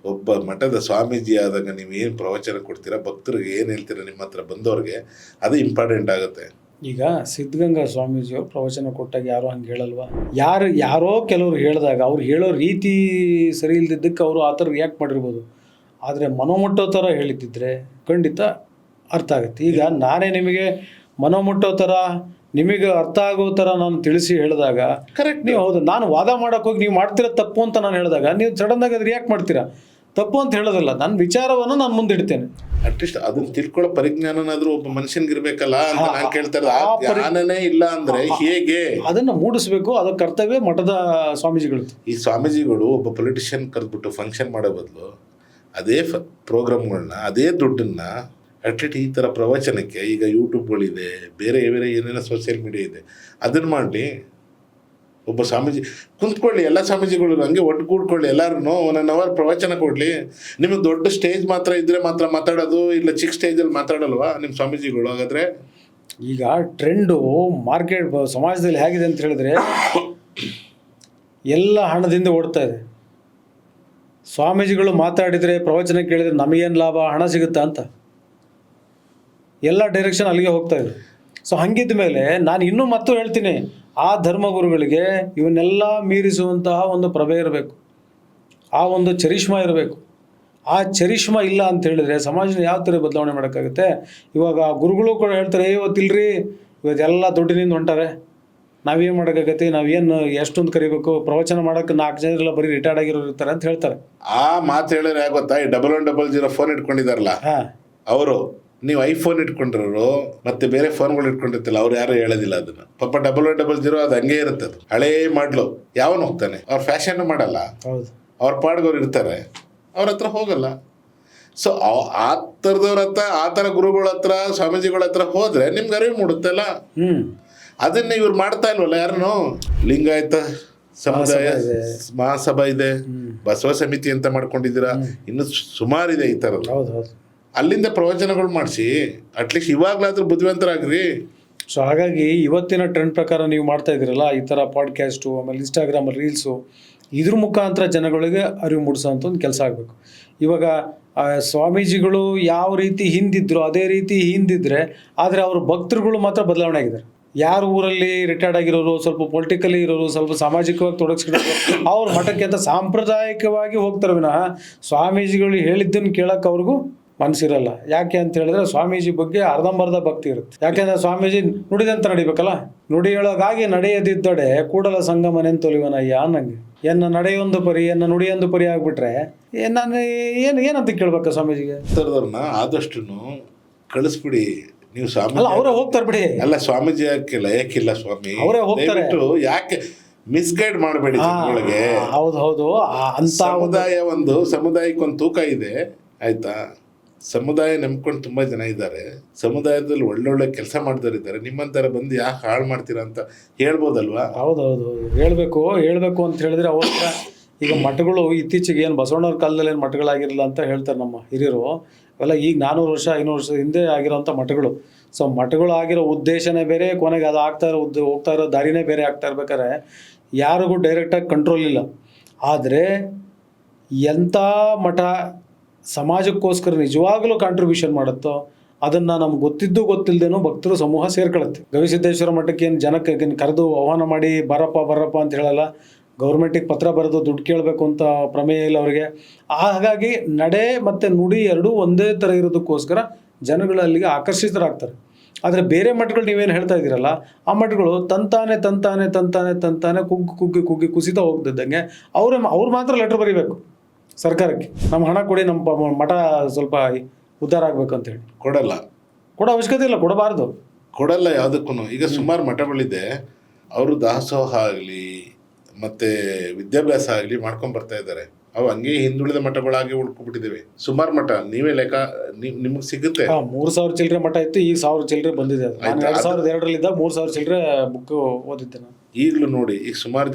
ಒಬ್ಬ ಮಠದ ಸ್ವಾಮೀಜಿ ಆದಾಗ ನೀವೇನು ಪ್ರವಚನ ಕೊಡ್ತೀರಾ, ಭಕ್ತರಿಗೆ ಏನು ಹೇಳ್ತೀರಾ, ನಿಮ್ಮ ಹತ್ರ ಬಂದವ್ರಿಗೆ, ಅದು ಇಂಪಾರ್ಟೆಂಟ್ ಆಗುತ್ತೆ. ಈಗ ಸಿದ್ಧಗಂಗಾ ಸ್ವಾಮೀಜಿಯವರು ಪ್ರವಚನ ಕೊಟ್ಟಾಗ ಯಾರೋ ಹಂಗೆ ಹೇಳಲ್ವಾ? ಯಾರೋ ಕೆಲವರು ಹೇಳಿದಾಗ ಅವ್ರು ಹೇಳೋ ರೀತಿ ಸರಿ ಇಲ್ದಿದ್ದಕ್ಕೆ ಅವರು ಆ ಥರ ರಿಯಾಕ್ಟ್ ಮಾಡಿರ್ಬೋದು. ಆದರೆ ಮನೋಮುಟ್ಟೋ ಥರ ಹೇಳಿದ್ದಿದ್ರೆ ಖಂಡಿತ ಅರ್ಥ ಆಗುತ್ತೆ. ಈಗ ನಾನೇ ನಿಮಗೆ ಮನೋಮುಟ್ಟೋ ಥರ, ನಿಮಗೆ ಅರ್ಥ ಆಗೋ ಥರ ನಾನು ತಿಳಿಸಿ ಹೇಳಿದಾಗ ಕರೆಕ್ಟ್. ನೀವು ಹೌದು, ನಾನು ವಾದ ಮಾಡೋಕೆ ಹೋಗಿ ನೀವು ಮಾಡ್ತೀರ ತಪ್ಪು ಅಂತ ನಾನು ಹೇಳಿದಾಗ ನೀವು ಸಡನ್ನಾಗಿ ಅದು ರಿಯಾಕ್ಟ್ ಮಾಡ್ತೀರಾ. ತಪ್ಪು ಅಂತ ಹೇಳೋದಿಲ್ಲ, ನನ್ನ ವಿಚಾರವನ್ನು ನಾನು ಮುಂದಿಡ್ತೇನೆ. ಅಟ್ಲೀಸ್ಟ್ ಅದನ್ನ ತಿಳ್ಕೊಳ್ಳೋ ಪರಿಜ್ಞಾನನಾದ್ರೂ ಒಬ್ಬ ಮನುಷ್ಯನ್ಗಿರ್ಬೇಕಲ್ಲ ಅಂತ ನಾನು ಕೇಳ್ತಾ ಇರೋದು. ಆ ಜ್ಞಾನನೇ ಇಲ್ಲ ಅಂದ್ರೆ ಹೇಗೆ? ಅದನ್ನ ಮೂಡಿಸ್ಬೇಕು, ಅದರ ಕರ್ತವ್ಯ ಮಠದ ಸ್ವಾಮೀಜಿಗಳು. ಈ ಸ್ವಾಮೀಜಿಗಳು ಒಬ್ಬ ಪೊಲಿಟಿಷಿಯನ್ ಕರೆದ್ಬಿಟ್ಟು ಫಂಕ್ಷನ್ ಮಾಡೋ ಬದಲು ಅದೇ ಪ್ರೋಗ್ರಾಮ್ಗಳನ್ನ, ಅದೇ ದುಡ್ಡನ್ನ ಅಟ್ಲೀಸ್ಟ್ ಈ ಥರ ಪ್ರವಚನಕ್ಕೆ, ಈಗ ಯೂಟ್ಯೂಬ್ಗಳಿದೆ, ಬೇರೆ ಬೇರೆ ಏನೇನೋ ಸೋಷಿಯಲ್ ಮೀಡಿಯಾ ಇದೆ, ಅದನ್ನ ಮಾಡಿ ಒಬ್ಬ ಸ್ವಾಮೀಜಿ ಕುಂತ್ಕೊಳ್ಳಿ, ಎಲ್ಲ ಸ್ವಾಮೀಜಿಗಳು ಹಂಗೆ ಒಟ್ಟುಗೂಡ್ಕೊಳ್ಳಿ, ಎಲ್ಲರೂ 1 hour ಪ್ರವಚನ ಕೊಡಲಿ. ನಿಮಗೆ ದೊಡ್ಡ ಸ್ಟೇಜ್ ಮಾತ್ರ ಇದ್ದರೆ ಮಾತ್ರ ಮಾತಾಡೋದು, ಇಲ್ಲ ಚಿಕ್ಕ ಸ್ಟೇಜಲ್ಲಿ ಮಾತಾಡಲ್ವಾ ನಿಮ್ಮ ಸ್ವಾಮೀಜಿಗಳು? ಹಾಗಾದರೆ ಈಗ ಟ್ರೆಂಡು ಮಾರ್ಕೆಟ್ ಸಮಾಜದಲ್ಲಿ ಹೇಗಿದೆ ಅಂತ ಹೇಳಿದ್ರೆ ಎಲ್ಲ ಹಣದಿಂದ ಓಡ್ತಾ ಇದೆ. ಸ್ವಾಮೀಜಿಗಳು ಮಾತಾಡಿದರೆ, ಪ್ರವಚನ ಕೇಳಿದರೆ ನಮಗೇನು ಲಾಭ, ಹಣ ಸಿಗುತ್ತಾ ಅಂತ ಎಲ್ಲ ಡೈರೆಕ್ಷನ್ ಅಲ್ಲಿಗೆ ಹೋಗ್ತಾ ಇದೆ. ಸೊ ಹಂಗಿದ್ದ ಮೇಲೆ ನಾನು ಇನ್ನೂ ಮತ್ತು ಹೇಳ್ತೀನಿ, ಆ ಧರ್ಮಗುರುಗಳಿಗೆ ಇವನ್ನೆಲ್ಲ ಮೀರಿಸುವಂತಹ ಒಂದು ಪ್ರಭೆ ಇರಬೇಕು, ಆ ಒಂದು ಚರಿಷ್ಮಾ ಇರಬೇಕು. ಆ ಚರಿಷ್ಮಾ ಇಲ್ಲ ಅಂತ ಹೇಳಿದರೆ ಸಮಾಜನ ಯಾವ ಥರ ಬದಲಾವಣೆ ಮಾಡೋಕ್ಕಾಗುತ್ತೆ? ಇವಾಗ ಗುರುಗಳು ಕೂಡ ಹೇಳ್ತಾರೆ, ಇವತ್ತಿಲ್ರಿ, ಇವತ್ತೆಲ್ಲ ದುಡ್ಡಿನಿಂದ ಹೊಂಟಾರೆ, ನಾವೇನು ಮಾಡೋಕ್ಕಾಗತ್ತೆ, ನಾವೇನು ಎಷ್ಟೊಂದು ಕರಿಬೇಕು, ಪ್ರವಚನ ಮಾಡೋಕ್ಕೆ 4 ಜನರೆಲ್ಲ ಬರೀ ರಿಟೈರ್ಡ್ ಆಗಿರೋರು ಇರ್ತಾರೆ ಅಂತ ಹೇಳ್ತಾರೆ. ಆ ಮಾತು ಹೇಳಿದ್ರೆ ಗೊತ್ತಾ, ಈ 1100 ಫೋನ್ ಇಟ್ಕೊಂಡಿದಾರಲ್ಲ ಅವರು, ನೀವು ಐಫೋನ್ ಇಟ್ಕೊಂಡಿರೋರು ಮತ್ತೆ ಬೇರೆ ಫೋನ್ಗಳು ಇಟ್ಕೊಂಡಿರ್ತಿಲ್ಲ, ಅವ್ರು ಯಾರು ಹೇಳೋದಿಲ್ಲ ಅದನ್ನ. ಪಾಪ 1100 ಅದು ಹಂಗೆ ಇರುತ್ತೆ, ಅದು ಹಳೇ ಮಾಡ್ಲು. ಯಾವನು ಹೋಗ್ತಾನೆ? ಅವ್ರ ಫ್ಯಾಷನ್ ಮಾಡಲ್ಲ, ಹೌದು, ಅವ್ರ ಪಾಡ್ಗೋರು ಇರ್ತಾರೆ, ಅವ್ರ ಹತ್ರ ಹೋಗಲ್ಲ. ಸೊ ಆ ಥರದವ್ರ ಹತ್ರ, ಆ ಥರ ಗುರುಗಳ ಹತ್ರ, ಸ್ವಾಮೀಜಿಗಳ ಹತ್ರ ಹೋದ್ರೆ ನಿಮ್ಗೆ ಅರಿವು ಮೂಡುತ್ತಲ್ಲ. ಅದನ್ನ ಇವ್ರು ಮಾಡ್ತಾ ಇಲ್ವಲ್ಲ ಯಾರನ್ನು. ಲಿಂಗಾಯತ ಸಮುದಾಯ ಮಹಾಸಭಾ ಇದೆ, ಬಸವ ಸಮಿತಿ ಅಂತ ಮಾಡ್ಕೊಂಡಿದ್ದೀರಾ, ಇನ್ನು ಸುಮಾರಿದೆ ಈ ಥರದ್ದು. ಹೌದು, ಅಲ್ಲಿಂದ ಪ್ರವಚನಗಳು ಮಾಡಿಸಿ, ಅಟ್ಲೀಸ್ಟ್ ಇವಾಗಲಾದ್ರೂ ಬುದ್ಧಿವಂತರಾಗ್ರಿ. ಸೊ ಹಾಗಾಗಿ ಇವತ್ತಿನ ಟ್ರೆಂಡ್ ಪ್ರಕಾರ ನೀವು ಮಾಡ್ತಾ ಇದ್ದೀರಲ್ಲ, ಈ ಥರ ಪಾಡ್ಕ್ಯಾಸ್ಟು, ಆಮೇಲೆ ಇನ್ಸ್ಟಾಗ್ರಾಮಲ್ಲಿ ರೀಲ್ಸು, ಇದ್ರ ಮುಖಾಂತರ ಜನಗಳಿಗೆ ಅರಿವು ಮೂಡಿಸೋಂಥ ಒಂದು ಕೆಲಸ ಆಗಬೇಕು. ಇವಾಗ ಸ್ವಾಮೀಜಿಗಳು ಯಾವ ರೀತಿ ಹಿಂದಿದ್ರು ಅದೇ ರೀತಿ ಹಿಂದಿದ್ರೆ, ಆದರೆ ಅವ್ರ ಭಕ್ತರುಗಳು ಮಾತ್ರ ಬದಲಾವಣೆ ಆಗಿದ್ದಾರೆ. ಯಾರು ಊರಲ್ಲಿ ರಿಟೈರ್ಡ್ ಆಗಿರೋರು, ಸ್ವಲ್ಪ ಪೊಲಿಟಿಕಲಿ ಇರೋರು, ಸ್ವಲ್ಪ ಸಾಮಾಜಿಕವಾಗಿ ತೊಡಗಿಸ್ಕೊಂಡಿರೋರು, ಅವ್ರ ಮಠಕ್ಕೆ ಅಂತ ಸಾಂಪ್ರದಾಯಿಕವಾಗಿ ಹೋಗ್ತಾರೆ ವಿನಃ ಸ್ವಾಮೀಜಿಗಳು ಹೇಳಿದ್ದನ್ನು ಕೇಳೋಕೆ ಅವ್ರಿಗೂ ಮನಸ್ಸಿರಲ್ಲ. ಯಾಕೆ ಅಂತ ಹೇಳಿದ್ರೆ ಸ್ವಾಮೀಜಿ ಬಗ್ಗೆ ಅರ್ಧಂಬರ್ಧ ಭಕ್ತಿ ಇರುತ್ತೆ. ಯಾಕೆಂದ್ರೆ ಸ್ವಾಮೀಜಿ ನುಡಿದಂತ ನಡಿಬೇಕಲ್ಲ. ನುಡಿಯೊಳಗಾಗಿ ನಡೆಯದಿದ್ದಡೆ ಕೂಡಲ ಸಂಗಮನೆಂತೊಲಿವನಯ್ಯ ಅನ್ನಂಗೆ. ಎನ್ನ ನಡೆಯೊಂದು ಪರಿ, ಎನ್ನ ನುಡಿಯೊಂದು ಪರಿ ಆಗ್ಬಿಟ್ರೆ ನಾನು ಏನಂತ ಕೇಳ್ಬೇಕ ಸ್ವಾಮೀಜಿಗೆ? ಆದಷ್ಟು ಕಳಿಸ್ಬಿಡಿ ನೀವು ಸ್ವಾಮಿ. ಅಲ್ಲ, ಅವರೇ ಹೋಗ್ತಾರೆ ಬಿಡಿ. ಅಲ್ಲ, ಸ್ವಾಮೀಜಿ ಯಾಕೆ ಲಯಕ್ಕಿಲ್ಲ ಸ್ವಾಮಿ, ಅವರೇ ಹೋಗ್ತಾರೆ. ಯಾಕೆ ಮಿಸ್ಗೈಡ್ ಮಾಡಬೇಡಿ ಜನಗಳಿಗೆ. ಹೌದು, ಅಂತ ಸಮುದಾಯಕ್ಕೊಂದು ತೂಕ ಇದೆ, ಆಯ್ತಾ? ಸಮುದಾಯ ನಂಬ್ಕೊಂಡು ತುಂಬ ಜನ ಇದ್ದಾರೆ, ಸಮುದಾಯದಲ್ಲಿ ಒಳ್ಳೊಳ್ಳೆ ಕೆಲಸ ಮಾಡ್ತಾರಿದ್ದಾರೆ. ನಿಮ್ಮಂತರ ಬಂದು ಯಾಕೆ ಹಾಳು ಮಾಡ್ತೀರಾ ಅಂತ ಹೇಳ್ಬೋದಲ್ವಾ? ಹೌದೌದು, ಹೇಳ್ಬೇಕು ಅಂತ ಹೇಳಿದ್ರೆ ಅವ್ರ ಈಗ ಮಠಗಳು ಇತ್ತೀಚೆಗೆ ಏನು ಬಸವಣ್ಣವ್ರ ಕಾಲದಲ್ಲಿ ಏನು ಮಠಗಳಾಗಿರಲಿಲ್ಲ ಅಂತ ಹೇಳ್ತಾರೆ ನಮ್ಮ ಹಿರಿಯರು. ಅವೆಲ್ಲ ಈಗ 400 ವರ್ಷ 500 ವರ್ಷದ ಹಿಂದೆ ಆಗಿರೋಂಥ ಮಠಗಳು. ಸೊ ಮಠಗಳು ಆಗಿರೋ ಉದ್ದೇಶನೇ ಬೇರೆ, ಕೊನೆಗೆ ಅದು ಹೋಗ್ತಾ ಇರೋ ದಾರಿನೇ ಬೇರೆ ಆಗ್ತಾ ಇರ್ಬೇಕಾದ್ರೆ ಯಾರಿಗೂ ಡೈರೆಕ್ಟಾಗಿ ಕಂಟ್ರೋಲ್ ಇಲ್ಲ. ಆದರೆ ಎಂಥ ಮಠ ಸಮಾಜಕ್ಕೋಸ್ಕರ ನಿಜವಾಗಲೂ ಕಾಂಟ್ರಿಬ್ಯೂಷನ್ ಮಾಡುತ್ತೋ ಅದನ್ನು ನಮ್ಗೆ ಗೊತ್ತಿಲ್ಲದೇನೋ ಭಕ್ತರು ಸಮೂಹ ಸೇರ್ಕೊಳ್ಳುತ್ತೆ. ಗವಿಸಿದ್ದೇಶ್ವರ ಮಠಕ್ಕೆ ಏನು ಜನಕ್ಕೆ ಕರೆದು ಆಹ್ವಾನ ಮಾಡಿ ಬರಪ್ಪ ಅಂತ ಹೇಳಲ್ಲ. ಗೌರ್ಮೆಂಟಿಗೆ ಪತ್ರ ಬರೆದು ದುಡ್ಡು ಕೇಳಬೇಕು ಅಂತ ಪ್ರಮೇಯ ಇಲ್ಲ ಅವರಿಗೆ. ಹಾಗಾಗಿ ನಡೆ ಮತ್ತು ನುಡಿ ಎರಡೂ ಒಂದೇ ಥರ ಇರೋದಕ್ಕೋಸ್ಕರ ಜನಗಳು ಅಲ್ಲಿಗೆ ಆಕರ್ಷಿತರಾಗ್ತಾರೆ. ಆದರೆ ಬೇರೆ ಮಠಗಳು ನೀವೇನು ಹೇಳ್ತಾ ಇದ್ದೀರಲ್ಲ, ಆ ಮಠಗಳು ತಂತಾನೆ ಕುಗ್ಗಿ ಕುಸಿತಾ ಹೋಗ್ತಿದ್ದಂಗೆ ಅವ್ರು ಮಾತ್ರ ಲೆಟ್ರ್ ಬರೀಬೇಕು ಸರ್ಕಾರಕ್ಕೆ, ನಮ್ಮ ಹಣ ಕೊಡಿ, ನಮ್ಮ ಮಠ ಸ್ವಲ್ಪ ಉದ್ಧಾರ ಆಗ್ಬೇಕು ಅಂತೇಳಿ. ಕೊಡೋ ಅವಶ್ಯಕತೆ ಇಲ್ಲ, ಕೊಡಲ್ಲ ಯಾವುದಕ್ಕೂ. ಈಗ ಸುಮಾರು ಮಠಗಳಿದೆ, ಅವರು ದಾಸೋಹ ಆಗಲಿ ಮತ್ತು ವಿದ್ಯಾಭ್ಯಾಸ ಆಗಲಿ ಮಾಡ್ಕೊಂಡು ಬರ್ತಾ ಇದ್ದಾರೆ. ಅವು ಹಂಗೆ ಹಿಂದುಳಿದ ಮಠಗಳಾಗಿ ಉಳ್ಕೊಬಿಟ್ಟಿದ್ದೇವೆ. ಸುಮಾರು ಮಠ ನೀವೇ ಲೆಕ್ಕ ನಿಮ್ಗೆ ಸಿಗುತ್ತೆ. 3000 ಚಿಲ್ಲರೆ ಮಠ ಇತ್ತು, ಈಗ 1000 ಚಿಲ್ಲರೆ ಬಂದಿದೆ. 2002 3000 ಚಿಲ್ಲರೆ ಬುಕ್ ಓದಿದ್ದೆ ನಾನು. ಈಗಲೂ ನೋಡಿ, ಈಗ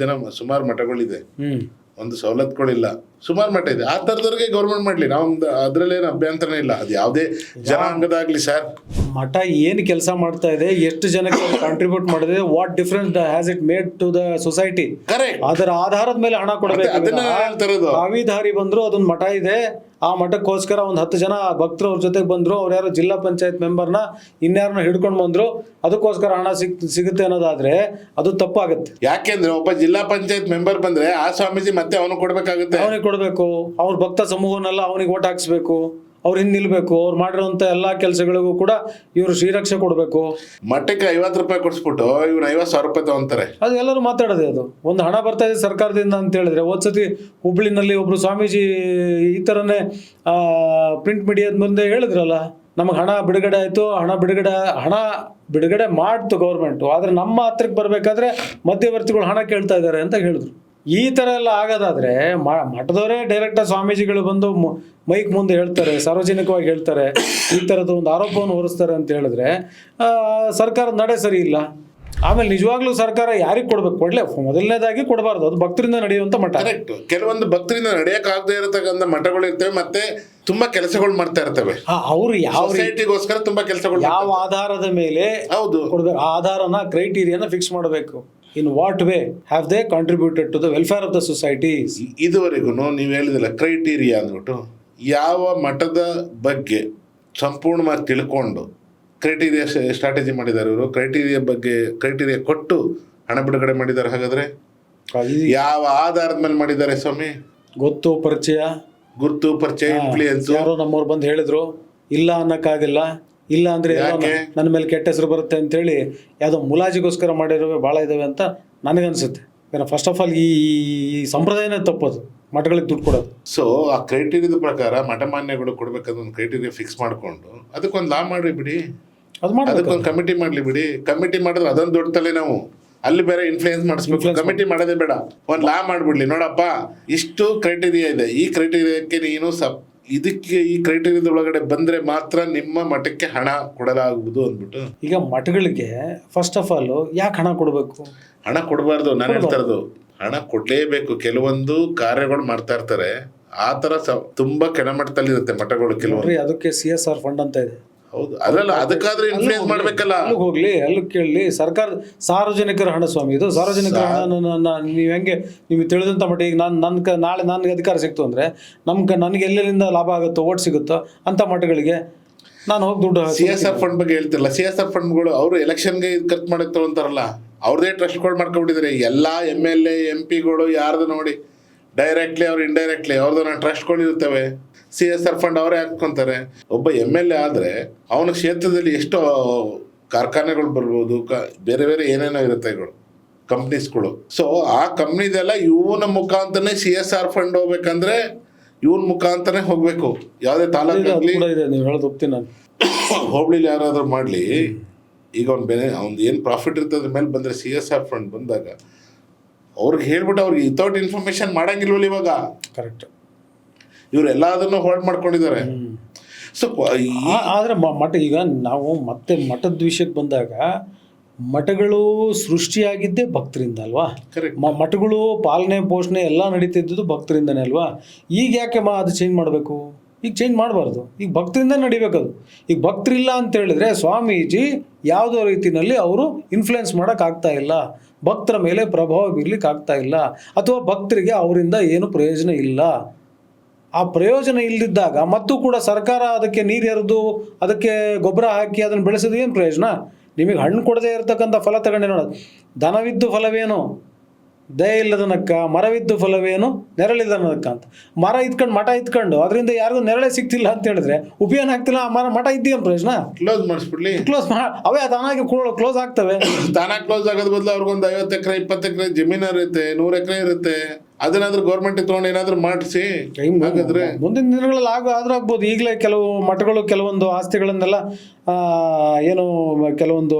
ಸುಮಾರು ಮಠಗಳಿದೆ, ಒಂದು ಸವಲತ್ತುಗಳಿಲ್ಲ. ಸುಮಾರು ಮಠ ಇದೆ. ಆ ಥರದವ್ರಿಗೆ ಗೌರ್ಮೆಂಟ್ ಮಾಡಲಿ, ನಾವು ಅದರಲ್ಲೇನು ಅಭ್ಯಂತರನೇ ಇಲ್ಲ. ಅದು ಯಾವುದೇ ಜನಾಂಗದಾಗಲಿ ಸರ್. ಮಠ ಏನು ಕೆಲಸ ಮಾಡ್ತಾ ಇದೆ, ಎಷ್ಟು ಜನಕ್ಕೆ ಕಾಂಟ್ರಿಬ್ಯೂಟ್ ಮಾಡಿದೆ, what difference has it made to the society, correct. ಅದರ ಆಧಾರದ ಮೇಲೆ ಹಣ ಕೊಡಬೇಕು. ಅದನ್ನ ಹೇಳ್ತಿರೋದು. ಕಾವಿಧಾರಿ ಬಂದ್ರು, ಅದೊಂದು ಮಠ ಇದೆ, ಆ ಮಠಕ್ಕೋಸ್ಕರ ಒಂದು 10 ಜನ ಭಕ್ತರು ಅವ್ರ ಜೊತೆಗೆ ಬಂದ್ರು, ಅವ್ರು ಯಾರು ಜಿಲ್ಲಾ ಪಂಚಾಯತ್ ಮೆಂಬರ್ನ ಇನ್ಯಾರನ್ನ ಹಿಡ್ಕೊಂಡು ಬಂದ್ರು, ಅದಕ್ಕೋಸ್ಕರ ಹಣ ಸಿಗುತ್ತೆ ಅನ್ನೋದಾದ್ರೆ ಅದು ತಪ್ಪಾಗುತ್ತೆ. ಯಾಕೆಂದ್ರೆ ಒಬ್ಬ ಜಿಲ್ಲಾ ಪಂಚಾಯತ್ ಮೆಂಬರ್ ಬಂದ್ರೆ ಆ ಸ್ವಾಮೀಜಿ ಮತ್ತೆ ಅವನು ಕೊಡ್ಬೇಕಾಗುತ್ತೆ. ಅವನಿಗೆ ಕೊಡಬೇಕು, ಅವ್ರ ಭಕ್ತ ಸಮೂಹನೆಲ್ಲ ಅವನಿಗೆ ಓಟ್ ಹಾಕ್ಸ್ಬೇಕು, ಅವ್ರು ಹಿಂದೆ ನಿಲ್ಬೇಕು, ಅವ್ರು ಮಾಡಿರೋಂಥ ಎಲ್ಲಾ ಕೆಲಸಗಳಿಗೂ ಕೂಡ ಇವರು ಶ್ರೀರಕ್ಷೆ ಕೊಡಬೇಕು. ಮಠಕ್ಕೆ 50 ರೂಪಾಯಿ ಕೊಡಿಸ್ಬಿಟ್ಟು ಇವ್ರು 50,000 ರೂಪಾಯಿ ತಗೊಂತಾರೆ. ಅದು ಎಲ್ಲರೂ ಮಾತಾಡೋದೆ. ಅದು ಒಂದು ಹಣ ಬರ್ತಾ ಇದೆ ಸರ್ಕಾರದಿಂದ ಅಂತ ಹೇಳಿದ್ರೆ, ಹೋದ್ಸತಿ ಹುಬ್ಳಿನಲ್ಲಿ ಒಬ್ರು ಸ್ವಾಮೀಜಿ ಈ ಥರನೇ ಪ್ರಿಂಟ್ ಮೀಡಿಯಾದ ಮುಂದೆ ಹೇಳಿದ್ರಲ್ಲ, ನಮಗೆ ಹಣ ಬಿಡುಗಡೆ ಆಯಿತು, ಹಣ ಬಿಡುಗಡೆ ಮಾಡ್ತು ಗೌರ್ಮೆಂಟು, ಆದರೆ ನಮ್ಮ ಹತ್ರಕ್ಕೆ ಬರಬೇಕಾದ್ರೆ ಮಧ್ಯವರ್ತಿಗಳು ಹಣ ಕೇಳ್ತಾ ಇದ್ದಾರೆ ಅಂತ ಹೇಳಿದ್ರು. ಈ ಥರ ಎಲ್ಲ ಆಗೋದಾದ್ರೆ ಮಠದವರೇ ಡೈರೆಕ್ಟಾಗಿ ಸ್ವಾಮೀಜಿಗಳು ಬಂದು ಮೈಕ್ ಮುಂದೆ ಹೇಳ್ತಾರೆ, ಸಾರ್ವಜನಿಕವಾಗಿ ಹೇಳ್ತಾರೆ, ಈ ಥರದ ಒಂದು ಆರೋಪವನ್ನು ಹೊರಿಸ್ತಾರೆ ಅಂತ ಹೇಳಿದ್ರೆ ಸರ್ಕಾರದ ನಡೆ ಸರಿ ಇಲ್ಲ. ಆಮೇಲೆ ನಿಜವಾಗ್ಲೂ ಸರ್ಕಾರ ಯಾರಿಗೆ ಕೊಡ್ಬೇಕು? ಮೊದಲನೇದಾಗಿ ಕೊಡಬಾರ್ದು, ಅದು ಭಕ್ತರಿಂದ ನಡೆಯುವಂತ ಮಠ. ಕರೆಕ್ಟ್. ಕೆಲವೊಂದು ಭಕ್ತರಿಂದ ನಡೆಯಕ್ಕಾಗದೇ ಇರತಕ್ಕಂಥ ಮಠಗಳು ಇರ್ತವೆ, ಮತ್ತೆ ತುಂಬಾ ಕೆಲಸಗಳು ಮಾಡ್ತಾ ಇರ್ತವೆ. ಅವ್ರು ಯಾವ ಸೊಸೈಟಿಗೋಸ್ಕರ ತುಂಬಾ ಕೆಲಸಗಳು, ಯಾವ ಆಧಾರದ ಮೇಲೆ ಹೌದು ಕೊಡ್ಬೇಕು, ಆ ಆಧಾರನ ಕ್ರೈಟೀರಿಯಾನ ಫಿಕ್ಸ್ ಮಾಡಬೇಕು. In what way have they contributed to the welfare of the society. ಇದುವರೆಗೂ ನೀವು ಹೇಳಿದಿಲ್ಲ ಕ್ರೈಟೀರಿಯಾ ಅಂದ್ಬಿಟ್ಟು, ಯಾವ ಮಠದ ಬಗ್ಗೆ ಸಂಪೂರ್ಣವಾಗಿ ತಿಳ್ಕೊಂಡು ಕ್ರೈಟೀರಿಯಾ ಸ್ಟ್ರಾಟಜಿ ಮಾಡಿದ್ದಾರೆ ಇವರು, ಕ್ರೈಟೀರಿಯಾ ಕೊಟ್ಟು ಹಣ ಬಿಡುಗಡೆ ಮಾಡಿದ್ದಾರೆ. ಹಾಗಾದ್ರೆ ಯಾವ ಆಧಾರದ ಮೇಲೆ ಮಾಡಿದ್ದಾರೆ ಸ್ವಾಮಿ? ಗುರುತು ಪರಿಚಯ, ಇನ್ಫ್ಲೂಯೆನ್ಸ್. ಯಾರೋ ನಮ್ಮವ್ರು ಬಂದು ಹೇಳಿದ್ರು, ಇಲ್ಲ ಅನ್ನಕ್ಕಾಗಿಲ್ಲ, ಇಲ್ಲ ಅಂದ್ರೆ ನನ್ನ ಮೇಲೆ ಕೆಟ್ಟ ಹೆಸರು ಬರುತ್ತೆ ಅಂತೇಳಿ ಯಾವುದೋ ಮುಲಾಜಿಗೋಸ್ಕರ ಮಾಡಿರೋ ಭಾಳ ಇದಾವೆ ಅಂತ ನನಗನ್ಸುತ್ತೆ. ಫಸ್ಟ್ ಆಫ್ ಆಲ್ ಈ ಸಂಪ್ರದಾಯನೇ ತಪ್ಪದು, ಮಠಗಳಿಗೆ ದುಡ್ಡು ಕೊಡೋದು. ಸೊ ಆ ಕ್ರೈಟೀರಿಯಾದ ಪ್ರಕಾರ ಮಠಮಾನ್ಯಗಳು ಕೊಡ್ಬೇಕಾದ್ರೆ ಒಂದು ಕ್ರೈಟೀರಿಯಾ ಫಿಕ್ಸ್ ಮಾಡಿಕೊಂಡು ಅದಕ್ಕೊಂದು ಲಾ ಮಾಡಿ ಬಿಡಿ, ಅದಕ್ಕೊಂದು ಕಮಿಟಿ ಮಾಡ್ಲಿ ಬಿಡಿ. ಕಮಿಟಿ ಮಾಡಿದ್ರೆ ಅದೊಂದು ದೊಡ್ಡ ತಲೆ. ನಾವು ಅಲ್ಲಿ ಬೇರೆ ಇನ್ಫ್ಲೂಯೆನ್ಸ್ ಮಾಡಿಸ್ಬೇಕು, ಕಮಿಟಿ ಮಾಡೋದೇ ಬೇಡ, ಒಂದು ಲಾ ಮಾಡ್ಬಿಡ್ಲಿ. ನೋಡಪ್ಪ, ಇಷ್ಟು ಕ್ರೈಟೀರಿಯಾ ಇದೆ, ಈ ಕ್ರೈಟೀರಿಯಾಕ್ಕೆ ನೀನು ಈ ಕ್ರೈಟೀರಿಯಾದ ಒಳಗಡೆ ಬಂದ್ರೆ ಮಾತ್ರ ನಿಮ್ಮ ಮಠಕ್ಕೆ ಹಣ ಕೊಡಲಾಗುವುದು ಅಂದ್ಬಿಟ್ಟು. ಈಗ ಮಠಗಳಿಗೆ ಫಸ್ಟ್ ಆಫ್ ಆಲ್ ಯಾಕೆ ಹಣ ಕೊಡಬೇಕು? ಹಣ ಕೊಡಬಾರ್ದು, ನಾನು ಹೇಳ್ತಾ ಇರೋದು ಹಣ ಕೊಡ್ಲೇಬೇಕು. ಕೆಲವೊಂದು ಕಾರ್ಯಗಳು ಮಾಡ್ತಾ ಇರ್ತಾರೆ, ಆ ತರ ತುಂಬಾ ಕೆಳಮಟ್ಟದಲ್ಲಿ ಇರುತ್ತೆ ಮಠಗಳು ಕೆಲವೊಂದು. ಅದಕ್ಕೆ CSR ಫಂಡ್ ಅಂತ ಇದೆ. ಹೌದು, ಅದರಲ್ಲ ಅದಕ್ಕಾದ್ರೆ ಇನ್ಫ್ಲೂಯೆನ್ಸ್ ಮಾಡ್ಬೇಕಲ್ಲ. ಅಲ್ಲಿಗೆ ಹೋಗ್ಲಿ, ಅಲ್ಲಿ ಕೇಳಲಿ. ಸರ್ಕಾರ ಸಾರ್ವಜನಿಕರ ಹಣ ಸ್ವಾಮಿ, ಇದು ಸಾರ್ವಜನಿಕರ ಹಣ. ನೀವು ಹೆಂಗೆ ನಿಮಗೆ ತಿಳಿದಂಥ ಮಟ್ಟ ಈಗ ನಾಳೆ ನನಗೆ ಅಧಿಕಾರ ಸಿಕ್ತು ಅಂದರೆ ನನಗೆ ಎಲ್ಲೆಲ್ಲಿಂದ ಲಾಭ ಆಗುತ್ತೋ, ಓಟ್ ಸಿಗುತ್ತೋ ಅಂಥ ಮಠಗಳಿಗೆ ನಾನು ಹೋಗಿ ದುಡ್ಡು. CSR ಫಂಡ್ ಬಗ್ಗೆ ಹೇಳ್ತಿರಲ್ಲ, CSR ಫಂಡ್ಗಳು ಅವರು ಎಲೆಕ್ಷನ್ಗೆ ಖರ್ಚು ಮಾಡಕ್ಕೆ ತಗೊಂತಾರಲ್ಲ, ಅವ್ರದೇ ಟ್ರಸ್ಟ್ಗಳು ಮಾಡ್ಕೊಂಡ್ಬಿಟ್ಟಿದ್ದಾರೆ. ಎಲ್ಲ MLA MP ಯಾರ್ದು ನೋಡಿ ಡೈರೆಕ್ಟ್ಲಿ ಅವ್ರು ಇಂಡೈರೆಕ್ಟ್ಲಿ ಅವ್ರದ್ದು ಟ್ರಸ್ಟ್ಗಳು ಇರ್ತವೆ. CSR ಫಂಡ್ ಅವರೇ ಹಾಕ್ಕೊಂತಾರೆ. ಒಬ್ಬ MLA ಆದರೆ ಅವನ ಕ್ಷೇತ್ರದಲ್ಲಿ ಎಷ್ಟೋ ಕಾರ್ಖಾನೆಗಳು ಬರ್ಬೋದು, ಬೇರೆ ಬೇರೆ ಏನೇನೋ ಇರುತ್ತೆ ಕಂಪ್ನೀಸ್ಗಳು. ಸೊ ಆ ಕಂಪ್ನಿದೆಲ್ಲ ಇವನ ಮುಖಾಂತರನೇ CSR ಫಂಡ್ ಹೋಗ್ಬೇಕಂದ್ರೆ ಇವನ್ ಮುಖಾಂತರನೇ ಹೋಗ್ಬೇಕು. ಯಾವುದೇ ತಾಲೂಕಾಗ್ಲಿ, ನೀವು ಹೇಳೋದು ಒಪ್ತೀನಿ ನಾನು, ಹೋಬಳಿಲಿ ಯಾರಾದ್ರೂ ಮಾಡಲಿ, ಈಗ ಅವ್ನು ಏನು ಪ್ರಾಫಿಟ್ ಇರ್ತದ್ರ ಮೇಲೆ ಬಂದರೆ CSR ಫಂಡ್ ಬಂದಾಗ ಅವ್ರಿಗೆ ಹೇಳ್ಬಿಟ್ಟು ಅವ್ರಿಗೆ ವಿತೌಟ್ ಇನ್ಫಾರ್ಮೇಶನ್ ಮಾಡಂಗಿಲ್ವಲ್ಲ ಇವಾಗ. ಕರೆಕ್ಟ್. ಇವ್ರು ಎಲ್ಲದನ್ನು ಹೋಲ್ಡ್ ಮಾಡ್ಕೊಂಡಿದ್ದಾರೆ. ಸೊ ಆದರೆ ಮಠ, ಈಗ ನಾವು ಮತ್ತೆ ಮಠದ ವಿಷಯಕ್ಕೆ ಬಂದಾಗ, ಮಠಗಳು ಸೃಷ್ಟಿಯಾಗಿದ್ದೇ ಭಕ್ತರಿಂದ ಅಲ್ವಾ? ಮಠಗಳು ಪಾಲನೆ ಪೋಷಣೆ ಎಲ್ಲ ನಡೀತಿದ್ದು ಭಕ್ತರಿಂದನೇ ಅಲ್ವಾ? ಈಗ ಯಾಕೆ ಅದು ಚೇಂಜ್ ಮಾಡಬೇಕು? ಈಗ ಚೇಂಜ್ ಮಾಡಬಾರ್ದು, ಈಗ ಭಕ್ತರಿಂದ ನಡಿಬೇಕದು. ಈಗ ಭಕ್ತರಿಲ್ಲ ಅಂತ ಹೇಳಿದ್ರೆ ಸ್ವಾಮೀಜಿ ಯಾವುದೋ ರೀತಿಯಲ್ಲಿ ಅವರು ಇನ್ಫ್ಲುಯೆನ್ಸ್ ಮಾಡೋಕ್ಕಾಗ್ತಾ ಇಲ್ಲ, ಭಕ್ತರ ಮೇಲೆ ಪ್ರಭಾವ ಬೀರ್ಲಿಕ್ಕೆ ಆಗ್ತಾ ಇಲ್ಲ, ಅಥವಾ ಭಕ್ತರಿಗೆ ಅವರಿಂದ ಏನು ಪ್ರಯೋಜನ ಇಲ್ಲ. ಆ ಪ್ರಯೋಜನ ಇಲ್ಲದಿದ್ದಾಗ ಮತ್ತು ಕೂಡ ಸರ್ಕಾರ ಅದಕ್ಕೆ ನೀರು ಎರೆದು ಅದಕ್ಕೆ ಗೊಬ್ಬರ ಹಾಕಿ ಅದನ್ನು ಬೆಳೆಸೋದು ಏನು ಪ್ರಯೋಜನ? ನಿಮಗೆ ಹಣ್ಣು ಕೊಡದೇ ಇರತಕ್ಕಂಥ ಫಲ ತಗೊಂಡೆ ನೋಡೋದು. ದನವಿದ್ದು ಫಲವೇನು ದಯ ಇಲ್ಲದನಕ್ಕ, ಮರವಿದ್ದು ಫಲವೇನು ನೆರಳಿದನಕ್ಕ ಅಂತ. ಮರ ಇದ್ಕೊಂಡು ಮಠ ಇದ್ಕೊಂಡು ಅದರಿಂದ ಯಾರಿಗೂ ನೆರಳೇ ಸಿಗ್ತಿಲ್ಲ ಅಂತ ಹೇಳಿದ್ರೆ ಉಪಯೋಗ ಆಗ್ತಿಲ್ಲ. ಆ ಮಠ ಇದ್ದೇನು ಪ್ರಯೋಜನ? ಕ್ಲೋಸ್ ಮಾಡಿಸ್ಬಿಡ್ಲಿ, ಅವೇ ತಾನಾಗಿ ಕ್ಲೋಸ್ ಆಗ್ತವೆ. ತಾನಾಗಿ ಕ್ಲೋಸ್ ಆಗೋದ್ ಬದಲು ಅವ್ರಿಗೊಂದು 50 ಎಕರೆ 20 ಎಕರೆ ಜಮೀನು ಇರುತ್ತೆ, 100 ಎಕರೆ ಇರುತ್ತೆ, ಅದನ್ನಾದ್ರೂ ಗೌರ್ಮೆಂಟ್ ತಗೊಂಡು ಏನಾದ್ರು ಮಾಡಿಸಿ. ಹಾಗಾದ್ರೆ ಮುಂದಿನ ದಿನಗಳಲ್ಲಿ ಆದ್ರೂ ಆಗ್ಬೋದು. ಈಗಲೇ ಕೆಲವು ಮಠಗಳು ಕೆಲವೊಂದು ಆಸ್ತಿಗಳನ್ನೆಲ್ಲ ಏನು ಕೆಲವೊಂದು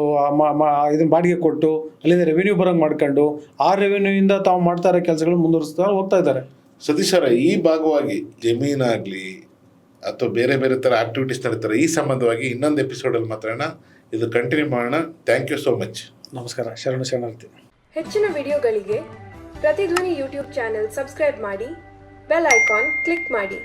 ಇದನ್ನ ಬಾಡಿಗೆ ಕೊಟ್ಟು ಅಲ್ಲಿಂದ ರೆವಿನ್ಯೂ ಬರಂಗ್ ಮಾಡ್ಕೊಂಡು ಆ ರೆವಿನ್ಯೂಯಿಂದ ತಾವು ಮಾಡ್ತಾ ಇರೋ ಕೆಲಸಗಳು ಮುಂದುವರಿಸ್ತಾ ಹೋಗ್ತಾ ಇದ್ದಾರೆ. ಸತೀಶ್ ಅವರ ಈ ಭಾಗವಾಗಿ ಜಮೀನಾಗ್ಲಿ ಅಥವಾ ಬೇರೆ ಬೇರೆ ತರ ಆಕ್ಟಿವಿಟೀಸ್ ನಡೀತಾರೆ, ಈ ಸಂಬಂಧವಾಗಿ ಇನ್ನೊಂದು ಎಪಿಸೋಡಲ್ಲಿ ಮಾತಾಡೋಣ. ಇದು ಕಂಟಿನ್ಯೂ ಮಾಡೋಣ. Thank you so much. ನಮಸ್ಕಾರ. ಶರಣಾರ್ಥಿ. ಹೆಚ್ಚಿನ ವಿಡಿಯೋಗಳಿಗೆ ಪ್ರತಿಧ್ವನಿ ಯೂಟ್ಯೂಬ್ ಚಾನೆಲ್ ಸಬ್ಸ್ಕ್ರೈಬ್ ಮಾಡಿ ಬೆಲ್ ಐಕಾನ್ ಕ್ಲಿಕ್ ಮಾಡಿ.